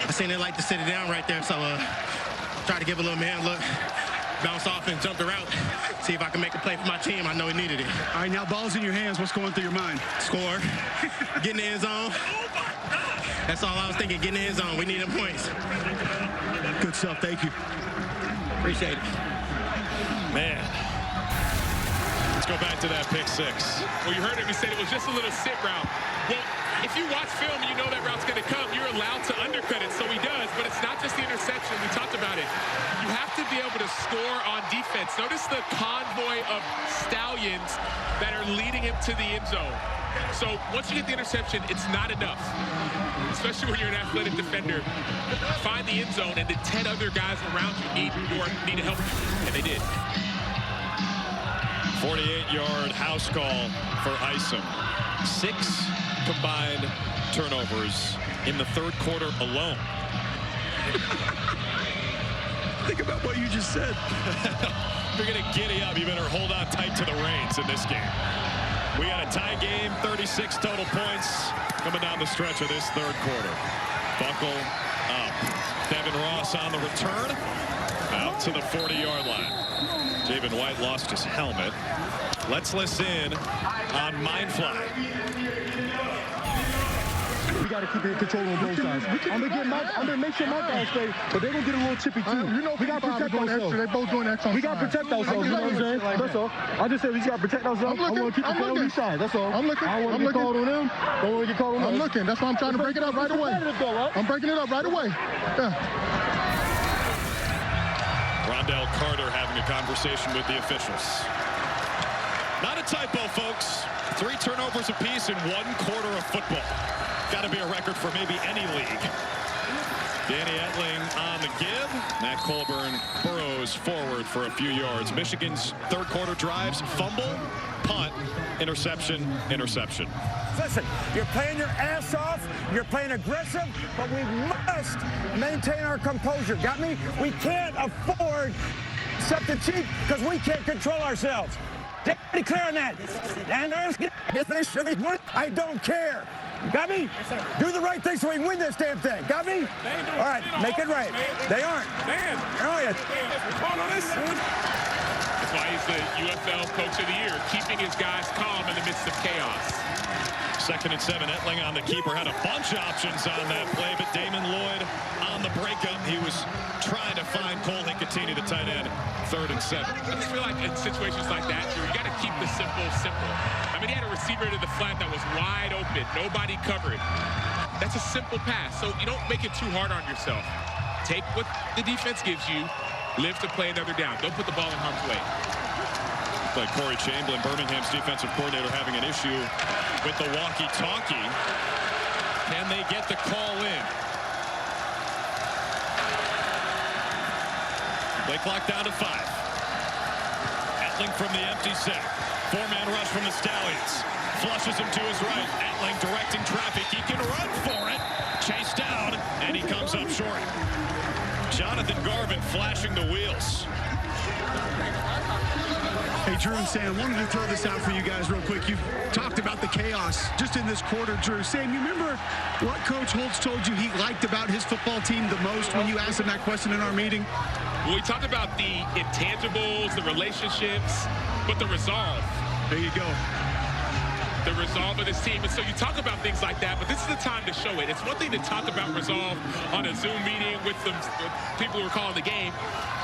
I seen they like to sit it down right there, so tried to give a little man look, bounce off and jump the route, see if I can make a play for my team. I know he needed it. All right, now ball's in your hands. What's going through your mind? Score, get in the end zone. That's all I was thinking, get in the end zone. We need them points. Good stuff, thank you. Appreciate it. Man. Let's go back to that pick six. Well, you heard him. He said it was just a little sit route. Well, if you watch film, you know that route's going to come. You're allowed to undercut it, so he does. But it's not just the interception. We talked about it. You have to be able to score on defense. Notice the convoy of Stallions that are leading him to the end zone. So once you get the interception, it's not enough, especially when you're an athletic defender. Find the end zone, and the 10 other guys around you need to help you, and they did. 48-yard house call for Isom. 6 combined turnovers in the third quarter alone. Think about what you just said. If you're going to giddy up, you better hold on tight to the reins in this game. We got a tie game, 36 total points coming down the stretch of this third quarter. Buckle up. Devin Ross on the return out to the 40-yard line. Javen White lost his helmet. Let's listen on Mindfly. We got to keep it in control on both sides. I'm gonna make sure my guys stay, but they're gonna get a little chippy too. We got to protect ourselves. They're both doing that. We got to protect ourselves. You know what I'm saying? That's all. I just said we just got to protect ourselves. I want to keep the ball on each side. That's all. I'm looking. I don't want to get called on them. Don't want to get called on them. I'm looking. That's why I'm trying to break it up right away. I'm breaking it up right away. Yeah. Rondell Carter having a conversation with the officials. Not a typo, folks. 3 turnovers apiece in 1 quarter of football. Got to be a record for maybe any league. Danny Etling on the give. Matt Colburn burrows forward for a few yards. Michigan's third quarter drives, fumble, punt, interception, interception. Listen, you're playing your ass off, you're playing aggressive, but we must maintain our composure. Got me? We can't afford set the cheek because we can't control ourselves. Pretty clear on that. And I don't care. Got me? Do the right thing so we can win this damn thing. Got me? All right, make it right. They aren't. Oh, yeah. That's why he's the UFL Coach of the Year, keeping his guys calm in the midst of chaos. 2nd and 7. Etling on the keeper. Had a bunch of options on that play, but Damon Lloyd on the breakup. He was trying to find Cole Hincatini, the tight end. 3rd and 7. I just feel like in situations like that, you got to keep the simple. I mean, he had a receiver to the flat that was wide open. Nobody covered. That's a simple pass, so you don't make it too hard on yourself. Take what the defense gives you, live to play another down. Don't put the ball in harm's way. Like Corey Chamberlain, Birmingham's defensive coordinator, having an issue with the walkie-talkie. Can they get the call in? Play clock down to 5. Etling from the empty set. 4-man rush from the Stallions. Flushes him to his right. Etling directing traffic. He can run for it. Chased down, and he comes up short. Jonathan Garvin flashing the wheels. Hey, Drew and Sam, wanted to throw this out for you guys real quick. You've talked about the chaos just in this quarter, Drew. Sam, you remember what Coach Holtz told you he liked about his football team the most when you asked him that question in our meeting? Well, we talked about the intangibles, the relationships, but the resolve. There you go. the resolve of this team. And so you talk about things like that, but this is the time to show it. It's one thing to talk about resolve on a Zoom meeting with people who are calling the game.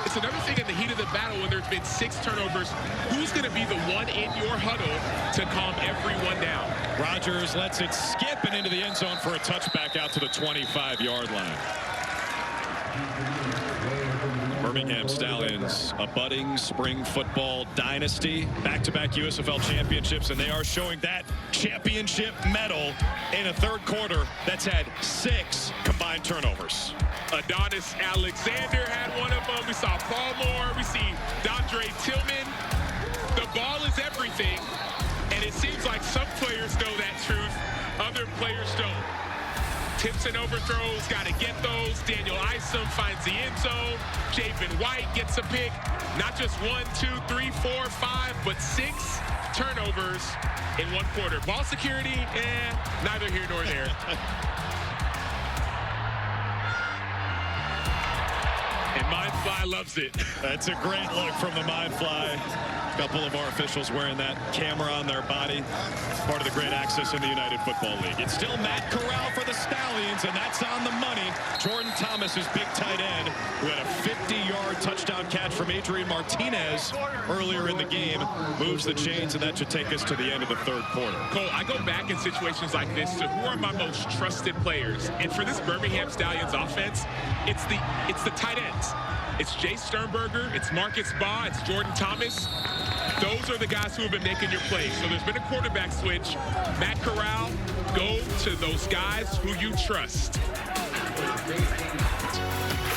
It's another thing in the heat of the battle when there's been 6 turnovers. Who's going to be the one in your huddle to calm everyone down? Rodgers lets it skip and into the end zone for a touchback out to the 25-yard line. Birmingham Stallions, a budding spring football dynasty, back-to-back USFL championships, and they are showing that championship medal in a third quarter that's had 6 combined turnovers. Adonis Alexander had one of them. We saw Paul Moore. We see Dondre Tillman. The ball is everything, and it seems like some players know that truth. Other players don't. Tips and overthrows, got to get those. Daniel Isom finds the end zone. Javen White gets a pick. Not just 1, 2, 3, 4, 5, but 6 turnovers in 1 quarter. Ball security, neither here nor there. And Mindfly loves it. That's a great look from the Mindfly. A couple of our officials wearing that camera on their body. Part of the great access in the United Football League. It's still Matt Corral for the Stallions, and that's on the money. Jordan Thomas, his big tight end, who had a 50-yard touchdown catch from Adrian Martinez earlier in the game, moves the chains, and that should take us to the end of the third quarter. Cole, I go back in situations like this to who are my most trusted players. And for this Birmingham Stallions offense, it's the tight ends. It's Jay Sternberger, it's Marcus Baugh, it's Jordan Thomas. Those are the guys who have been making your plays. So there's been a quarterback switch. Matt Corral, go to those guys who you trust.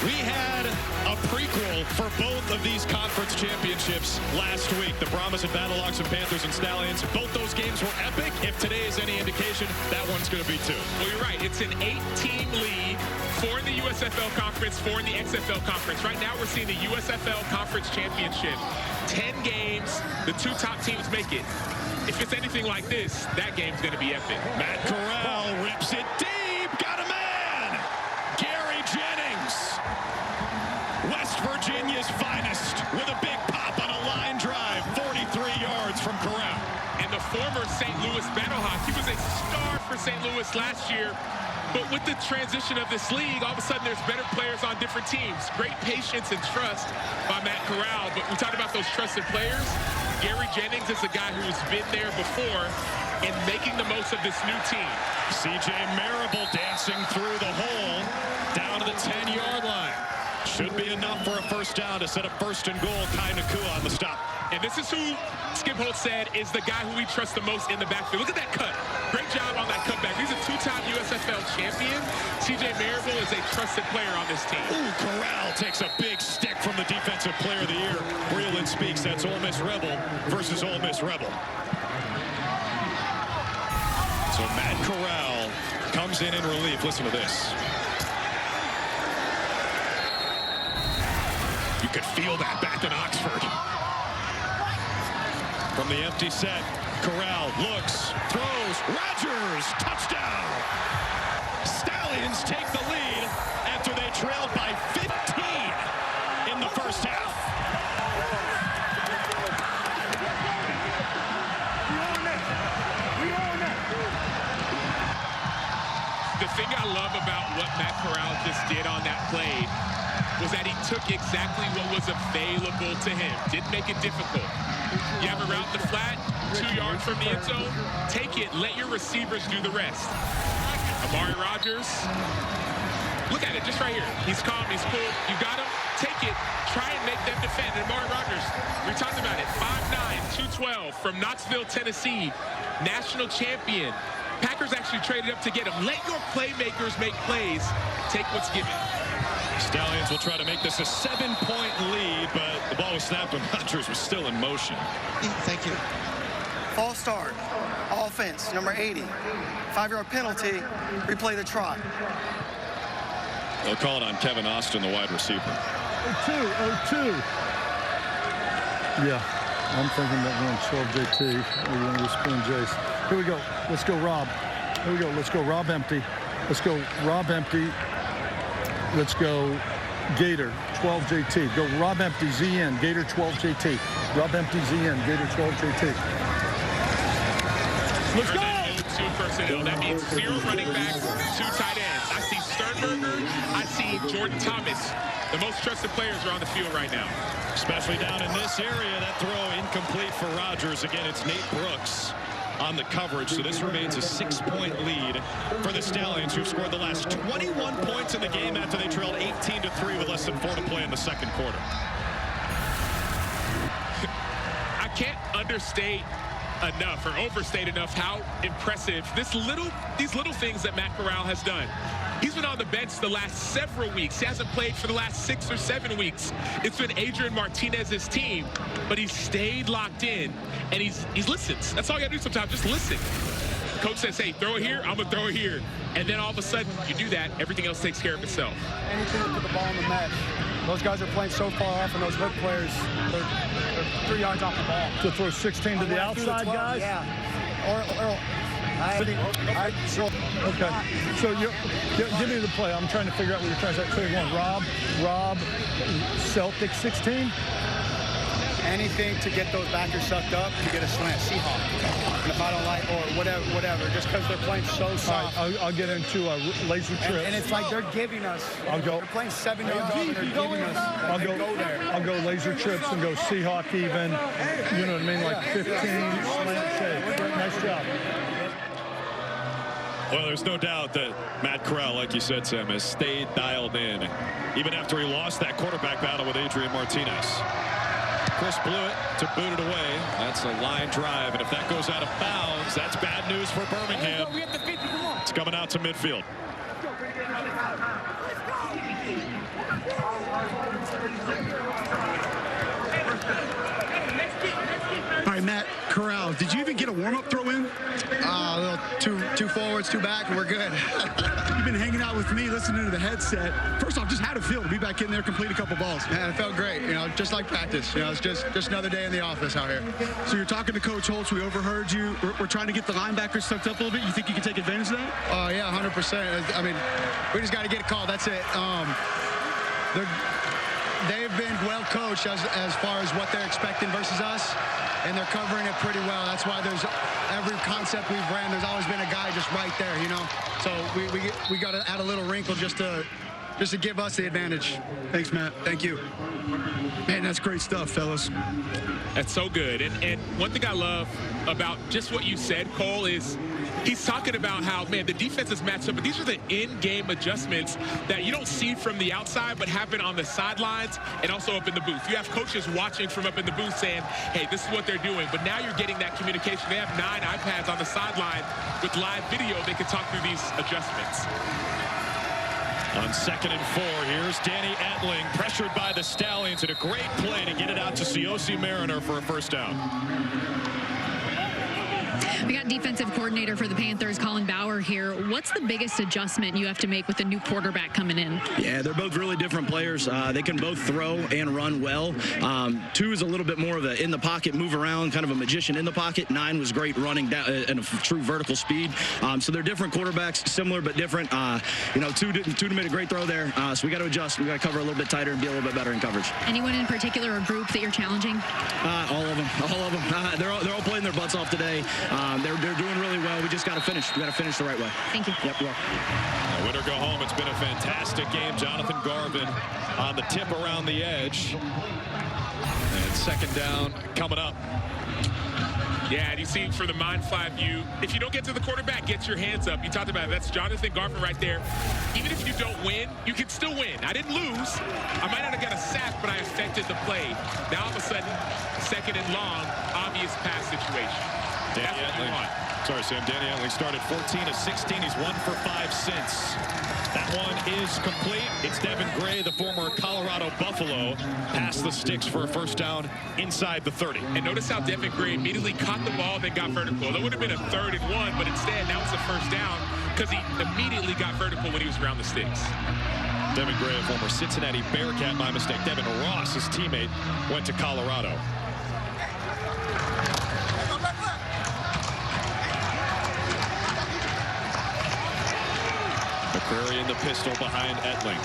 We had a prequel for both of these conference championships last week. The Brahmas and Battlehawks and Panthers and Stallions. Both those games were epic. If today is any indication, that one's going to be too. Well, you're right. It's an 8-team league. 4 in the USFL Conference, 4 in the XFL Conference. Right now, we're seeing the USFL Conference Championship. 10 games, the 2 top teams make it. If it's anything like this, that game's going to be epic. Matt Corral rips it deep. Got a man. Gary Jennings, West Virginia's finest, with a big pop on a line drive. 43 yards from Corral. And the former St. Louis Battlehawk, he was a star for St. Louis last year. But with the transition of this league, all of a sudden there's better players on different teams. Great patience and trust by Matt Corral. But we talked about those trusted players. Gary Jennings is a guy who's been there before and making the most of this new team. C.J. Marable dancing through the hole down to the 10-yard line. Should be enough for a first down to set up 1st and goal. Kai Nakua on the stop. And this is who Skip Holtz said is the guy who we trust the most in the backfield. Look at that cut. Great job on that cutback. He's a 2-time USFL champion. C.J. Marable is a trusted player on this team. Ooh, Corral takes a big stick from the Defensive Player of the Year. Breland speaks. That's Ole Miss Rebel versus Ole Miss Rebel. So Matt Corral comes in relief. Listen to this. You could feel that back in Oxford. From the empty set, Corral looks, throws, Rodgers, touchdown! Stallions take the lead after they trailed by 15 in the first half. The thing I love about what Matt Corral just did on that play was that he took exactly what was available to him. Didn't make it difficult. You have a route in the flat, 2 yards from the end zone. Take it. Let your receivers do the rest. Amari Rodgers. Look at it, just right here. He's calm, he's cool. You got him. Take it. Try and make them defend. And Amari Rodgers, we talked about it. 5'9", 212 from Knoxville, Tennessee. National champion. Packers actually traded up to get him. Let your playmakers make plays. Take what's given. Stallions will try to make this a 7-point lead, but the ball was snapped when Rodgers was still in motion. Thank you. False start. Offense, number 80. 5-yard penalty. Replay the try. They'll call it on Kevin Austin, the wide receiver. 0-2. Yeah, I'm thinking that we're on 12 JT. We're going to spin Jace. Here we go. Let's go, Rob. Here we go. Let's go, Rob empty. Let's go, Rob empty. Let's go, Gator, 12 JT. Go Rob empty, ZN, Gator 12 JT. Rob empty, ZN, Gator 12 JT. Let's go! 2 personnel. That means 0 running backs, 2 tight ends. I see Sternberger. I see Jordan Thomas. The most trusted players are on the field right now. Especially down in this area. That throw incomplete for Rodgers. Again, it's Nate Brooks on the coverage. So this remains a 6-point lead for the Stallions, who've scored the last 21 points in the game after they trailed 18-3 with less than 4 to play in the second quarter. I can't understate enough or overstate enough how impressive these little things that Matt Corral has done. He's been on the bench the last several weeks. He hasn't played for the last 6 or 7 weeks. It's been Adrian Martinez's team, but he's stayed locked in and he's listens. That's all you gotta do sometimes, just listen. Coach says, hey, throw it here, I'm gonna throw it here. And then all of a sudden, you do that, everything else takes care of itself. Anything to put the ball in the net. Those guys are playing so far off, and those hook players, they're 3 yards off the ball. To throw 16 to the outside, guys? Yeah. Okay. So give me the play. I'm trying to figure out what you're trying to say. So you want Rob, Celtic 16? Anything to get those backers sucked up to get a slant, Seahawk. And if I don't like, or whatever, just because they're playing so soft. All right, I'll get into a laser trip. And it's like they're giving us. I'll go. They're playing 7 yards off and they're giving us. I'll go laser trips and go Seahawk even. You know what I mean? Like 15 slant shake. Nice job. Well, there's no doubt that Matt Corral, like you said, Sam, has stayed dialed in, even after he lost that quarterback battle with Adrian Martinez. Chris blew it to boot it away. That's a line drive, and if that goes out of bounds, that's bad news for Birmingham. It's coming out to midfield. All right, Matt Corral, did you even get a warm-up throw in? A little two forwards, 2 back, and we're good. You've been hanging out with me, listening to the headset. First off, just how'd it feel to be back in there, complete a couple balls? Man, it felt great. You know, just like practice. You know, it's just another day in the office out here. So you're talking to Coach Holtz. We overheard you. We're trying to get the linebackers sucked up a little bit. You think you can take advantage of that? Yeah, 100%. I mean, we just got to get a call. That's it. They've been well coached as far as what they're expecting versus us, and they're covering it pretty well. That's why there's every concept we've ran, there's always been a guy just right there, you know. So we got to add a little wrinkle just to give us the advantage. Thanks, Matt. Thank you. Man, that's great stuff, fellas. That's so good. And one thing I love about just what you said, Cole, is he's talking about how, man, the defense is matched up, but these are the in-game adjustments that you don't see from the outside, but happen on the sidelines and also up in the booth. You have coaches watching from up in the booth saying, hey, this is what they're doing. But now you're getting that communication. They have 9 iPads on the sideline with live video. They can talk through these adjustments. On 2nd and 4, here's Danny Etling, pressured by the Stallions, and a great play to get it out to Siosi Mariner for a first down. We got defensive coordinator for the Panthers, Colin Bauer, here. What's the biggest adjustment you have to make with the new quarterback coming in? Yeah, they're both really different players. They can both throw and run well. 2 is a little bit more of a in the pocket, move around, kind of a magician in the pocket. 9 was great running down and a true vertical speed. So they're different quarterbacks, similar but different. 2 made a great throw there. So we got to adjust. We got to cover a little bit tighter and be a little bit better in coverage. Anyone in particular, a group that you're challenging? All of them. They're all playing their butts off today. They're doing really well. We just got to finish. We got to finish the right way. Thank you. Yep, you're welcome. Win or go home. It's been a fantastic game. Jonathan Garvin on the tip around the edge. And 2nd down coming up. Yeah, and you see for the mind fly view, if you don't get to the quarterback, get your hands up. You talked about it. That's Jonathan Garvin right there. Even if you don't win, you can still win. I didn't lose. I might not have got a sack, but I affected the play. Now all of a sudden, 2nd and long, obvious pass situation. Danny Etling started 14 of 16. He's 1 for 5 since. That one is complete. It's Devin Gray, the former Colorado Buffalo, past the sticks for a first down inside the 30. And notice how Devin Gray immediately caught the ball, then got vertical. That would have been a 3rd and 1, but instead now it's a first down because he immediately got vertical when he was around the sticks. Devin Gray, a former Cincinnati Bearcat, my mistake. Devin Ross, his teammate, went to Colorado. McCrary in the pistol behind Etling.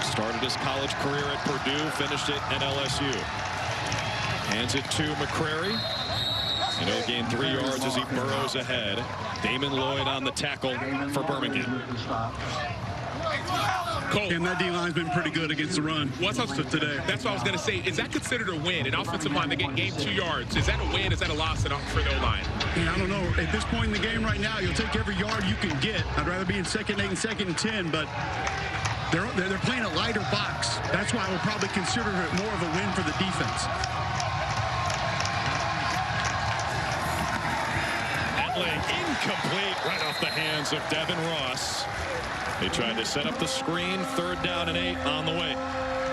Started his college career at Purdue, finished it at LSU. Hands it to McCrary. And he'll gain 3 yards as he burrows ahead. Damon Lloyd on the tackle for Birmingham. Cole. And that D-line's been pretty good against the run. What's up today? That's what I was going to say. Is that considered a win? An offensive line that gained 2 yards. Is that a win? Is that a loss for the O-line? Yeah, I don't know. At this point in the game right now, you'll take every yard you can get. I'd rather be in 2nd and 8 and 2nd and 10, but they're playing a lighter box. That's why we'll probably consider it more of a win for the defense. Incomplete right off the hands of Devin Ross. They tried to set up the screen. 3rd down and 8 on the way.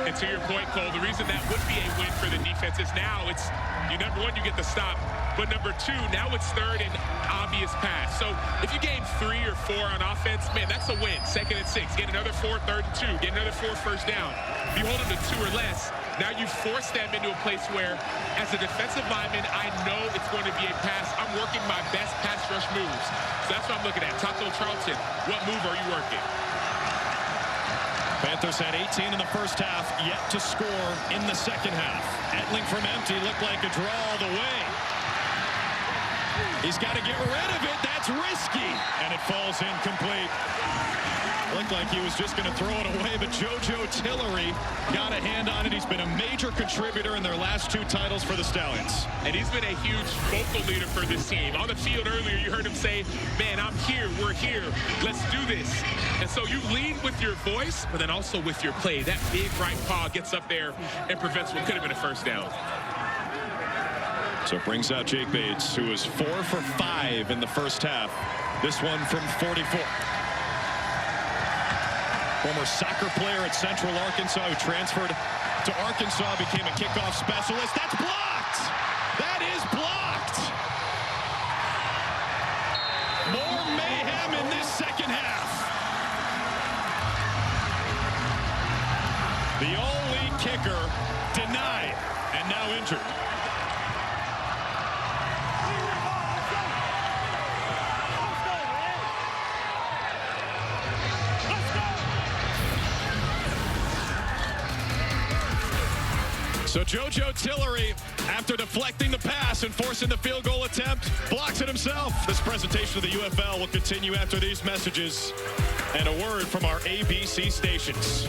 And to your point, Cole, the reason that would be a win for the defense is now it's, number 1, you get the stop. But number 2, now it's 3rd and obvious pass. So if you gain 3 or 4 on offense, man, that's a win. 2nd and 6. Get another 4, 3rd and 2. Get another 4, 1st down. If you hold them to 2 or less, now you force them into a place where, as a defensive lineman, I know it's going to be a pass. I'm working my best pass rush moves. So that's what I'm looking at. Taco Charlton, what move are you working? Panthers had 18 in the first half, yet to score in the second half. Etling from empty looked like a draw all the way. He's got to get rid of it. That's risky. And it falls incomplete. Looked like he was just going to throw it away, but JoJo Tillery got a hand on it. He's been a major contributor in their last 2 titles for the Stallions. And he's been a huge vocal leader for this team. On the field earlier, you heard him say, man, I'm here, we're here, let's do this. And so you lead with your voice, but then also with your play. That big right paw gets up there and prevents what could have been a 1st down. So it brings out Jake Bates, who was 4 for 5 in the first half. This one from 44. Former soccer player at Central Arkansas who transferred to Arkansas, became a kickoff specialist. That's blocked! That is blocked! More mayhem in this second half. The all-league kicker denied and now injured. So JoJo Tillery, after deflecting the pass and forcing the field goal attempt, blocks it himself. This presentation of the UFL will continue after these messages and a word from our ABC stations.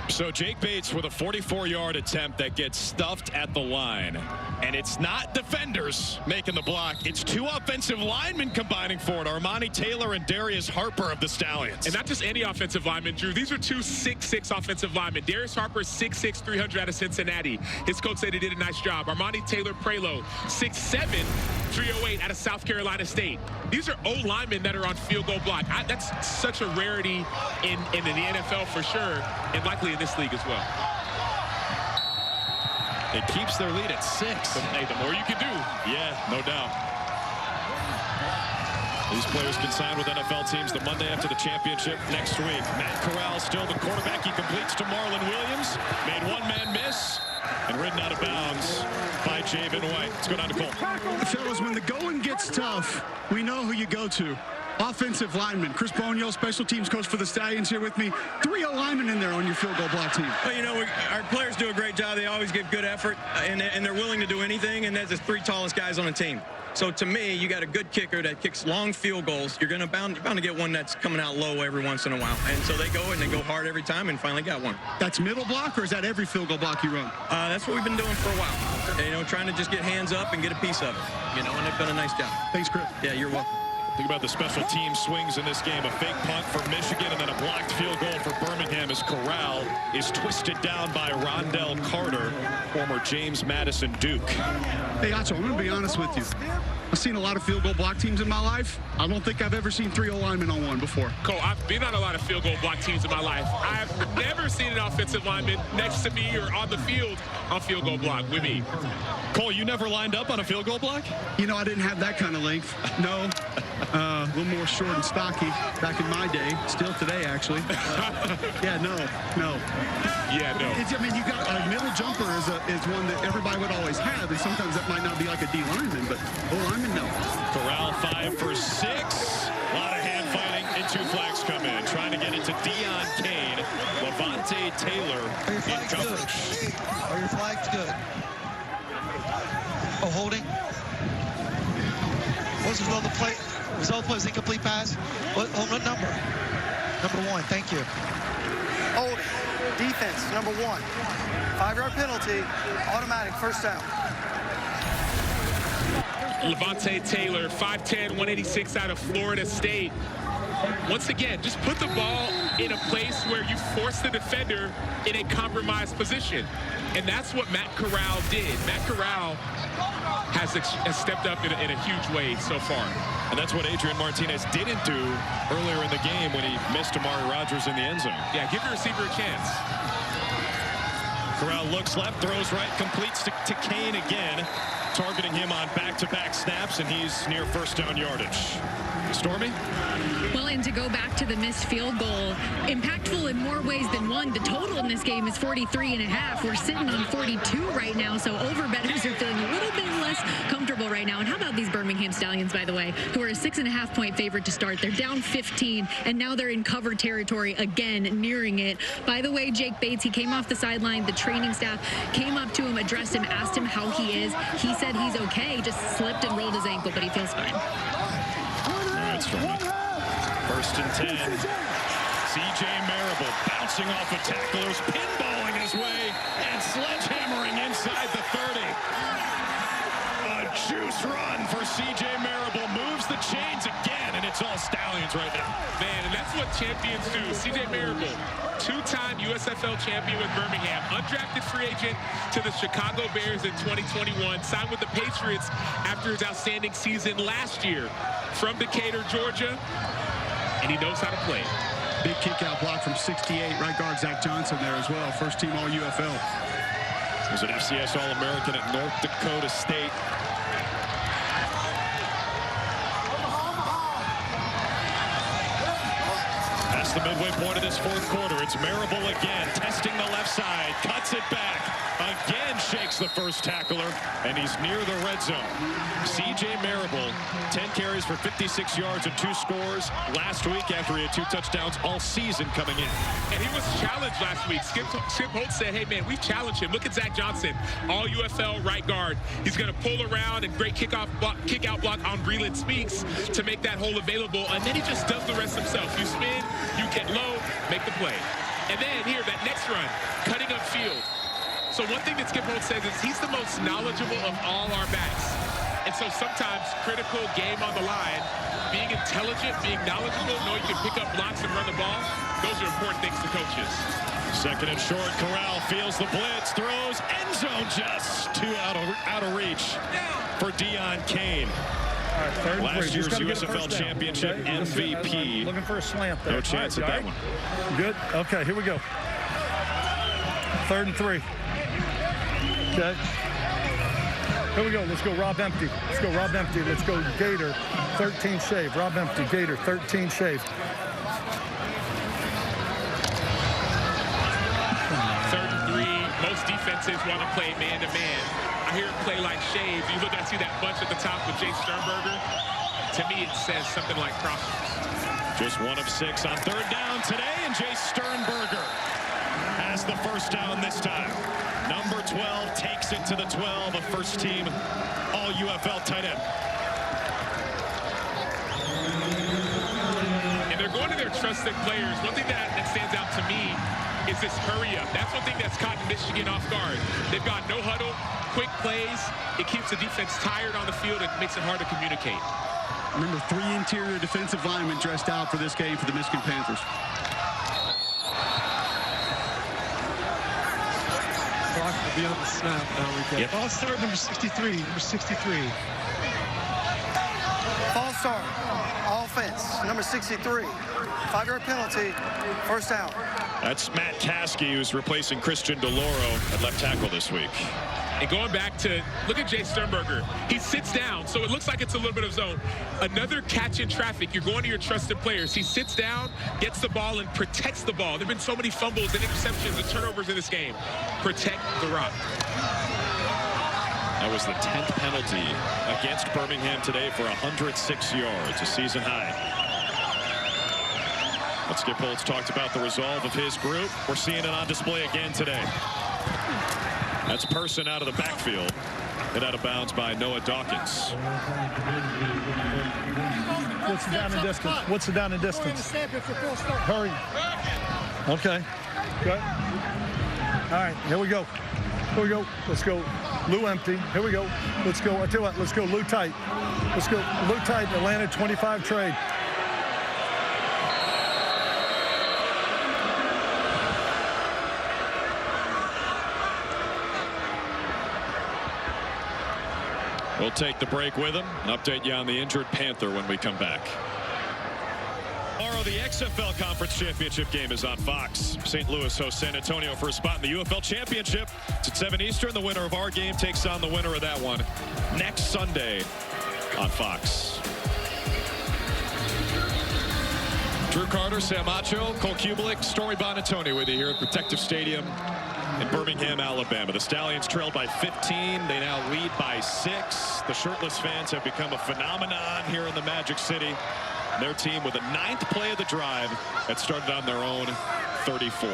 So Jake Bates with a 44-yard attempt that gets stuffed at the line. And it's not defenders making the block. It's 2 offensive linemen combining for it. Armani Taylor and Darius Harper of the Stallions. And not just any offensive lineman, Drew. These are 2 6'6" offensive linemen. Darius Harper, 6'6", 300 out of Cincinnati. His coach said he did a nice job. Armani Taylor Prelo, 6'7", 308 out of South Carolina State. These are O-linemen that are on field goal block. That's such a rarity in the NFL for sure, and likely in this league as well. It keeps their lead at 6. Hey, the more you can do. Yeah, no doubt. These players can sign with NFL teams the Monday after the championship next week. Matt Corral still the quarterback. He completes to Marlon Williams. Made one man miss and ridden out of bounds by Javen White. Let's go down to Cole. Fellas, when the going gets tough, we know who you go to. Offensive lineman. Chris Bonio, special teams coach for the Stallions, here with me. 3 linemen in there on your field goal block team. Well, you know, our players do a great job. They always give good effort, and they're willing to do anything, and that's the 3 tallest guys on the team. So to me, you got a good kicker that kicks long field goals. You're bound to get one that's coming out low every once in a while. And so they go hard every time and finally got one. That's middle block, or is that every field goal block you run? That's what we've been doing for a while. You know, trying to just get hands up and get a piece of it. You know, and they've done a nice job. Thanks, Chris. Yeah, you're welcome. Think about the special team swings in this game. A fake punt for Michigan and then a blocked field goal for Birmingham as Corral is twisted down by Rondell Carter, former James Madison Duke. Hey, Acho, I'm going to be honest with you. I've seen a lot of field goal block teams in my life. I don't think I've ever seen 3 linemen on one before. Cole, I've been on a lot of field goal block teams in my life. I've never seen an offensive lineman next to me or on the field on field goal block with me. Cole, you never lined up on a field goal block? You know, I didn't have that kind of length. No. A little more short and stocky back in my day. Still today, actually. Yeah, no. Yeah, no. I mean, you got a middle jumper is one that everybody would always have, and sometimes that might not be like a D lineman, but O-lineman, no. Corral 5 for 6. A lot of hand fighting, and 2 flags come in. Trying to get it to Deion Kane. Levante Taylor in coverage. Are your flags good? Oh, holding. What was the result of the play? Result was incomplete pass. What number? Number 1, thank you. Holding. Defense, number 1. 5-yard penalty, automatic first down. Levante Taylor, 5'10", 186 out of Florida State. Once again, just put the ball in a place where you force the defender in a compromised position. And that's what Matt Corral did. Matt Corral has stepped up in a huge way so far. And that's what Adrian Martinez didn't do earlier in the game when he missed Amari Rodgers in the end zone. Yeah, give the receiver a chance. Corral looks left, throws right, completes to Kane again, targeting him on back-to-back snaps, and he's near first down yardage. Stormy? Well, and to go back to the missed field goal, impactful in more ways than one. The total in this game is 43.5. We're sitting on 42 right now, so over-bettors are feeling a little bit less comfortable right now. And how about these Birmingham Stallions, by the way, who are a 6.5-point favorite to start? They're down 15, and now they're in cover territory again, nearing it. By the way, Jake Bates, he came off the sideline. The training staff came up to him, addressed him, asked him how he is. He said he's okay, just slipped and rolled his ankle, but he feels fine. First and 10. C.J. Marable bouncing off of tacklers, pinballing his way, and sledgehammering inside the 30. A juice run for C.J. Marable. Moves the chains again, and it's all Stallions right now. Man, and that's what champions do. C.J. Marable, two-time USFL champion with Birmingham, undrafted free agent to the Chicago Bears in 2021, signed with the Patriots after his outstanding season last year from Decatur, Georgia, and he knows how to play. Big kick-out block from 68, right guard Zach Johnson there as well, first-team All-UFL. He was an FCS All-American at North Dakota State. That's the midway point of this fourth quarter. It's Marable again, testing the left side, cuts it back, again shakes the first tackler, and he's near the red zone. C.J. Marable, 10 carries for 56 yards and 2 scores last week after he had 2 touchdowns all season coming in. And he was challenged last week. Skip Holtz said, hey, man, we've challenged him. Look at Zach Johnson, all-UFL right guard. He's going to pull around and great kick-out block on Breland Speaks to make that hole available, and then he just does the rest himself. You spin, you get low, make the play. And then here, that next run, cutting upfield. So one thing that Skip Holtz says is he's the most knowledgeable of all our backs. And so sometimes critical game on the line, being intelligent, being knowledgeable, knowing you can pick up blocks and run the ball, those are important things to coaches. Second and short, Corral feels the blitz, throws, end zone just too out of reach for Deion Kane. Right, last year's USFL Championship MVP. Looking for a slant there. No chance at that one. Good. Okay, here we go. 3rd and 3. Okay. Here we go. Let's go Rob Empty. Let's go Rob Empty. Let's go Gator. 13 shave. Rob Empty. Gator. 13 shave. 3rd and 3. Most defenses want to play man-to-man. I hear him play like shave. You look, I see that bunch at the top with Jay Sternberger. To me, it says something like crossers. Just 1 of 6 on 3rd down today, and Jay Sternberger has the first down this time. Number 12 takes it to the 12, a first-team All-UFL tight end. And they're going to their trusted players. One thing that stands out to me is this hurry up. That's one thing that's caught Michigan off guard. They've got no huddle, quick plays. It keeps the defense tired on the field. It makes it hard to communicate. Remember, 3 interior defensive linemen dressed out for this game for the Michigan Panthers. Clock will be on the snap now. We get false start number 63. Number 63. False start. Offense. Number 63. 5-yard penalty. First down. That's Matt Caskey, who's replacing Christian DeLauro at left tackle this week. And going back to, look at Jay Sternberger. He sits down, so it looks like it's a little bit of zone. Another catch in traffic. You're going to your trusted players. He sits down, gets the ball, and protects the ball. There have been so many fumbles and interceptions and turnovers in this game. Protect the rock. That was the 10th penalty against Birmingham today for 106 yards, a season high. Let's get Holtz talked about the resolve of his group. We're seeing it on display again today. That's Person out of the backfield. Hit out of bounds by Noah Dawkins. What's the down and distance? What's the down and distance? Hurry. Okay. Good. All right, here we go. Here we go. Let's go. Lou empty. Here we go. Let's go. I tell you what, let's go Lou tight. Let's go Lou tight. Atlanta 25 trade. We'll take the break with him and update you on the injured Panther when we come back. Tomorrow, the XFL Conference Championship game is on Fox. St. Louis hosts San Antonio for a spot in the UFL Championship. It's at 7 Eastern. The winner of our game takes on the winner of that one next Sunday on Fox. Drew Carter, Sam Acho, Cole Kubelik, Story Bonatoni with you here at Protective Stadium in Birmingham, Alabama. The Stallions trailed by 15. They now lead by 6. The shirtless fans have become a phenomenon here in the Magic City. Their team with the 9th play of the drive that started on their own 34.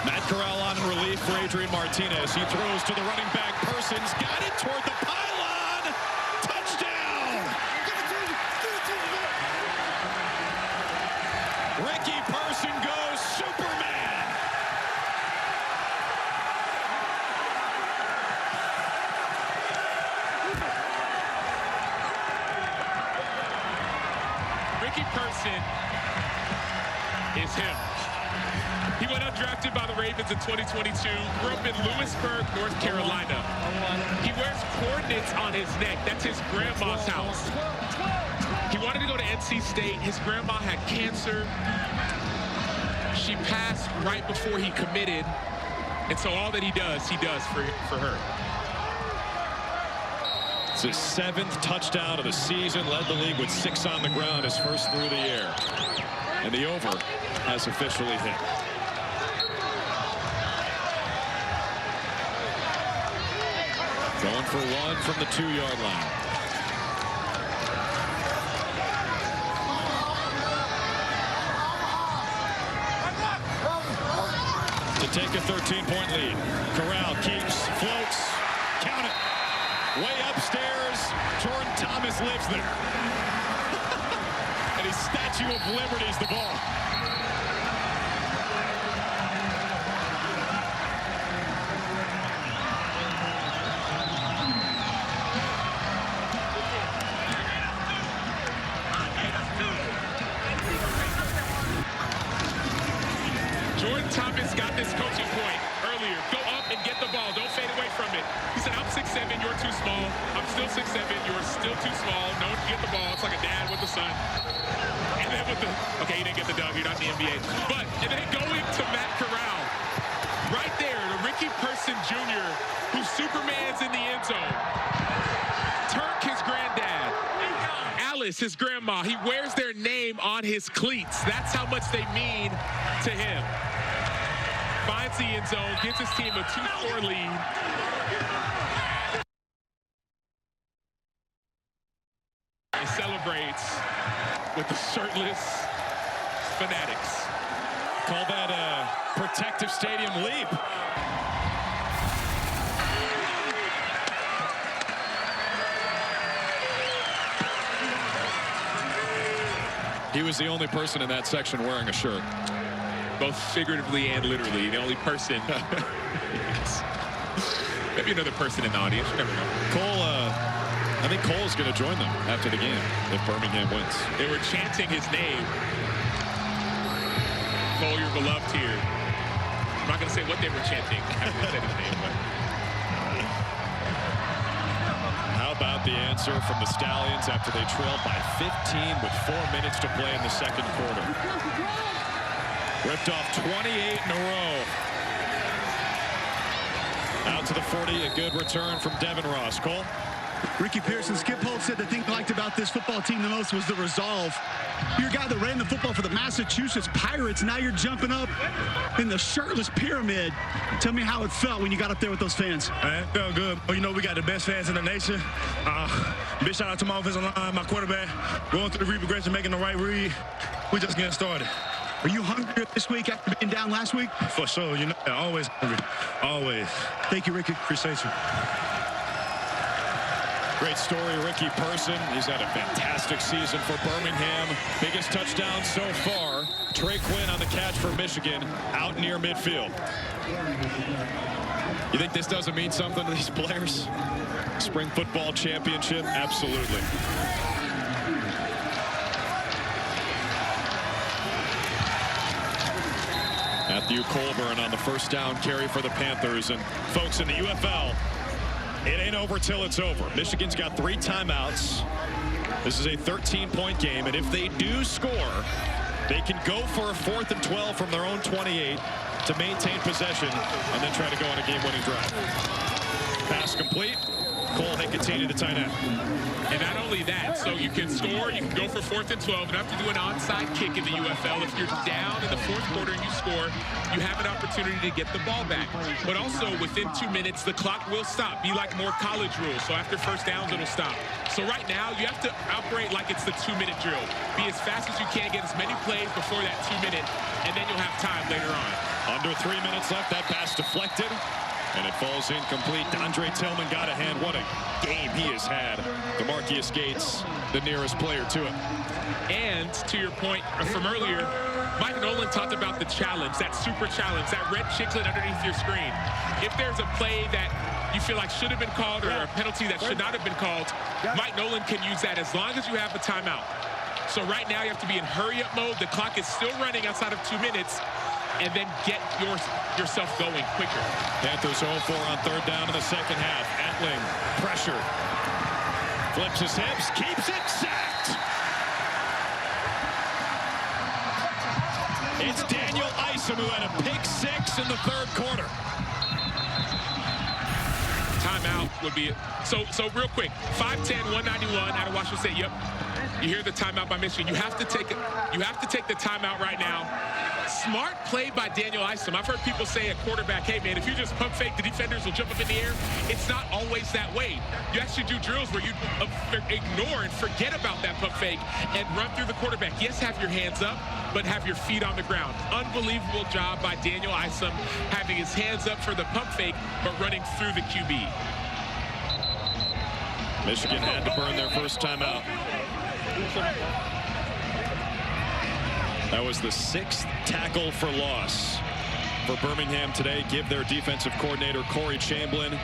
Matt Corral on in relief for Adrian Martinez. He throws to the running back. Persons got it toward the pylon. Touchdown! Ricky Person goes Superman. Ricky Person is him. He went undrafted by the Ravens in 2022, grew up in Lewisburg, North Carolina. He wears coordinates on his neck. That's his grandma's house. He wanted to go to NC State. His grandma had cancer. She passed right before he committed. And so all that he does for her. It's his 7th touchdown of the season. Led the league with 6 on the ground, his first through the air. And the over has officially hit. Going for 1 from the 2-yard line. To take a 13-point lead. Corral keeps, floats, count it. Way upstairs, Jordan Thomas lives there. And his Statue of Liberty's the ball. Jordan Thomas got this coaching point earlier. Go up and get the ball. Don't fade away from it. He said, I'm 6'7", you're too small. I'm still 6'7", you're still too small. No one can get the ball. It's like a dad with a son. And then with the, okay, he didn't get the dub. You're not in the NBA. But, and then going to Matt Corral. Right there, the Ricky Person Jr., who Superman's in the end zone. Turk, his granddad. Alice, his grandma. He wears their name on his cleats. That's how much they mean to him. Finds the end zone, gives his team a 2-4 lead. He celebrates with the shirtless fanatics. Call that a Protective Stadium leap. He was the only person in that section wearing a shirt. Both figuratively and literally. The only person. Yes. Maybe another person in the audience. You never know. Cole, I think Cole's going to join them after the game if Birmingham wins. They were chanting his name. Cole, you're beloved here. I'm not going to say what they were chanting after they said his name, but. How about the answer from the Stallions after they trailed by 15 with 4 minutes to play in the second quarter? Ripped off 28 in a row. Out to the 40, a good return from Devin Ross. Cole? Ricky Pearson, Skip Holt said the thing he liked about this football team the most was the resolve. You're a guy that ran the football for the Massachusetts Pirates. Now you're jumping up in the shirtless pyramid. Tell me how it felt when you got up there with those fans. It felt good. Well, you know, we got the best fans in the nation. Big shout out to my offensive line, my quarterback, going through the read progression, making the right read. We're just getting started. Are you hungry this week after being down last week? For sure. You know, always hungry. Always. Thank you, Ricky. Appreciate you. Great story, Ricky Person. He's had a fantastic season for Birmingham. Biggest touchdown so far. Trey Quinn on the catch for Michigan, out near midfield. You think this doesn't mean something to these players? Spring football championship? Absolutely. Matthew Colburn on the first down carry for the Panthers. And folks, in the UFL, it ain't over till it's over. Michigan's got 3 timeouts. This is a 13-point game, and if they do score, they can go for a 4th and 12 from their own 28 to maintain possession and then try to go on a game-winning drive. Pass complete. Cole Hecatini, the tight end. And not only that, so you can score, you can go for 4th and 12. You don't have to do an onside kick in the UFL. If you're down in the 4th quarter and you score, you have an opportunity to get the ball back. But also, within 2 minutes, the clock will stop. Be like more college rules. So after first downs, it'll stop. So right now, you have to operate like it's the 2-minute drill. Be as fast as you can, get as many plays before that 2-minute, and then you'll have time later on. Under 3 minutes left. That pass deflected. And it falls incomplete. Andre Tillman got a hand. What a game he has had. DeMarcus Gates, the nearest player to it. And to your point from earlier, Mike Nolan talked about the challenge, that super challenge, that red chiclet underneath your screen. If there's a play that you feel like should have been called or a penalty that should not have been called, Mike Nolan can use that as long as you have a timeout. So right now you have to be in hurry-up mode. The clock is still running outside of 2 minutes. And then get yourself going quicker. Panthers 0-4 on 3rd down in the second half. Etling, pressure. Flips his hips, keeps it, sacked. It's Daniel Isom who had a pick 6 in the 3rd quarter. Timeout would be it. So real quick, 5'10", 191 out of Washington State. Yep. You hear the timeout by Michigan. You have to take it. You have to take the timeout right now. Smart play by Daniel Isom. I've heard people say at quarterback, hey, man, if you just pump fake, the defenders will jump up in the air. It's not always that way. You actually do drills where you ignore and forget about that pump fake and run through the quarterback. Yes, have your hands up, but have your feet on the ground. Unbelievable job by Daniel Isom, having his hands up for the pump fake, but running through the QB. Michigan had to burn their first timeout. That was the 6th tackle for loss for Birmingham today. Give their defensive coordinator, Corey Chamberlain,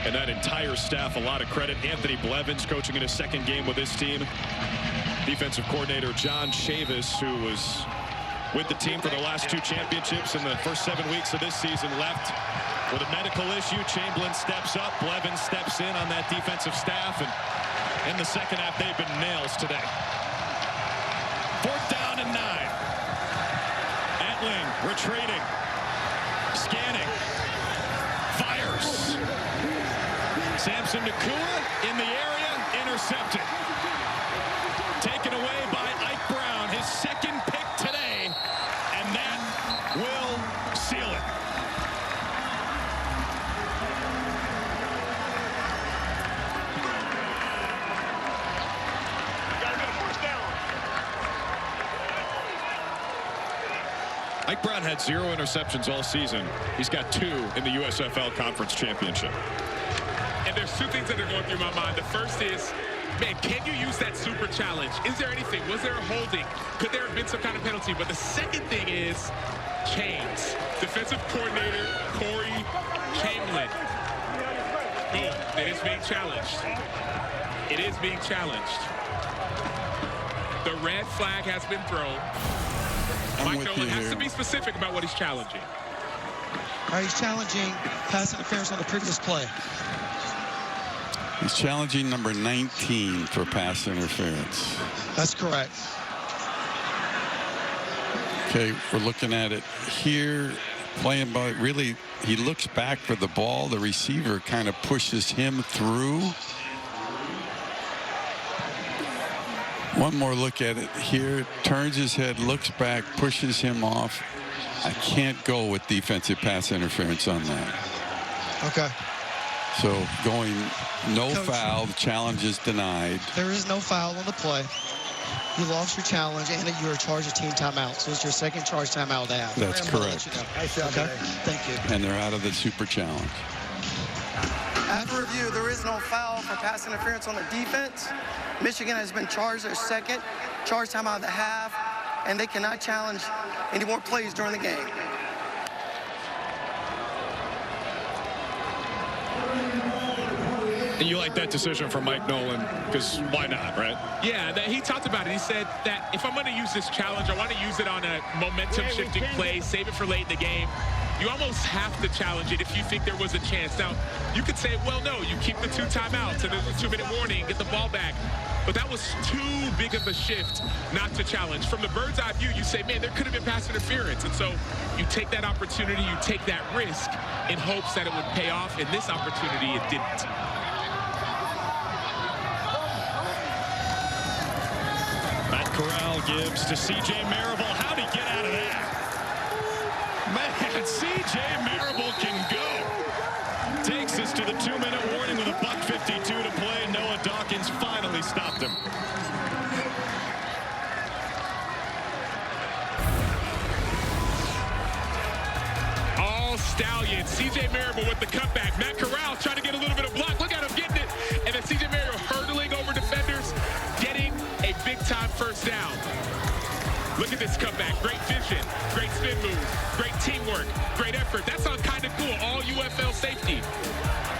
and that entire staff a lot of credit. Anthony Blevins coaching in his 2nd game with this team. Defensive coordinator John Chavis, who was with the team for the last 2 championships in the first 7 weeks of this season, left with a medical issue. Chamberlain steps up. Blevins steps in on that defensive staff. And in the second half, they've been nails today. 4th down and 9. Etling retreating. Scanning. Fires. Samson Nakua in the area. Intercepted. Taken away by Ike Brown. His 2nd pick today. And that will seal it. Ike Brown had 0 interceptions all season. He's got 2 in the USFL Conference Championship. And there's 2 things that are going through my mind. The first is, man, can you use that super challenge? Is there anything? Was there a holding? Could there have been some kind of penalty? But the second thing is chains. Defensive coordinator Corey Chamberlain. Boom. It is being challenged. It is being challenged. The red flag has been thrown. Mike Nolan has to be specific about what he's challenging. He's challenging pass interference on the previous play. He's challenging number 19 for pass interference. That's correct. Okay, we're looking at it here. Playing ball, really, he looks back for the ball. The receiver kind of pushes him through. One more look at it here. Turns his head, looks back, pushes him off. I can't go with defensive pass interference on that. Okay. So going no Coach, foul, the challenge is denied. There is no foul on the play. You lost your challenge, and you were charged a team timeout. So it's your second charge timeout they have. That's correct. Okay? Thank you. And they're out of the super challenge. After review, there is no foul for pass interference on the defense. Michigan has been charged their second charge timeout of the half, and they cannot challenge any more plays during the game. And you like that decision from Mike Nolan, because why not, right? Yeah, he talked about it. He said that if I'm going to use this challenge, I want to use it on a momentum-shifting play, save it for late in the game. You almost have to challenge it if you think there was a chance. Now, you could say, well, no, you keep the 2 timeouts and there's a 2-minute warning, get the ball back. But that was too big of a shift not to challenge. From the bird's eye view, you say, man, there could have been pass interference. And so you take that opportunity, you take that risk in hopes that it would pay off. In this opportunity, it didn't. Matt Corral gives to C.J. Marable. How'd he get out of that? Man, C.J. Marable can go. Takes us to the 2-minute warning with a $1:52 to play. Noah Dawkins finally stopped him. All Stallions. C.J. Marable with the cutback. Matt Corral trying to get a little bit of block. Look at him getting it. And then C.J. Marable hurdling over defenders, getting a big-time first down. Look at this cutback. Great vision, great spin move, great teamwork, great effort. That's all kind of cool. All UFL safety.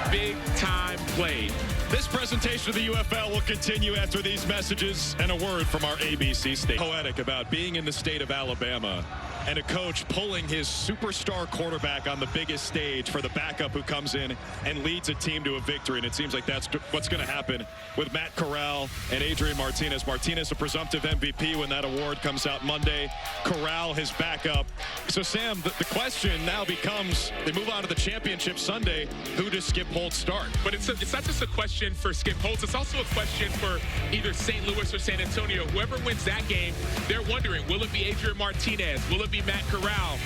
Big time play. This presentation of the UFL will continue after these messages and a word from our ABC state. Poetic about being in the state of Alabama and a coach pulling his superstar quarterback on the biggest stage for the backup who comes in and leads a team to a victory. And it seems like that's what's going to happen with Matt Corral and Adrian Martinez. Martinez, a presumptive MVP when that award comes out Monday. Corral, his backup. So, Sam, the question now becomes, they move on to the championship Sunday. Who does Skip Holtz start? But it's not just a question for Skip Holtz. It's also a question for either St. Louis or San Antonio. Whoever wins that game, they're wondering, will it be Adrian Martinez? Will it be Matt Corral?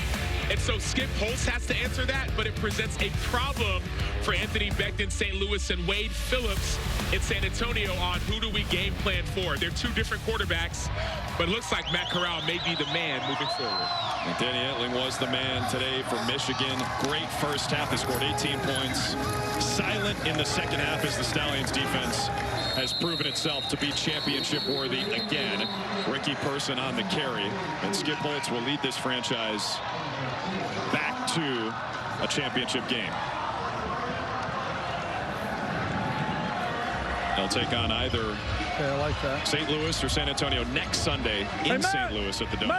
And so Skip Holtz has to answer that, but it presents a problem for Anthony Becht in St. Louis and Wade Phillips in San Antonio on who do we game plan for. They're two different quarterbacks, but it looks like Matt Corral may be the man moving forward. And Danny Etling was the man today for Michigan. Great first half. They scored 18 points. Silent in the second half as the Stallions defense has proven itself to be championship worthy again. Ricky Person on the carry. And Skip Holtz will lead this franchise back to a championship game. They'll take on either I like that. St. Louis or San Antonio next Sunday in St. Louis at the Dome.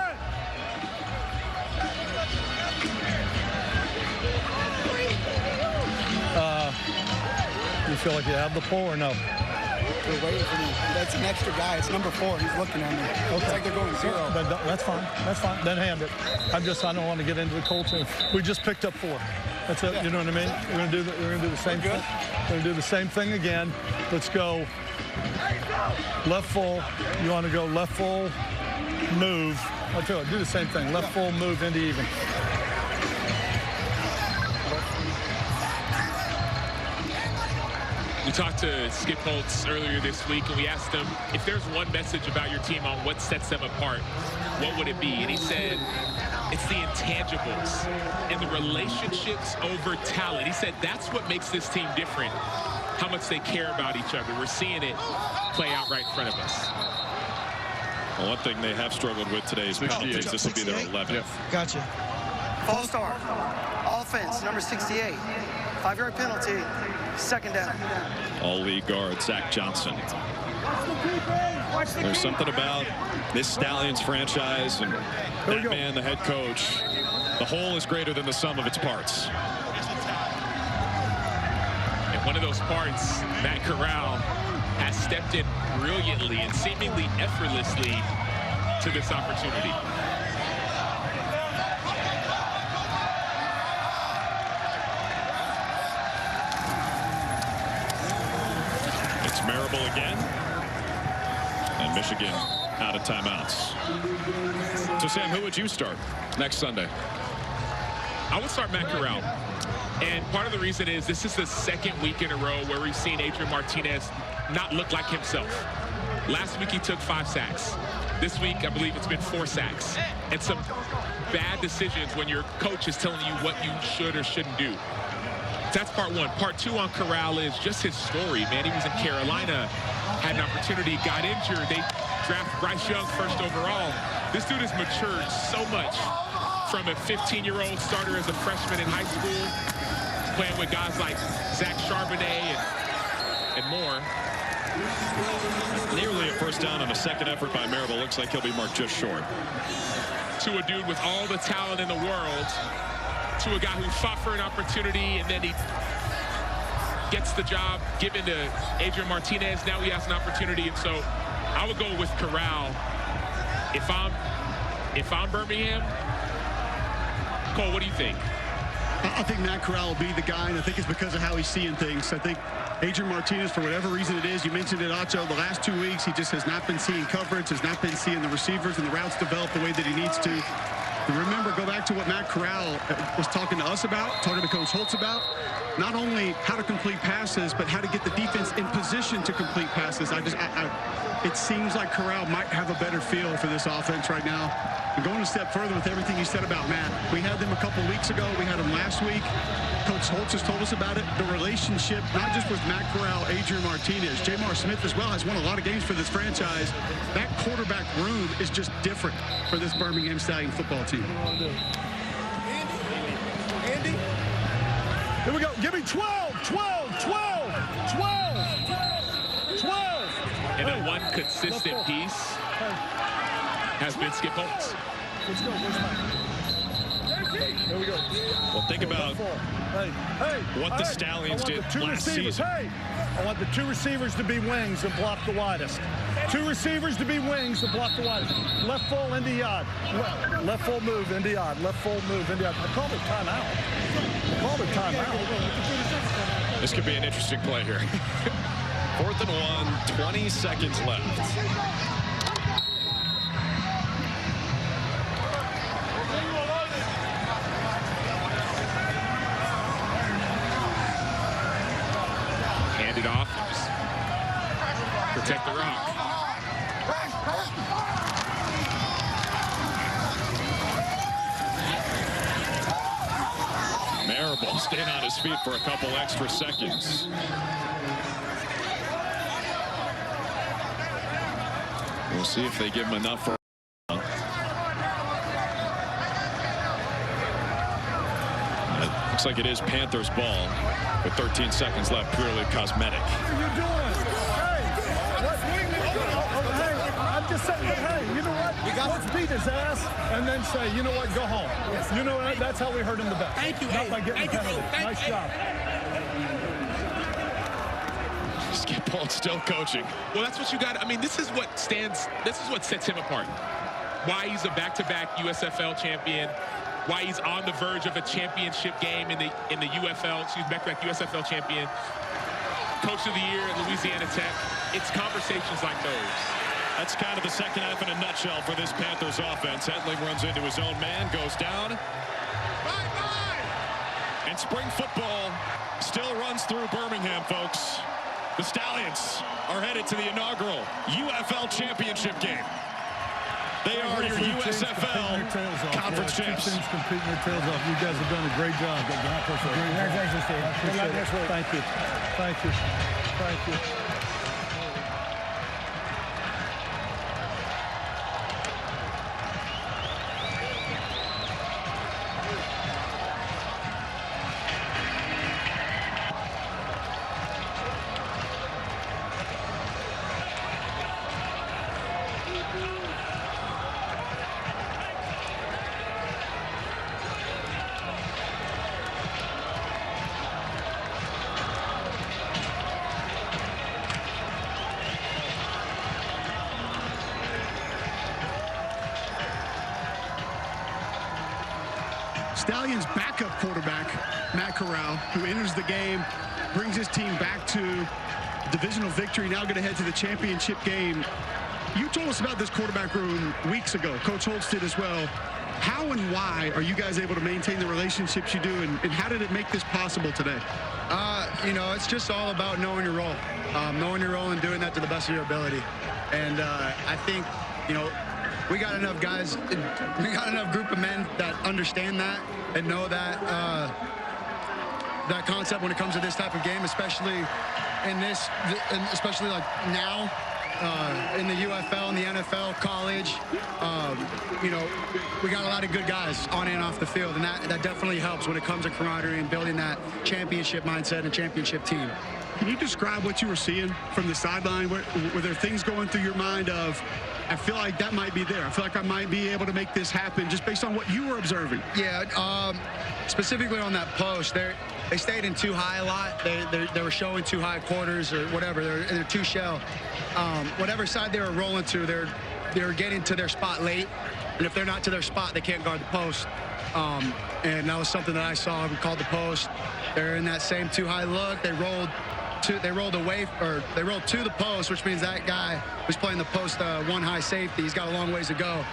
You feel like you have the pull or no? They're waiting for me. That's an extra guy. It's number 4. He's looking at me. Okay. It's like they're going 0. That's fine. That's fine. Then hand it. I don't want to get into the Colts. We just picked up 4. That's it. Yeah. You know what I mean? We're gonna do the same thing. We're gonna do the same thing again. Let's go left full. You want to go left full, move. I'll tell you, do the same thing. Left full, move into even. We talked to Skip Holtz earlier this week, and we asked him if there's one message about your team on what sets them apart, what would it be? And he said, it's the intangibles and the relationships over talent. He said that's what makes this team different, how much they care about each other. We're seeing it play out right in front of us. Well, one thing they have struggled with today is penalties. This will be their 11th. Yeah. Gotcha. False start. Offense, number 68. 5-yard penalty. Second down. All-league guard, Zach Johnson. There's something about this Stallions franchise and that man, the head coach. The whole is greater than the sum of its parts. And one of those parts, Matt Corral, has stepped in brilliantly and seemingly effortlessly to this opportunity. Marable again, and Michigan out of timeouts. So, Sam, who would you start next Sunday? I would start Matt Corral. And part of the reason is this is the second week in a row where we've seen Adrian Martinez not look like himself. Last week he took 5 sacks. This week, I believe it's been 4 sacks. And some bad decisions when your coach is telling you what you should or shouldn't do. That's part one. Part two on Corral is just his story, man. He was in Carolina, had an opportunity, got injured. They drafted Bryce Young first overall. This dude has matured so much from a 15-year-old starter as a freshman in high school, playing with guys like Zach Charbonnet and more. Nearly a first down on a second effort by Marable. Looks like he'll be marked just short. To a dude with all the talent in the world, to a guy who fought for an opportunity and then he gets the job given to Adrian Martinez. Now he has an opportunity, and so I would go with Corral. If I'm Birmingham, Cole, what do you think? I think Matt Corral will be the guy, and I think it's because of how he's seeing things. I think Adrian Martinez, for whatever reason it is, you mentioned it, Acho, the last 2 weeks, he just has not been seeing coverage, has not been seeing the receivers and the routes develop the way that he needs to. And remember, go back to what Matt Corral was talking to us about, talking to Coach Holtz about, not only how to complete passes, but how to get the defense in position to complete passes. It seems like Corral might have a better feel for this offense right now. And going a step further with everything you said about Matt, we had them a couple weeks ago. We had them last week. Coach Holtz has told us about it. The relationship, not just with Matt Corral, Adrian Martinez, Jamar Smith as well, has won a lot of games for this franchise. That quarterback room is just different for this Birmingham Stallion football team. Andy? Here we go. Give me 12, 12, 12, 12, 12. And then one consistent piece has been Skip Holtz. Let's go. Where's mine? Here we go. Well, think about what the Stallions did last season. I want the 2 receivers to be wings and block the widest. 2 receivers to be wings and block the widest. Left full into yard. Left full move into yard. Left full move into yard. I called it timeout. This could be an interesting play here. 4th and 1, 20 seconds left. Hand it off. Protect the rock. Marable staying on his feet for a couple extra seconds. We'll see if they give him enough for. It looks like it is Panthers ball with 13 seconds left, purely cosmetic. What are you doing? I'm just saying, hey, you know what? Let's beat his ass and then say, you know what, go home. You know what? That's how we hurt him the best. Thank you, Not by getting penalty. Nice job. Skip Holtz still coaching. Well, that's what you got. I mean, this is what sets him apart. Why he's a back-to-back USFL champion. Why he's on the verge of a championship game in the UFL. She's back-to-back USFL champion. Coach of the year at Louisiana Tech. It's conversations like those. That's kind of the second half in a nutshell for this Panthers offense. Hetling runs into his own man, goes down. And spring football still runs through Birmingham, folks. The Stallions are headed to the inaugural UFL championship game. They are your USFL conference champs. Teams competing their tails off. You guys have done a great job. Thank you. Thank you. Thank you. Stallions backup quarterback, Matt Corral, who enters the game, brings his team back to divisional victory, now going to head to the championship game. You told us about this quarterback room weeks ago. Coach Holtz did as well. How and why are you guys able to maintain the relationships you do, and how did it make this possible today? You know, it's just all about knowing your role. Knowing your role and doing that to the best of your ability. And I think, you know, we got enough guys, we got enough group of men that understand that and know that that concept when it comes to this type of game, especially in this, especially like now. In the UFL, in the NFL, college, you know, we got a lot of good guys on and off the field, and that definitely helps when it comes to camaraderie and building that championship mindset and championship team. Can you describe what you were seeing from the sideline? Were there things going through your mind of, I feel like that might be there. I feel like I might be able to make this happen just based on what you were observing? Yeah, specifically on that post, they stayed in too high a lot. They were showing too high quarters or whatever. They're too shell. Whatever side they were rolling to, they were getting to their spot late. And if they're not to their spot, they can't guard the post. And that was something that I saw. We called the post. They're in that same too high look. They rolled away, or they rolled to the post, which means that guy was playing the post one high safety. He's got a long ways to go.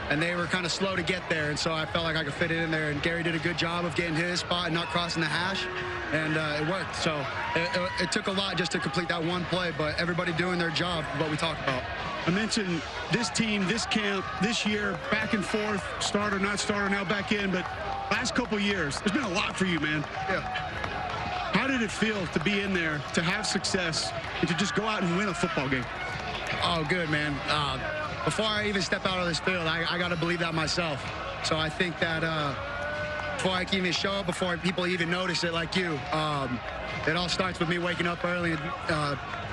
And they were kind of slow to get there, and so I felt like I could fit it in there. And Gary did a good job of getting his spot and not crossing the hash, and it worked. So it took a lot just to complete that one play, but everybody doing their job, what we talked about. I mentioned this team, this camp, this year, back and forth, starter, not starter, now back in, but last couple years, there's been a lot for you, man. Yeah. How did it feel to be in there, to have success, and to just go out and win a football game? Oh, good, man. Before I even step out of this field, I got to believe that myself. So I think that before I can even show up, before people even notice it like you, it all starts with me waking up early and,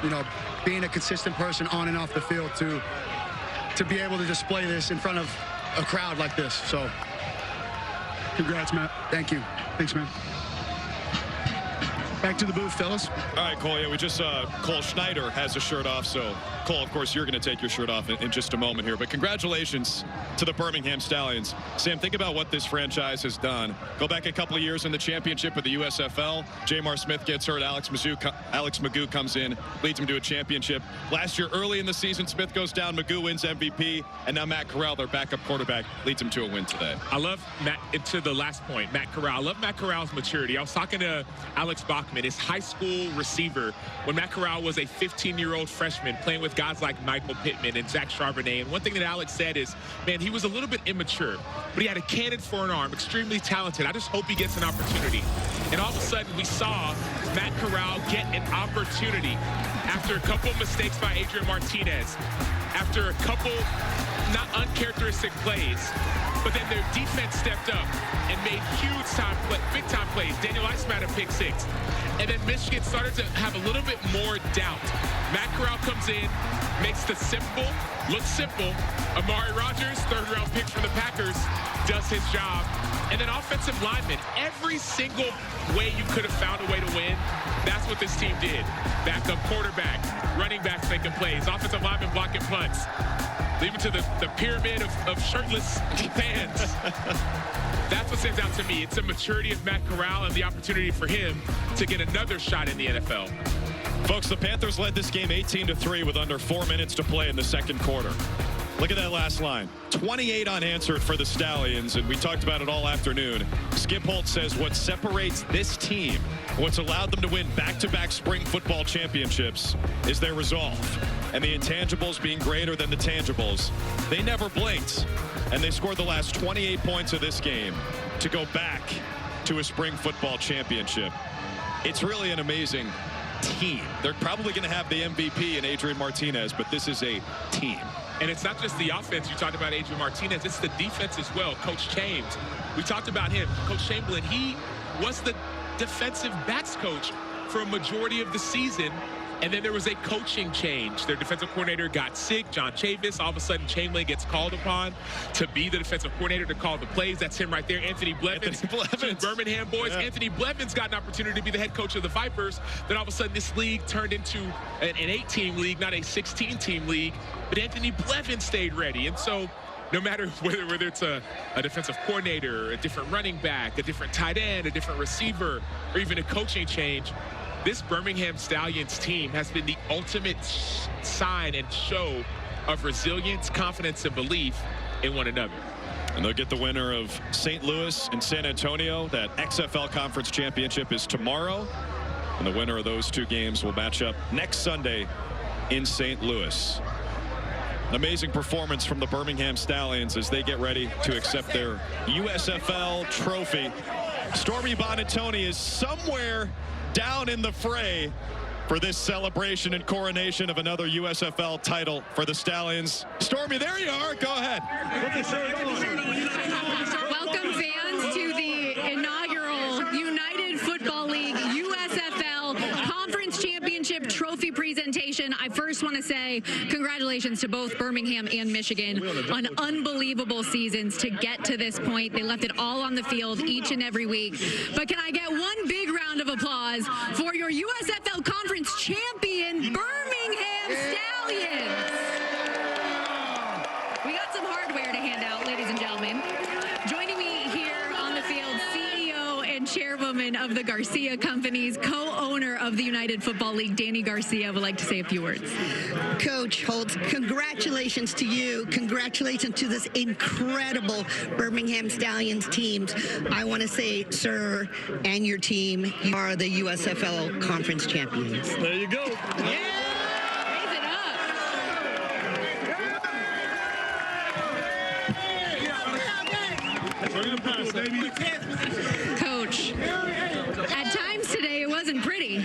you know, being a consistent person on and off the field to be able to display this in front of a crowd like this. So congrats, Matt. Thank you. Thanks, man. Back to the booth, fellas. All right, Cole, yeah, we just Cole Schneider has a shirt off, so Cole, of course, you're going to take your shirt off in just a moment here, but congratulations to the Birmingham Stallions. Sam, think about what this franchise has done. Go back a couple of years in the championship of the USFL. Jamar Smith gets hurt. Alex Magoo comes in, leads him to a championship. Last year, early in the season, Smith goes down, Magoo wins MVP, and now Matt Corral, their backup quarterback, leads him to a win today. I love Matt, to the last point, Matt Corral. I love Matt Corral's maturity. I was talking to Alex Bachman, his high school receiver, when Matt Corral was a 15-year-old freshman playing with guys like Michael Pittman and Zach Charbonnet. And one thing that Alex said is, man, he was a little bit immature, but he had a cannon for an arm, extremely talented. I just hope he gets an opportunity. And all of a sudden, we saw Matt Corral get an opportunity after a couple of mistakes by Adrian Martinez, after a couple not uncharacteristic plays. But then their defense stepped up and made big-time plays. Daniel Eisman had a pick six. And then Michigan started to have a little bit more doubt. Matt Corral comes in, makes the simple look simple. Amari Rodgers, third-round pick from the Packers, does his job. And then offensive linemen, every single way you could have found a way to win, that's what this team did. Backup quarterback, running backs making plays, offensive linemen blocking punts. Leave it to the pyramid of shirtless fans. That's what stands out to me. It's the maturity of Matt Corral and the opportunity for him to get another shot in the NFL. Folks, the Panthers led this game 18-3 with under 4 minutes to play in the second quarter. Look at that last line. 28 unanswered for the Stallions, and we talked about it all afternoon. Skip Holtz says what separates this team, what's allowed them to win back-to-back spring football championships, is their resolve. And the intangibles being greater than the tangibles. They never blinked, and they scored the last 28 points of this game to go back to a spring football championship. It's really an amazing team. They're probably going to have the MVP in Adrian Martinez, but this is a team. And it's not just the offense. You talked about Adrian Martinez. It's the defense as well. Coach James, we talked about him. Coach Chamberlain, he was the defensive backs coach for a majority of the season. And then there was a coaching change. Their defensive coordinator got sick, John Chavis. All of a sudden, Chamberlain gets called upon to be the defensive coordinator to call the plays. That's him right there. Anthony Blevins. Birmingham boys. Yeah. Anthony Blevins got an opportunity to be the head coach of the Vipers. Then all of a sudden, this league turned into an 8-team league, not a 16-team league. But Anthony Blevins stayed ready. And so no matter whether it's a defensive coordinator, a different running back, a different tight end, a different receiver, or even a coaching change, this Birmingham Stallions team has been the ultimate sign and show of resilience, confidence, and belief in one another. And they'll get the winner of St. Louis and San Antonio. That XFL Conference Championship is tomorrow. And the winner of those two games will match up next Sunday in St. Louis. Amazing performance from the Birmingham Stallions as they get ready to accept their USFL trophy. Stormy Bonatoni is somewhere down in the fray for this celebration and coronation of another USFL title for the Stallions. Stormy, there you are. Go ahead. Welcome, fans, to the inaugural United Football League USFL Conference Championship Trophy presentation. I first want to say congratulations to both Birmingham and Michigan on unbelievable seasons to get to this point. They left it all on the field each and every week. But can I get one big round of applause for your USFL Conference champion, Birmingham Stallions? We got some hardware to hand out, ladies and gentlemen. Joining me here on the field, CEO and chairwoman of the Garcia Companies, co-owner of the United Football League, Danny Garcia, would like to say a few words. Coach Holtz, congratulations to you. Congratulations to this incredible Birmingham Stallions team. I want to say, sir, and your team, you are the USFL Conference champions. There you go. Yeah. Coach, at times today it wasn't pretty.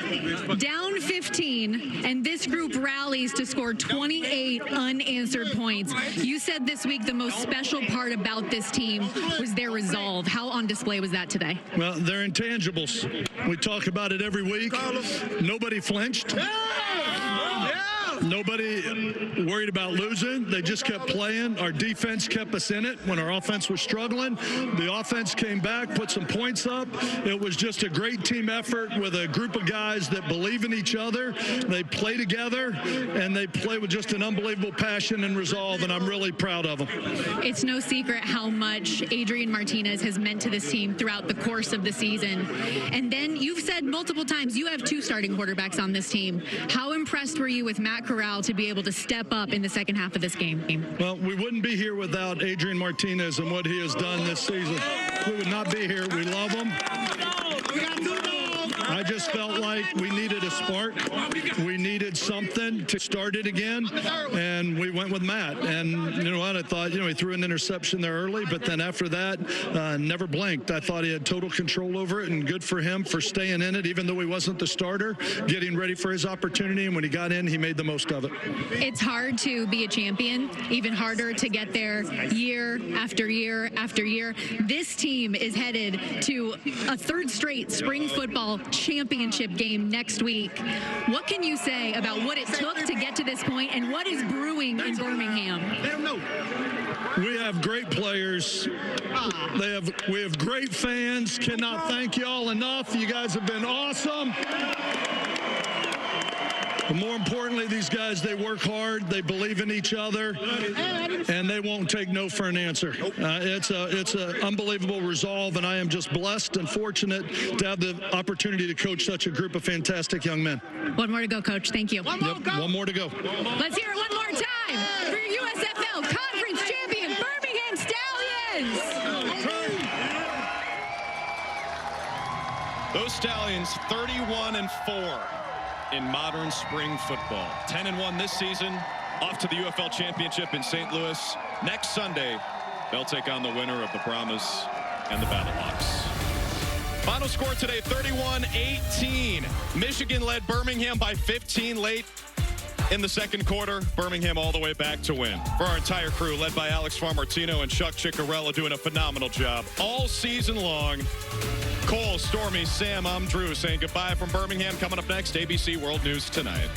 Down 15, and this group rallies to score 28 unanswered points. You said this week the most special part about this team was their resolve. How on display was that today? Well, they're intangibles. We talk about it every week. Nobody flinched. Nobody worried about losing. They just kept playing. Our defense kept us in it when our offense was struggling. The offense came back, put some points up. It was just a great team effort with a group of guys that believe in each other. They play together, and they play with just an unbelievable passion and resolve, and I'm really proud of them. It's no secret how much Adrian Martinez has meant to this team throughout the course of the season. And then you've said multiple times you have two starting quarterbacks on this team. How impressed were you with Matt Corral to be able to step up in the second half of this game? Well, we wouldn't be here without Adrian Martinez and what he has done this season. We would not be here. We love him. I just felt like we needed a spark. We needed something to start it again, and we went with Matt. And you know what? I thought, he threw an interception there early, but then after that, never blinked. I thought he had total control over it, and good for him for staying in it, even though he wasn't the starter, getting ready for his opportunity. And when he got in, he made the most of it. It's hard to be a champion, even harder to get there year after year after year. This team is headed to a third straight spring football championship game next week. What can you say about what it took to get to this point and what is brewing in Birmingham? We have great players. We have great fans. Cannot thank you all enough. You guys have been awesome. But more importantly, these guys, they work hard, they believe in each other, and they won't take no for an answer. It's an unbelievable resolve, and I am just blessed and fortunate to have the opportunity to coach such a group of fantastic young men. One more to go, Coach. Thank you. One more to go. Let's hear it one more time for your USFL Conference champion, Birmingham Stallions. Those Stallions, 31-4. in modern spring football. 10-1 this season, off to the UFL Championship in St. Louis. Next Sunday, they'll take on the winner of the Brahmas and the Battlehawks. Final score today, 31-18. Michigan led Birmingham by 15 late in the second quarter. Birmingham all the way back to win. For our entire crew, led by Alex Farmartino and Chuck Ciccarella, doing a phenomenal job all season long. Cole, Stormy, Sam, I'm Drew saying goodbye from Birmingham. Coming up next, ABC World News Tonight.